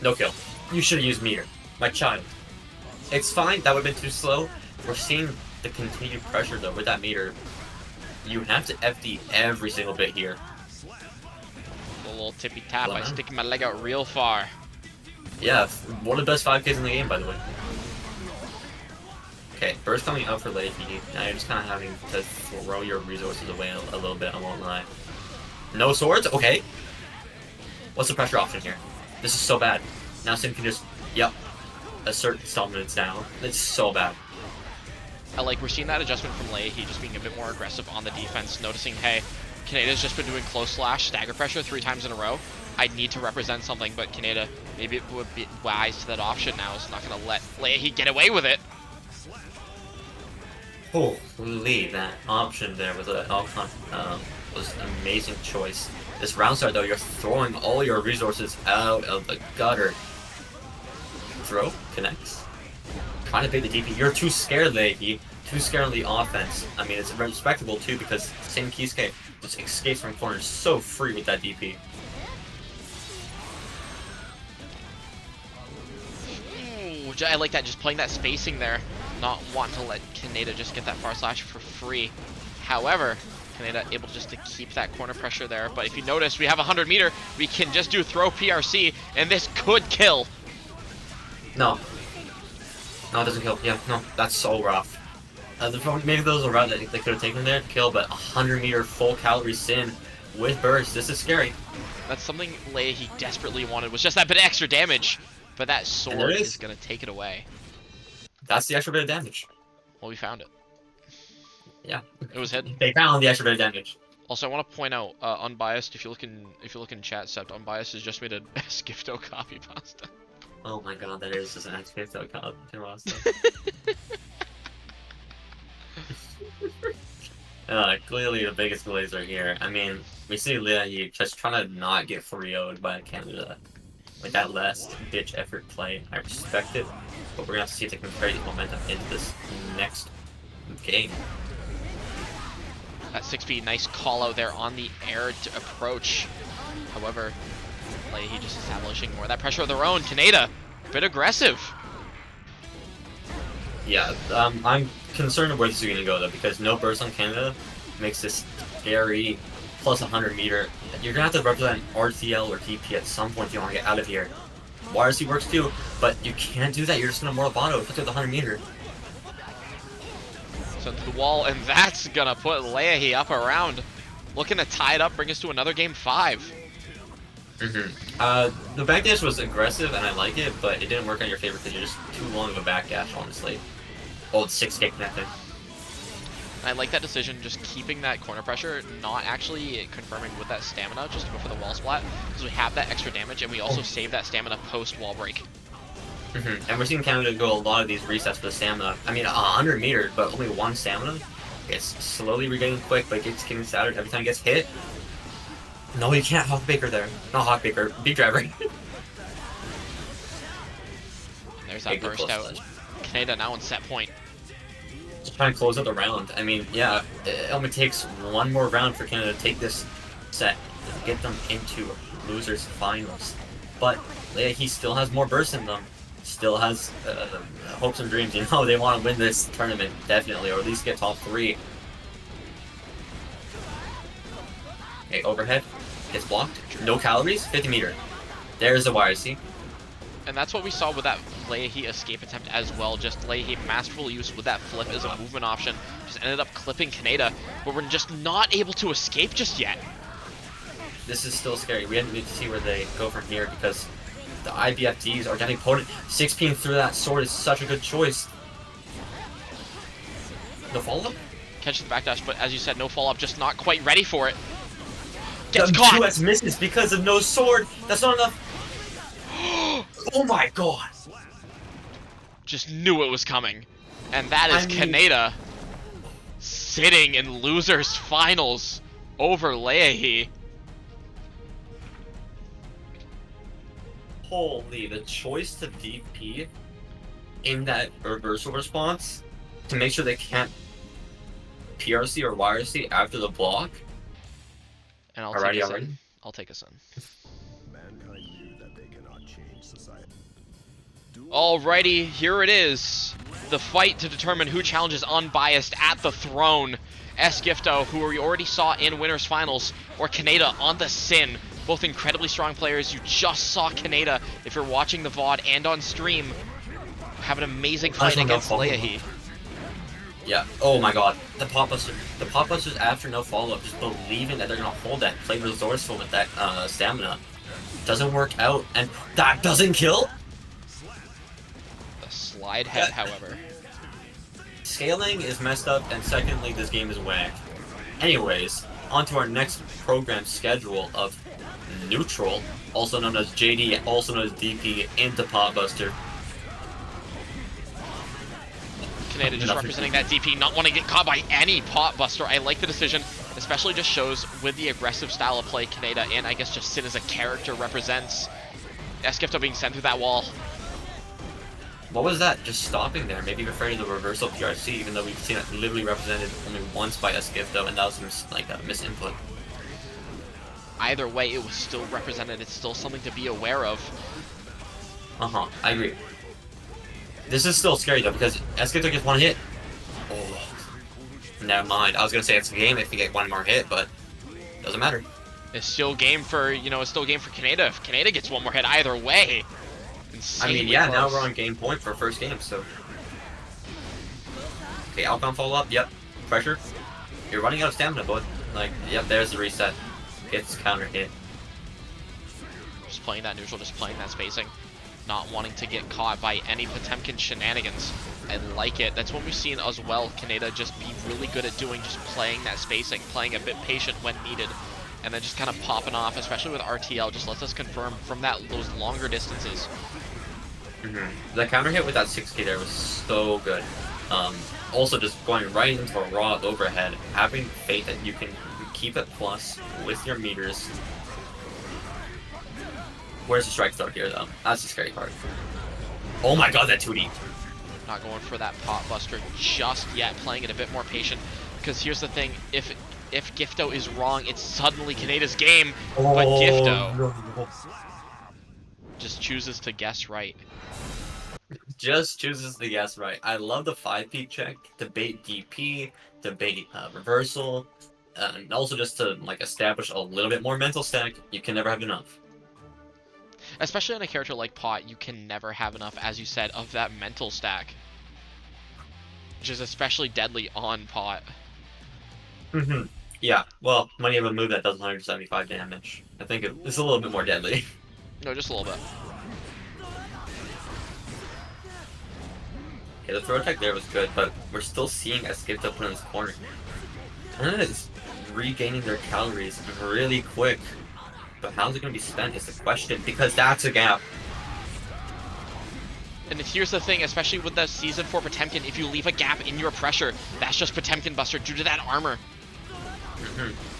No kill. You should have used meter. My child. It's fine, that would have been too slow. We're seeing the continued pressure though with that meter. You have to FD every single bit here. A little tippy tap, Well, I sticking my leg out real far. Yeah, one of the best 5Ks in the game, by the way. Okay, burst coming out for Leahy. Now you're just kind of having to throw your resources away a little bit, I won't lie. No swords? Okay. What's the pressure option here? This is so bad. Now Sim can just, yep, assert dominance down. It's so bad. Like, we're seeing that adjustment from Leahy, just being a bit more aggressive on the defense, noticing, hey, Canada's just been doing close slash stagger pressure 3 times in a row. I need to represent something, but Canada, maybe it would be wise to that option now. It's not going to let Leahy get away with it. Holy, that option there was was an amazing choice. This round start though, you're throwing all your resources out of the gutter. Throw connects. Trying to bait the DP. You're too scared, Leahy. Too scared on the offense. I mean, it's respectable too because same Keyscape just escapes from corners so free with that DP. I like that, just playing that spacing there, not wanting to let Canada just get that far slash for free. However, Canada able just to keep that corner pressure there, but if you notice, we have 100 meter, we can just do throw PRC, and this could kill. No. No, it doesn't kill. Yeah, no, that's so rough. Maybe those are route that they could have taken there to kill, but 100 meter full calorie Sin with burst, this is scary. That's something Leahy desperately wanted, was just that bit of extra damage. But that sword is going to take it away. That's the extra bit of damage. Well, we found it. Yeah. It was hidden. They found the extra bit of damage. Also, I want to point out, unbiased. If you look in chat, Sept, unbiased has just made a Skifto copy pasta. Oh my god, that is just an Skifto copy pasta. Clearly the biggest glazer here. I mean, we see Leahy just trying to not get 3-0'd by Canada. With that last ditch effort play, I respect it, but we're gonna have to see if they can carry the momentum into this next game. That 6B, nice call out there on the air to approach. However, Leahy just establishing more of that pressure of their own. Canada, a bit aggressive. Yeah, I'm concerned of where this is gonna go though, because no burst on Canada makes this scary. Plus 100 meter. You're gonna have to represent RTL or DP at some point if you want to get out of here. YRC works too, but you can't do that. You're just gonna Mortal Botto with the 100 meter. So to the wall, and that's gonna put Leahy up around looking to tie it up, bring us to another game 5. The backdash was aggressive, and I like it, but it didn't work on your favor because you're just too long of a backdash, honestly. Old 6K connecting. And I like that decision, just keeping that corner pressure, not actually confirming with that stamina, just to go for the wall splat, because we have that extra damage, and we also save that stamina post-wall break. And we're seeing Canada go a lot of these resets for the stamina. I mean, 100 meters, but only 1 stamina. It's slowly regaining quick, but it's getting scattered every time it gets hit. No, you can't Hawk Baker there. Not Hawk Baker, Beat Driver. There's that burst out. Canada now on set point. Just trying to close out the round. I mean, yeah, it only takes 1 more round for Canada to take this set and get them into losers finals. But yeah, he still has more bursts in them. Still has hopes and dreams. You know, they want to win this tournament, definitely, or at least get top 3. Okay, overhead. Gets blocked. No calories. 50 meter. There's the YRC. And that's what we saw with that Leahy escape attempt as well. Just Leahy masterful use with that flip as a movement option. Just ended up clipping Canada, but we're just not able to escape just yet. This is still scary. We need to see where they go from here because the IBFDs are getting potent. 6P through that sword is such a good choice. No follow-up? Catches the backdash, but as you said, no follow-up, just not quite ready for it. Gets caught! 2S misses because of no sword. That's not enough. Oh my god. Just knew it was coming. And that is Canada sitting in losers finals over Leahy. Holy, the choice to DP in that reversal response to make sure they can't PRC or YRC after the block. And I'll take us in. I'll take us in. Mankind knew that they cannot change society. Alrighty, here it is. The fight to determine who challenges unbiased at the throne. Esgifto, who we already saw in winners finals, or Canada on the Sin. Both incredibly strong players. You just saw Canada, if you're watching the VOD and on stream, have an amazing fight against Leahy. Yeah. Oh my god. The Pop Buster. The Pop Busters after no follow-up, just believing that they're gonna hold that, play resourceful with that stamina. Doesn't work out, and that doesn't kill? The slide head, however. Scaling is messed up, and secondly, this game is whack. Anyways, on to our next program schedule of Neutral, also known as JD, also known as DP, into Pop Buster. Canada just representing that DP, not wanting to get caught by any pot buster. I like the decision, especially just shows with the aggressive style of play Canada and I guess just Sin as a character represents. Esgifto being sent through that wall. What was that? Just stopping there, maybe referring to the reversal PRC, even though we've seen it literally represented only once by Esgifto, and that was like a misinput. Either way, it was still represented. It's still something to be aware of. I agree. This is still scary though, because Esgifto gets 1 hit. Oh, never mind. I was gonna say it's a game if you get 1 more hit, but doesn't matter. It's still game for, it's still game for Canada. If Canada gets 1 more hit, either way. I mean, yeah, now we're on game point for first game, so. Okay, Alcon follow up. Yep. Pressure. You're running out of stamina, bud. Like, yep, there's the reset. Gets counter hit. Just playing that neutral, just playing that spacing. Not wanting to get caught by any Potemkin shenanigans. I like it. That's what we've seen as well. Canada just be really good at doing, just playing that spacing, playing a bit patient when needed, and then just kind of popping off, especially with RTL, just lets us confirm from those longer distances. The counter hit with that 6K there was so good. Also just going right into a raw overhead, having faith that you can keep it plus with your meters. Where's the strike throw here though? That's the scary part. Oh my god, that 2D. Not going for that pot buster just yet, playing it a bit more patient. Because here's the thing, if Gifto is wrong, it's suddenly Canada's game. But Gifto just chooses to guess right. Just chooses to guess right. I love the 5P check, to bait DP, to bait reversal, and also just to like establish a little bit more mental stack. You can never have enough. Especially on a character like Pot, you can never have enough, as you said, of that mental stack. Which is especially deadly on Pot. Yeah, well, when you have a move that does 175 damage, I think it's a little bit more deadly. No, just a little bit. Okay, the throw attack there was good, but we're still seeing Escaped put in his corner. And is regaining their calories really quick. But how's it going to be spent is the question, because that's a gap. And here's the thing, especially with the Season 4 Potemkin, if you leave a gap in your pressure, that's just Potemkin Buster due to that armor.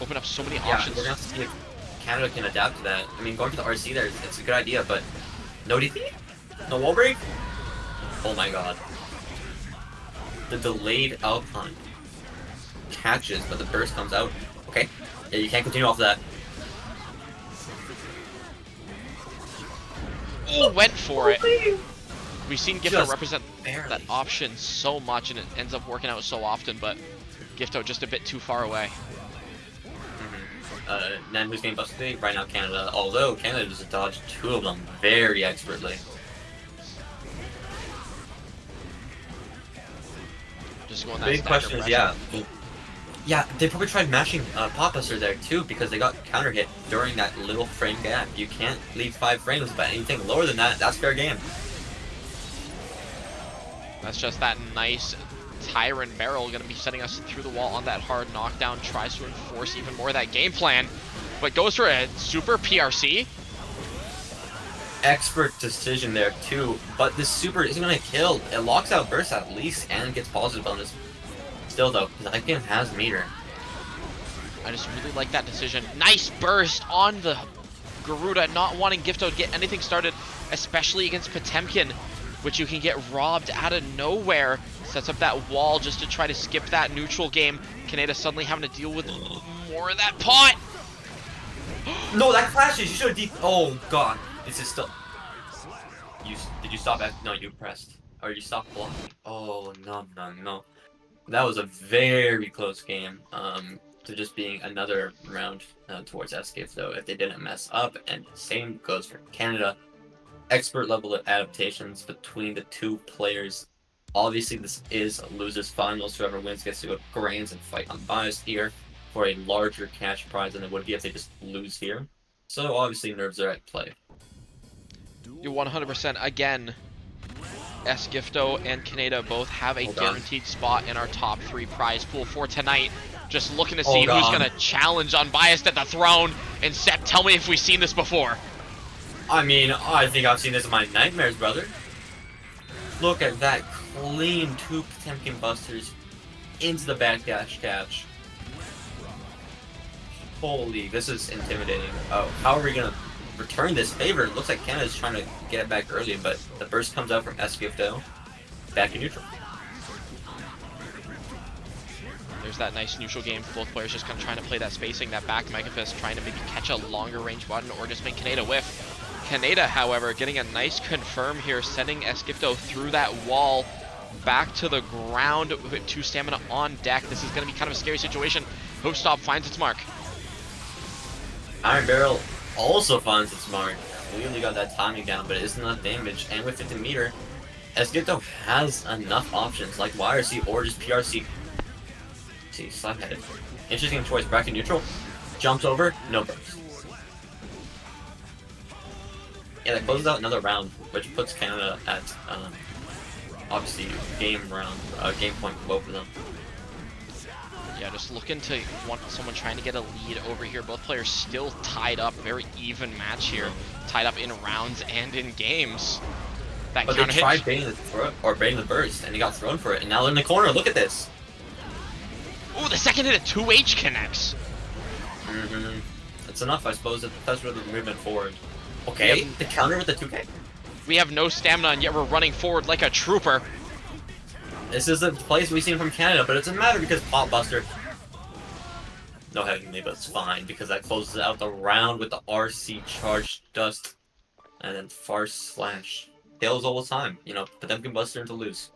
Open up so many options. We're going to have to see if Canada can adapt to that. I mean, going for the RC there, it's a good idea, but no DP? No wall break? Oh my god. The delayed Alpine catches, but the burst comes out. Okay. Yeah, you can't continue off that. Oh, went for it. We've seen Gifto Just represent barely. that option so much, and it ends up working out so often, but Gifto just a bit too far away. Then who's getting busted? Right now, Canada. Although Canada just dodged two of them very expertly. Just going that Big stagger question is, pressure. yeah, they probably tried mashing Pop Buster there too because they got counter hit during that little frame gap. You can't leave 5 frames, but anything lower than that, that's fair game. That's just that nice Tyrant Barrel going to be setting us through the wall on that hard knockdown. Tries to enforce even more of that game plan, but goes for a super PRC. Expert decision there too, but this super isn't gonna kill. It locks out burst at least and gets positive bonus. Still though, that game has meter. I just really like that decision. Nice burst on the Garuda, not wanting Gifto to get anything started, especially against Potemkin, which you can get robbed out of nowhere. Sets up that wall just to try to skip that neutral game. Kaneda suddenly having to deal with more of that pot. No, that clashes. You should have oh god, this is still. Did you stop at? No, you pressed. Or you stopped blocking. Oh no. That was a very close game. To just being another round towards Escape though, if they didn't mess up. And same goes for Canada. Expert level of adaptations between the two players. Obviously, this is losers finals. Whoever wins gets to go to Grands and fight unbiased here for a larger cash prize than it would be if they just lose here. So obviously, nerves are at play. You're 100% again. Esgifto and Kaneda both have a guaranteed spot in our top 3 prize pool for tonight. Just looking to see who's gonna challenge Unbiased at the throne. And Sept, tell me if we've seen this before. I mean, I think I've seen this in my nightmares, brother. Look at that clean 2 Potemkin Busters into the backdash catch. Holy, this is intimidating. Oh, how are we gonna return this favor? It looks like Canada's trying to get it back early, but the burst comes out from Esgifto. Back in neutral. There's that nice neutral game. Both players just kind of trying to play that spacing, that back Mega Fist, trying to maybe catch a longer range button or just make Kaneda whiff. Kaneda, however, getting a nice confirm here, sending Esgifto through that wall back to the ground with 2 stamina on deck. This is going to be kind of a scary situation. Hope Stop finds its mark. Iron Barrel also finds its mark. Clearly got that timing down, but it isn't enough damage. And with 50 meter, Esgifto has enough options like YRC or just PRC. See, slap headed. Interesting choice. Bracket neutral. Jumps over, no burst. Yeah, that closes out another round, which puts Canada at obviously game point for both of them. Yeah, just looking to want someone trying to get a lead over here. Both players still tied up. Very even match here. Tied up in rounds and in games. That but they tried baiting the throw or baiting the burst, and he got thrown for it. And now they're in the corner. Look at this. Ooh, the second hit of 2H connects. That's enough, I suppose. That's really movement forward. Okay, the counter with the 2K. We have no stamina, and yet we're running forward like a trooper. This is the place we've seen from Canada, but it doesn't matter because Pop Buster. No heavy me, but it's fine because that closes out the round with the RC charged dust, and then Farce Slash. Tails all the time, you know. Potemkin Buster into lose.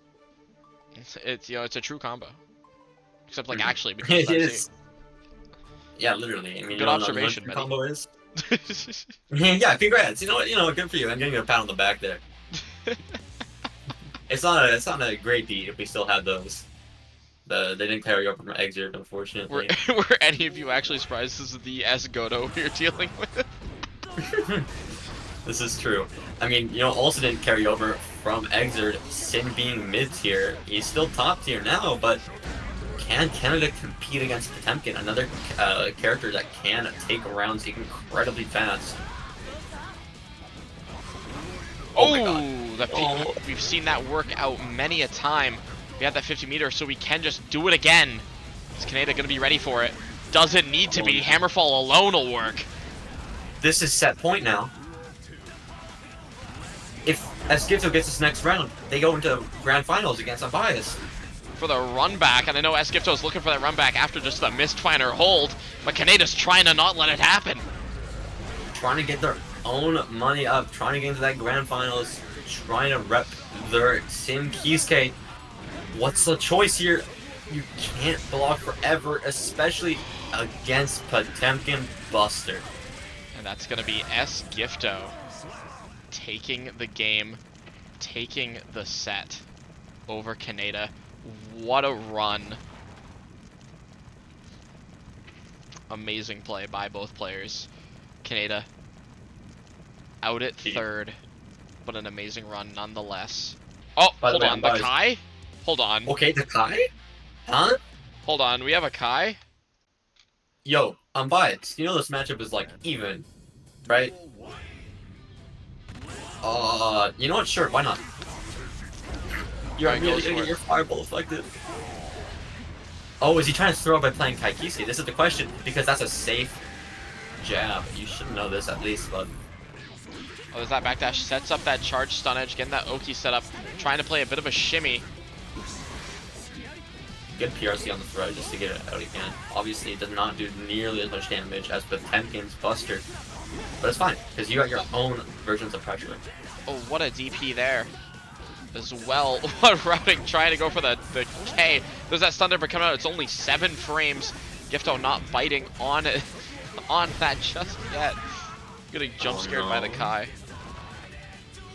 It's it's a true combo. Except like actually because it is. Yeah, literally. I mean, good observation, buddy. Combo is. Yeah, congrats. You know what? Good for you. I'm getting a pat on the back there. It's not a great beat if we still have those. They didn't carry over from Exert, Were, unfortunately. were any of you actually surprised this is the S Goto we're dealing with? This is true. I mean, you know, also didn't carry over from Exert, Sin being mid-tier. He's still top tier now, but can Canada compete against Potemkin, another character that can take rounds incredibly fast? Oh my God. We've seen that work out many a time. We had that 50 meter, so we can just do it again. Is Canada going to be ready for it? Doesn't need to be. Hammerfall alone will work. This is set point now. If Esquito gets this next round, they go into grand finals against Unbiased. For the run back, and I know Esquito's looking for that run back after just the missed final hold, but Canada's trying to not let it happen. Trying to get their own money up, trying to get into that grand finals, trying to rep their Sim Kisuke. What's the choice here? You can't block forever, especially against Potemkin Buster. And that's going to be Esquito taking the game, taking the set over Canada. What a run. Amazing play by both players. Canada out at third, but an amazing run nonetheless. Oh, hold on, the Kai? Hold on. Okay, the Kai? Huh? Hold on, we have a Kai? Yo, Unbiased. You know this matchup is like even, right? You know what? Sure, why not? You're Alright, really goes gonna for get it. your fireball affected. Oh, is he trying to throw by playing Kaikisi? This is the question, because that's a safe jab. You should know this at least, but Oh, there's that backdash. Sets up that charge stun edge, getting that Oki set up, trying to play a bit of a shimmy. good PRC on the throw just to get it out again. Obviously, it does not do nearly as much damage as Potemkin's Buster, but it's fine, because you got your own versions of pressure. Oh, what a DP there. As well, what routing, trying to go for the K. There's that stun never coming out. It's only 7 frames. Gifto not biting on it, on that just yet. Getting jump scared by the Kai.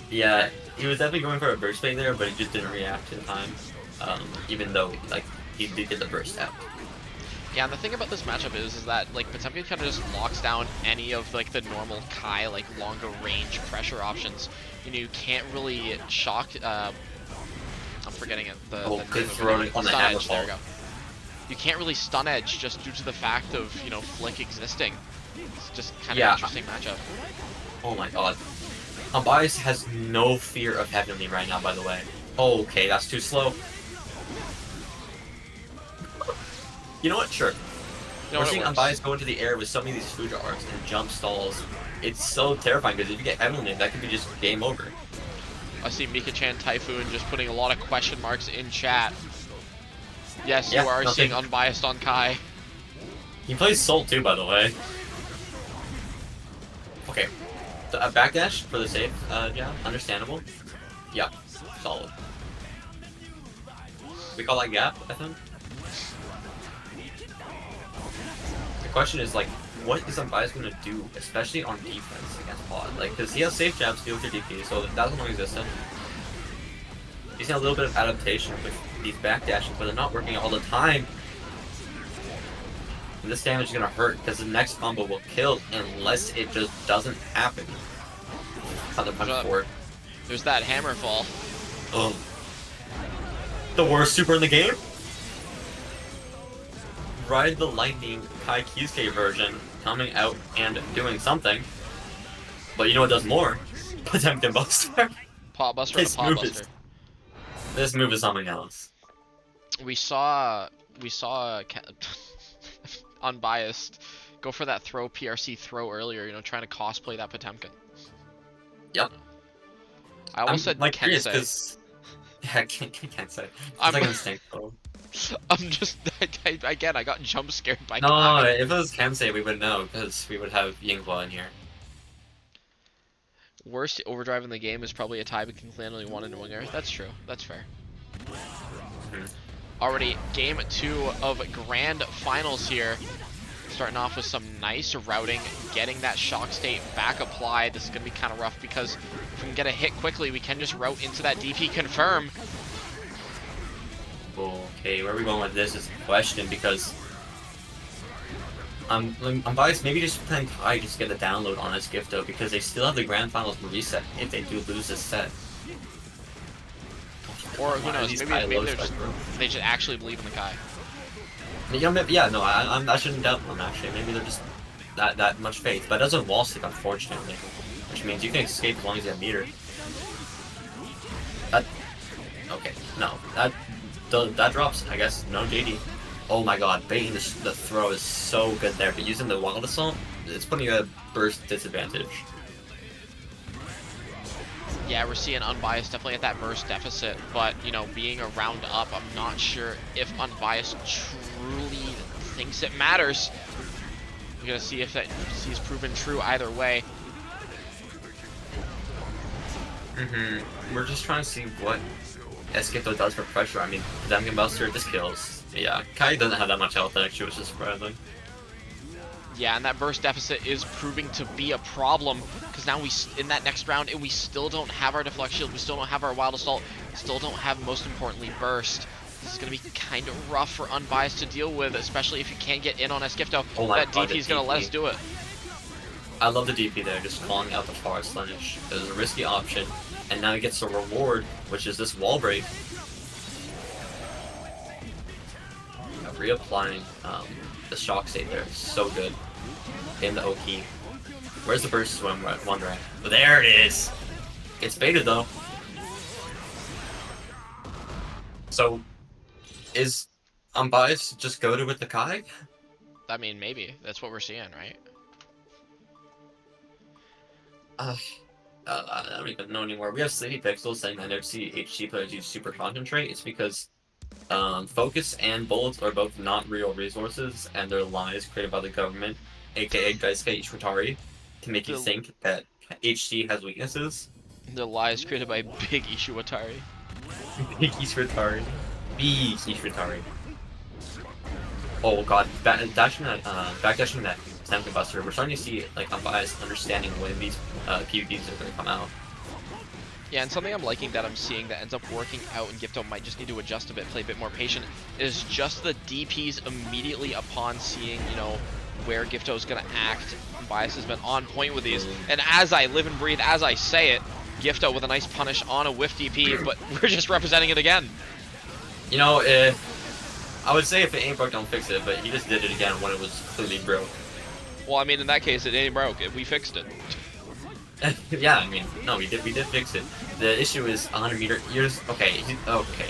Yeah, he was definitely going for a burst play there, but he just didn't react in time. Even though, like, he did get the burst out. Yeah, and the thing about this matchup is that, like, Potemkin kind of just locks down any of, like, the normal Kai, like, longer range pressure options. You know, you can't really shock, I'm forgetting it, the name good of it. throwing on the Stun hammer edge, there we fall. go. You can't really stun edge just due to the fact of, you know, Flick existing. It's just kind of an interesting matchup. Oh my god. Unbiased has no fear of Heavenly right now, by the way. Oh, okay, that's too slow. You know what? Sure. You know We're what, it seeing works. Unbiased go into the air with so many of these Fuja arcs and jump stalls. It's so terrifying because if you get Heavenly, that could be just game over. I see Mika-chan Typhoon just putting a lot of question marks in chat. Yes, Yeah, you are nothing. seeing Unbiased on Kai. He plays Soul too, by the way. Okay. So, a backdash for the save, yeah, understandable. Yeah, solid. We call that gap, I think. The question is, like, what is Unbiased going to do, especially on defense against Pod? Like, because he has safe jabs, deal with your DP, so that's non-existent. He's got a little bit of adaptation with these backdashes, but they're not working all the time. And this damage is going to hurt, because the next combo will kill unless it just doesn't happen. Other punch forward. There's that hammer fall. Oh. The worst super in the game? Ride the Lightning Kai Kisuke version coming out and doing something. But you know what does more? Potemkin Buster. Paw Buster and a Paw Buster. This move is something else. We saw Unbiased go for that throw PRC throw earlier, you know, trying to cosplay that Potemkin. Yep. I almost said like curious Kensei. because I can't say. It's I'm- like an instinct though. I'm just again, I got jump scared by No, Kai. if it was Kensei, we would know because we would have Yinghua in here. Worst overdrive in the game is probably a tie between Clan only one and Winger. That's true. That's fair. Already game 2 of grand finals here. Starting off with some nice routing, getting that shock state back applied. This is going to be kind of rough because if we can get a hit quickly, we can just route into that DP confirm. Okay, where are we going with this is the question, because I'm biased. Maybe just playing Kai just get the download on this gift though, because they still have the grand finals reset if they do lose this set. Or who knows? These Maybe, Kai maybe low they're spec, just, bro. they just actually believe in the Kai. You know, maybe, yeah, no, I shouldn't doubt them actually. Maybe they're just that much faith, but it doesn't wall stick unfortunately, which means you can escape as long as you have meter. That okay, no, that drops. I guess no JD. Oh my god, baiting the throw is so good there, but using the wild assault, it's putting you at a burst disadvantage. Yeah, we're seeing Unbiased definitely at that burst deficit, but, you know, being a round up, I'm not sure if Unbiased truly thinks it matters. We're gonna see if that is proven true either way. We're just trying to see what Esquito does for pressure. I mean, Demon Buster just kills. Yeah, Kai doesn't have that much health actually, which is surprising. Yeah, and that burst deficit is proving to be a problem, because now in that next round, and we still don't have our deflect shield, we still don't have our wild assault, still don't have, most importantly, burst. This is going to be kind of rough for Unbiased to deal with, especially if you can't get in on Esquito. Oh my That god, DP is going to let us do it. I love the DP there, just calling out the Forest Slunish. It was a risky option, and now he gets a reward, which is this wall break. Reapplying the shock state there is so good. In the Oki. Where's the burst swim? One right. There it is! It's baited though. So, is Unbiased just goaded with the Kai? I mean, maybe. That's what we're seeing, right? I don't even know anymore. We have Sleepy Pixels saying that I never see HC players use Super Concentrate. It's because Focus and Bullets are both not real resources, and they're lies created by the government, aka Daisuke Ishwatari, to make you think that HC has weaknesses. The lies created by Big Ishiwatari. Big Ishwatari. Big Ishwatari. Oh god, backdashing that Temple Buster, we're starting to see like Unbiased understanding when these PvPs are going to come out. Yeah, and something I'm liking that I'm seeing that ends up working out, and Gifto might just need to adjust a bit, play a bit more patient, is just the DPs immediately upon seeing, you know, where Gifto's gonna act. Bias has been on point with these, and as I live and breathe, as I say it, Gifto with a nice punish on a whiff DP, but we're just representing it again. You know, I would say if it ain't broke, don't fix it, but he just did it again when it was clearly broke. Well, I mean, in that case, it ain't broke. We fixed it. Yeah, I mean, no, we did fix it. The issue is 100 meter. Okay,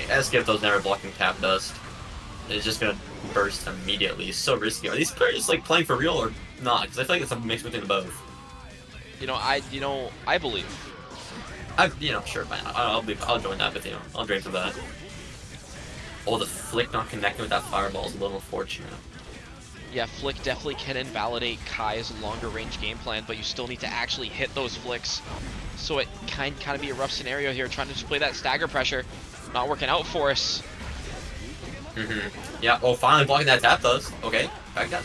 Esquito's never blocking tap dust. It's just gonna burst immediately. It's so risky. Are these players like playing for real or not? Because I feel like it's a mix between both. You know, I believe. Sure, man. I'll join that with you. I'll drink to that. Oh, the flick not connecting with that fireball is a little unfortunate. Yeah, Flick definitely can invalidate Kai's longer range game plan, but you still need to actually hit those flicks. So it kind of be a rough scenario here, trying to just play that stagger pressure. Not working out for us. Yeah, oh, finally blocking that tap does. Okay, back down.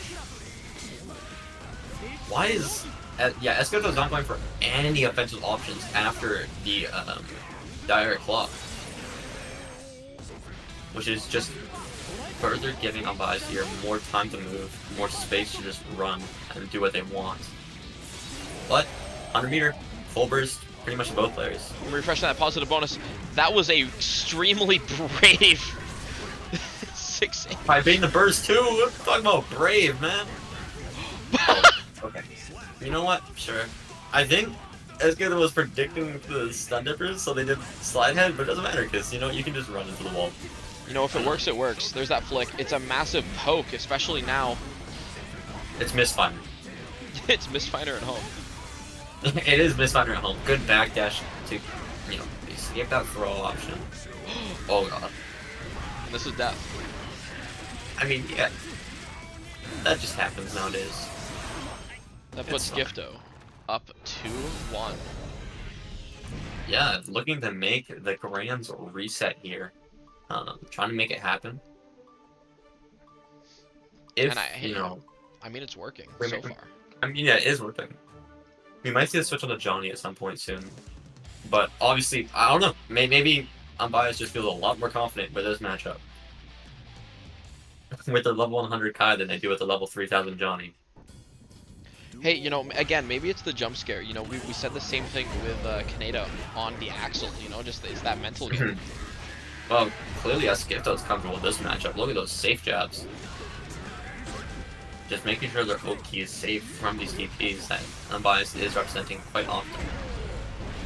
Why is... yeah, Esquito's not going for any offensive options after the direct claw. Which is just further giving Unbiased here more time to move, more space to just run and do what they want. But 100 meter, full burst, pretty much both players. Refreshing that positive bonus. That was a extremely brave 6-8. By baiting the burst too. What the talking about brave, man? Oh, okay. You know what? Sure. I think Esquito was predicting the stun dippers, so they did slide head, but it doesn't matter because you know you can just run into the wall. You know, if it works, it works. There's that flick. It's a massive poke, especially now. It's Mistfinder. It's Mistfinder at home. It is Mistfinder at home. Good backdash to, you know, escape that throw option. Oh god. And this is death. I mean, yeah. That just happens nowadays. That puts Gifto up 2-1. Yeah, looking to make the Grands reset here. Trying to make it happen. If, And you know... I mean, it's working so so far. I mean, yeah, it is working. We might see a switch on to Johnny at some point soon. But obviously, I don't know. Maybe Unbiased just feels a lot more confident with this matchup. with the level 100 Kai than they do with the level 3000 Johnny. Hey, you know, again, maybe it's the jump scare. You know, we said the same thing with Kaneda on the Axel. You know, just it's that mental game. Well, clearly Skipto's comfortable with this matchup. Look at those safe jabs. Just making sure their ult key is safe from these DPs that Unbiased is representing quite often.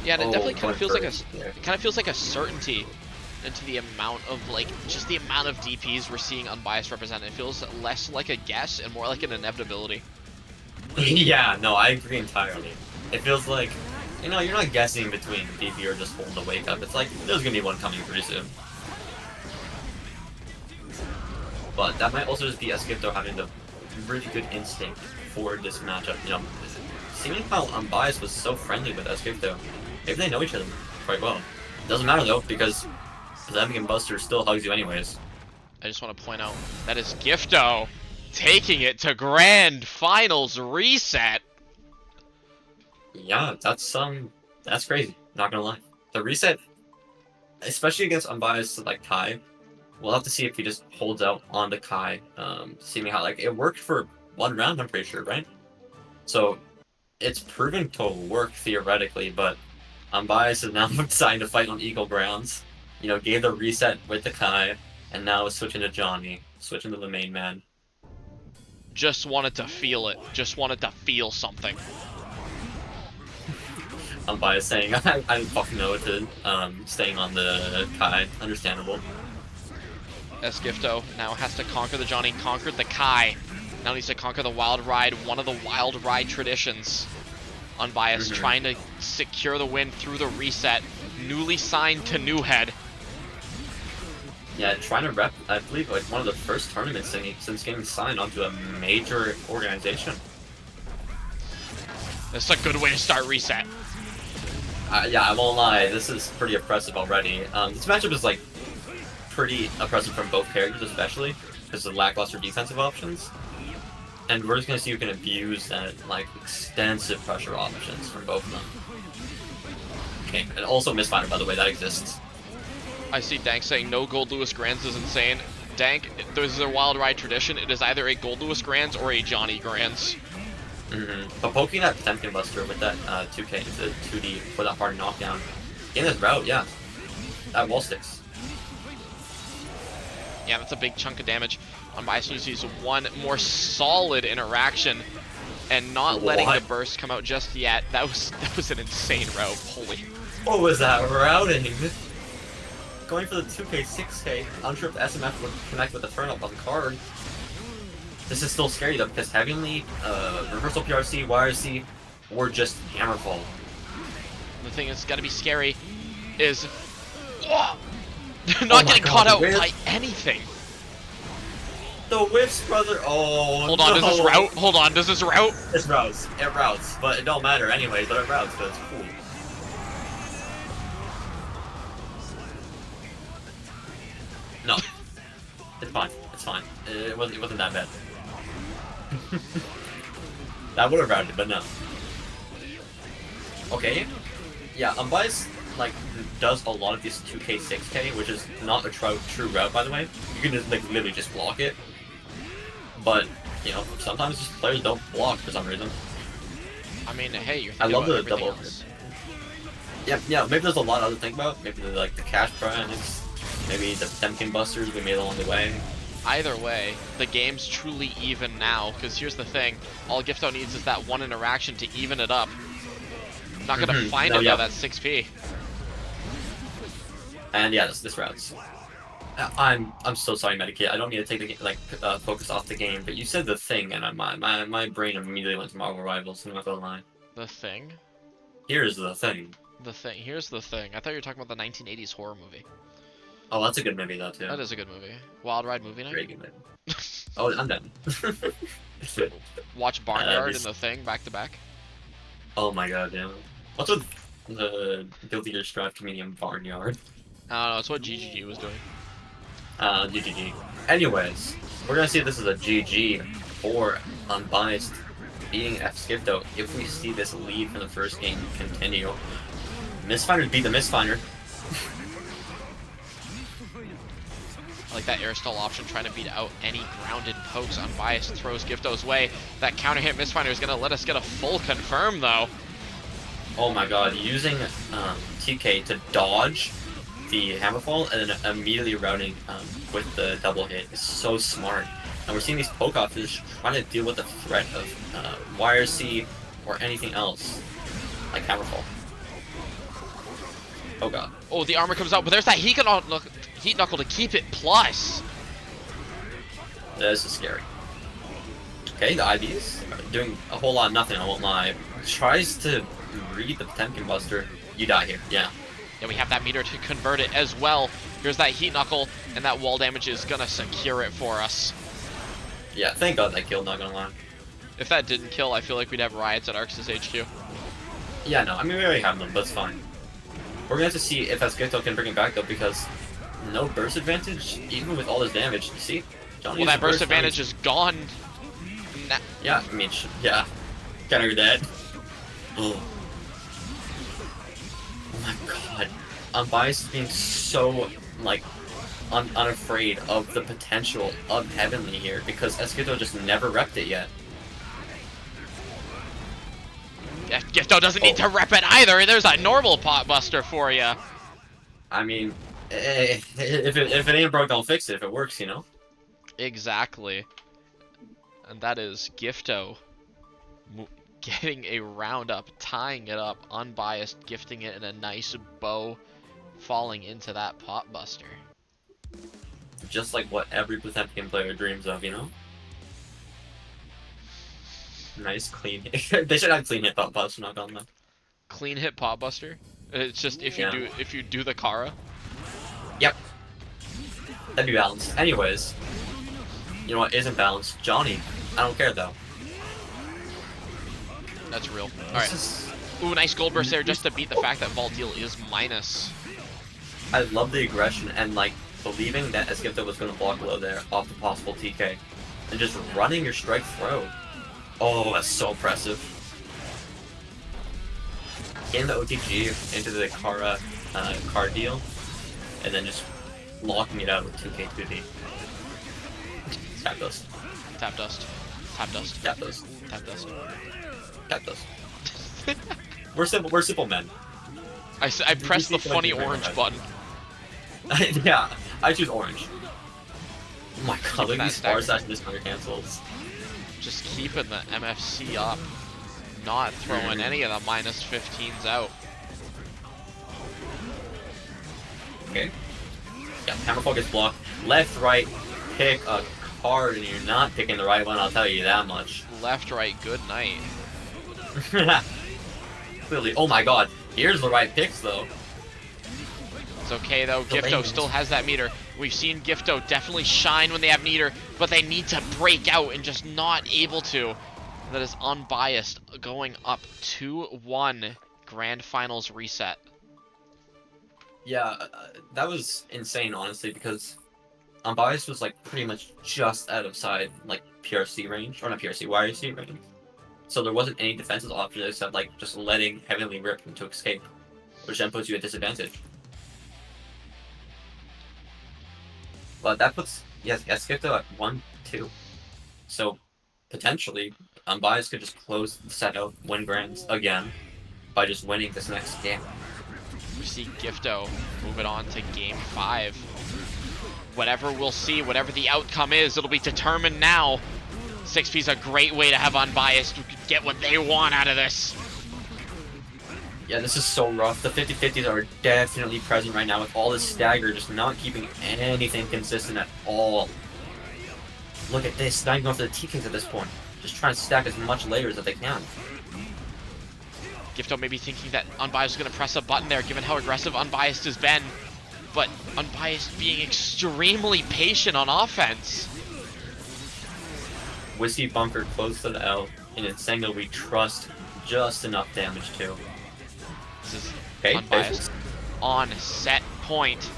Yeah, and it definitely kind of feels like a a certainty into the amount of just the amount of DPs we're seeing Unbiased represented. It feels less like a guess and more like an inevitability. Yeah, no, I agree entirely. It feels like, you know, you're not guessing between DP or just holding the wake up. It's like, there's gonna be one coming pretty soon. But that might also just be Skipto having the really good instinct for this matchup. You know, seeing how Unbiased was so friendly with Skipto, maybe they know each other quite well. Doesn't matter though, because Zemnian Buster still hugs you anyways. I just want to point out that is Gifto taking it to Grand Finals reset. Yeah, that's crazy. Not gonna lie. The reset, especially against Unbiased like Kai, we'll have to see if he just holds out on the Kai. Seeing how it worked for one round, I'm pretty sure, right? So it's proven to work theoretically, but Unbiased is now deciding to fight on equal grounds. You know, gave the reset with the Kai, and now is switching to Johnny, switching to the main man. Just wanted to feel it. Just wanted to feel something. Unbiased saying, I didn't fucking know it to staying on the Kai. Understandable. Gifto now has to conquer the Johnny, conquered the Kai. Now needs to conquer the Wild Ride, one of the Wild Ride traditions. Unbiased trying to secure the win through the reset. Newly signed to New Head. Yeah, trying to rep, I believe, like one of the first tournaments since getting signed onto a major organization. This is a good way to start reset. Yeah, I won't lie, this is pretty impressive already. This matchup is pretty impressive from both characters, especially because of the lackluster defensive options. And we're just gonna see who can abuse that extensive pressure options from both of them. Okay, and also Misfire, by the way, that exists. I see Dank saying no Gold Lewis Grands is insane. Dank, this is a Wild Ride tradition. It is either a Gold Lewis Grands or a Johnny Grands. But poking that Potemkin Buster with that 2K into 2D for that hard knockdown in this route, yeah, that wall sticks. Yeah, that's a big chunk of damage. Unbiased uses one more solid interaction and not letting the burst come out just yet. That was an insane route. Holy. What was that routing? Going for the 2K, 6K, unsure if SMF would connect with the turn up on the card. This is still scary though, because Heavenly, Reversal PRC, YRC, or just Hammerfall. The thing that's gotta be scary is not getting caught out by anything. The Whiffs, brother. Oh, hold on, does this route? Hold on, does this route? It routes. It routes, but it don't matter anyway. But it routes, so it's cool. No, it's fine. It's fine. It wasn't that bad. That would have routed, but no. Okay. Yeah, Unbiased does a lot of this 2K, 6K, which is not a true route, by the way. You can just literally just block it. But you know, sometimes just players don't block for some reason. I mean, hey, you're I thinking love about the everything double. else. Yeah. Maybe there's a lot to think about. Maybe the cash prize. Maybe the Potemkin Busters we made along the way. Either way, the game's truly even now, because here's the thing, all Gifto needs is that one interaction to even it up. Not gonna find it though, that's 6P. And yeah, this routes. I'm so sorry, Medikit. I don't need to take the focus off the game, but you said the thing, and my brain immediately went to Marvel Rivals. I'm not gonna lie. The thing? Here's the thing. The thing. Here's the thing. I thought you were talking about the 1980s horror movie. Oh, that's a good movie though too. That is a good movie. Wild Ride movie night. Very good movie. Oh, I'm done. Watch Barnyard and The Thing back to back. Oh my god, yeah. What's with the Guilty Gear Strive comedian Barnyard? I don't know. It's what GGG was doing. GGG. Anyways, we're gonna see if this is a GG or Unbiased beating Skipto if we see this lead from the first game continue. Misfinders beat the Misfinder. I like that air stall option, trying to beat out any grounded pokes. Unbiased throws Gifto's way. That counter hit misfinder is going to let us get a full confirm, though. Oh my god, using TK to dodge the Hammerfall and then immediately routing with the double hit is so smart. And we're seeing these poke-offs just trying to deal with the threat of YRC or anything else, like Hammerfall. Oh god. Oh, the armor comes out, but there's that Heat Knuckle to keep it plus. This is scary. Okay, the IVs are doing a whole lot of nothing, I won't lie. Tries to read the Potemkin Buster. You die here, yeah. Yeah, we have that meter to convert it as well. Here's that Heat Knuckle, and that wall damage is gonna secure it for us. Yeah, thank god that killed, not gonna lie. If that didn't kill, I feel like we'd have riots at Arx's HQ. Yeah, no, I mean, we already have them, but it's fine. We're gonna have to see if Esquito can bring it back, though, because no burst advantage, even with all this damage. You see? Johnny Well, that burst advantage is gone. Yeah, I mean, yeah. Kinda you're dead. Oh. Oh my god. Unbiased being so, like, unafraid of the potential of Heavenly here, because Esquito just never repped it yet. Yeah, Gifto doesn't need to rep it either. There's a normal pot buster for you. I mean, if it ain't broke, don't fix it. If it works, you know? Exactly. And that is Gifto getting a round up, tying it up, unbiased, gifting it in a nice bow, falling into that pot buster. Just like what every Potemkin player dreams of, you know? Nice clean hit. They should have clean hit pot buster, not on them. Clean hit pot buster? It's just if you do the Kara. Yep. That'd be balanced. Anyways, you know what isn't balanced? Johnny. I don't care though. That's real. Alright. Ooh, nice gold burst there just to beat the fact that Valdeal is minus. I love the aggression and like believing that Esquito was going to block low there off the possible TK. And just running your strike throw. Oh, that's so impressive. In the OTG into the Kara card deal, and then just locking it out with 2k 2d. Tap dust. Tap dust. Tap dust. Tap dust. Tap dust. Tap dust. We're simple men. I pressed the funny orange button. Yeah, I choose orange. Oh my god, look at these stagger. Star Slash Discounter cancels. Just keeping the MFC up. Not throwing any of the minus 15s out. Okay. Yeah, Hammerfall gets blocked. Left, right, pick a card, and you're not picking the right one, I'll tell you that much. Left, right, good night. Clearly. Oh my god, here's the right picks though. It's okay though, Gifto still has that meter. We've seen Gifto definitely shine when they have meter, but they need to break out and just not able to. That is unbiased, going up 2-1 Grand Finals reset. Yeah, that was insane, honestly, because Unbiased was like pretty much just out of side, like PRC range, or not PRC, YRC range. So there wasn't any defensive option except like just letting Heavenly rip him to escape, which then puts you at disadvantage. But that puts, yes, Esquito at 1-2. So potentially, Unbiased could just close the set out, win Grands again, by just winning this next game. We see Gifto move it on to game 5. Whatever we'll see, whatever the outcome is, it'll be determined now. 6P's a great way to have Unbiased get what they want out of this. Yeah, this is so rough. The 50-50s are definitely present right now with all this stagger, just not keeping anything consistent at all. Look at this, not even going for the TKs at this point. Just trying to stack as much layers as they can. Gifto may be thinking that Unbiased is going to press a button there, given how aggressive Unbiased has been. But Unbiased being extremely patient on offense. Whiskey Bunker close to the L, and in Sengo we trust just enough damage too. This is Okay, Unbiased on set point,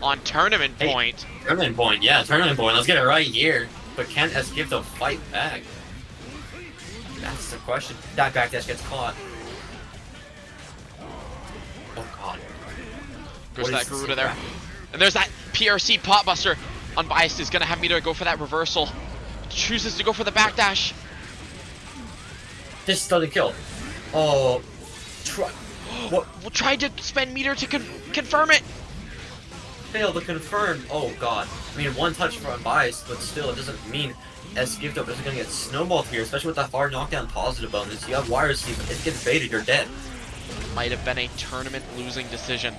on tournament point. Tournament point, yeah, tournament point. Let's get it right here. But can Esquito fight back? That's the question. That backdash gets caught. Oh god. Goes that Garuda there. And there's that PRC pot buster. Unbiased is gonna have Meter go for that reversal. Chooses to go for the backdash. This doesn't kill. Oh, what? We'll try to spend Meter to confirm it. Fail to confirm. Oh god. I mean, one touch for Unbiased, but still, it doesn't mean Skifto isn't gonna get snowballed here, especially with that hard knockdown positive bonus. You have Wire Seed, but it gets baited, you're dead. Might have been a tournament losing decision.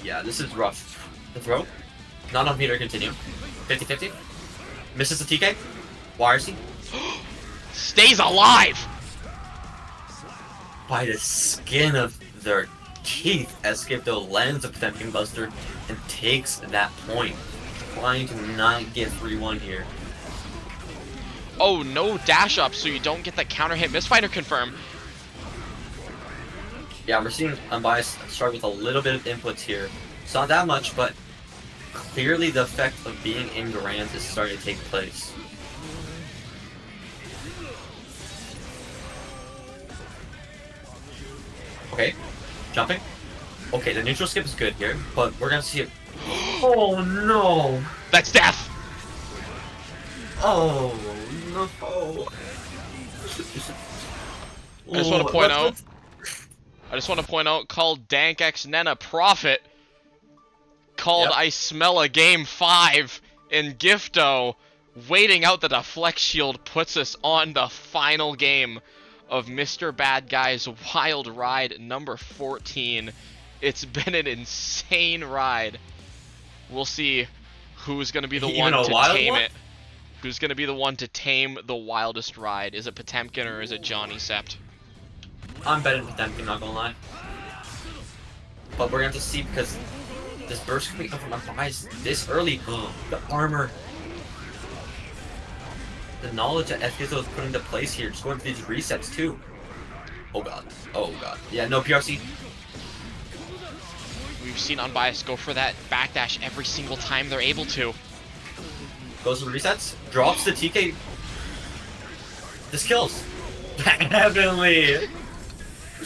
Yeah, this is rough. The throw? Not enough Meter to continue. 50-50. Misses the TK. Wire Seed. Stays alive! By the skin of their teeth, as Skifto lands a Potemkin Buster and takes that point. Trying to not get 3-1 here. Oh, no dash up, so you don't get the counter hit. Misfighter confirm. Yeah, we're seeing Unbiased start with a little bit of inputs here. It's not that much, but clearly the effect of being in Grand is starting to take place. Okay, jumping. Okay, the neutral skip is good here, but we're gonna see it. Oh no! That's death! Oh no! I just want to point out, called DankX Nena Prophet, called I Smell a Game 5 in Gifto, waiting out the deflect shield puts us on the final game of Mr. Bad Guy's Wild Ride number 14. It's been an insane ride. We'll see who's going to be the one to tame it. Who's going to be the one to tame the wildest ride? Is it Potemkin or is it Johnny Sept? I'm betting Potemkin, not gonna lie. But we're going to see because this burst can be come from Unbiased this early. The armor. The knowledge that Skifto is putting into place here, just going for these resets too. Oh god. Oh god. Yeah, no PRC. We've seen Unbiased go for that backdash every single time they're able to. Goes for the resets, drops the TK. This kills. Heavenly.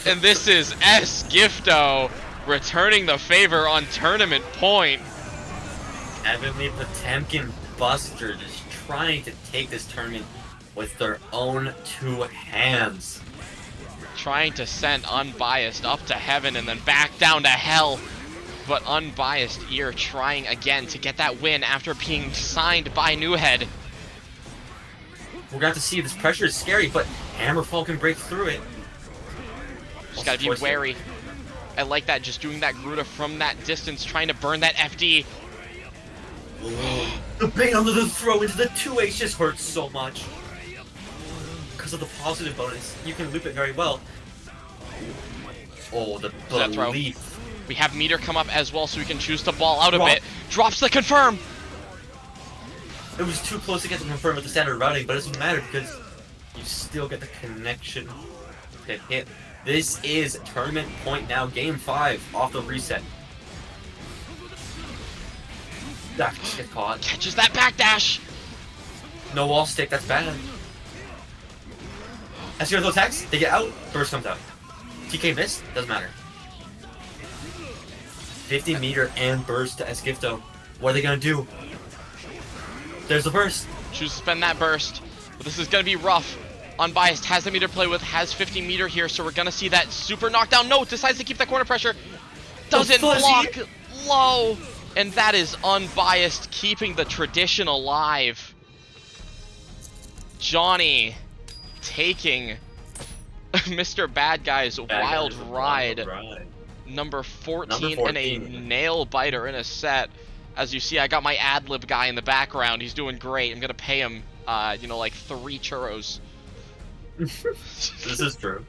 And this is Gifto returning the favor on tournament point. Heavenly Potemkin Buster just trying to take this tournament with their own two hands. Trying to send Unbiased up to heaven and then back down to hell. But Unbiased here trying again to get that win after being signed by Newhead. We're going to see this pressure is scary, but Hammerfall can break through it. Just gotta be wary. I like that, just doing that Gruta from that distance, trying to burn that FD. The bait under the throw into the 2H just hurts so much. Because of the positive bonus, you can loop it very well. Oh, the belief. We have Meter come up as well, so we can choose to ball out a bit. Drops the confirm! It was too close to get the confirm with the standard routing, but it doesn't matter because you still get the connection to hit. This is tournament point now, game 5 off the reset. That just gets caught. Catches that backdash! No wall stick, that's bad. As you those attacks, they get out, burst comes out. TK missed, doesn't matter. 50 meter and burst to Skifto. What are they gonna do? There's the burst. Choose to spend that burst. But this is gonna be rough. Unbiased has the meter to play with, has 50 meter here, so we're gonna see that super knockdown. No, decides to keep that corner pressure. Doesn't block low. And that is Unbiased keeping the tradition alive. Johnny taking Mr. Bad Guy's Wild Ride. Number 14 in a nail biter in a set. As you see, I got my ad-lib guy in the background. He's doing great. I'm gonna pay him, you know, like 3 churros. This is true.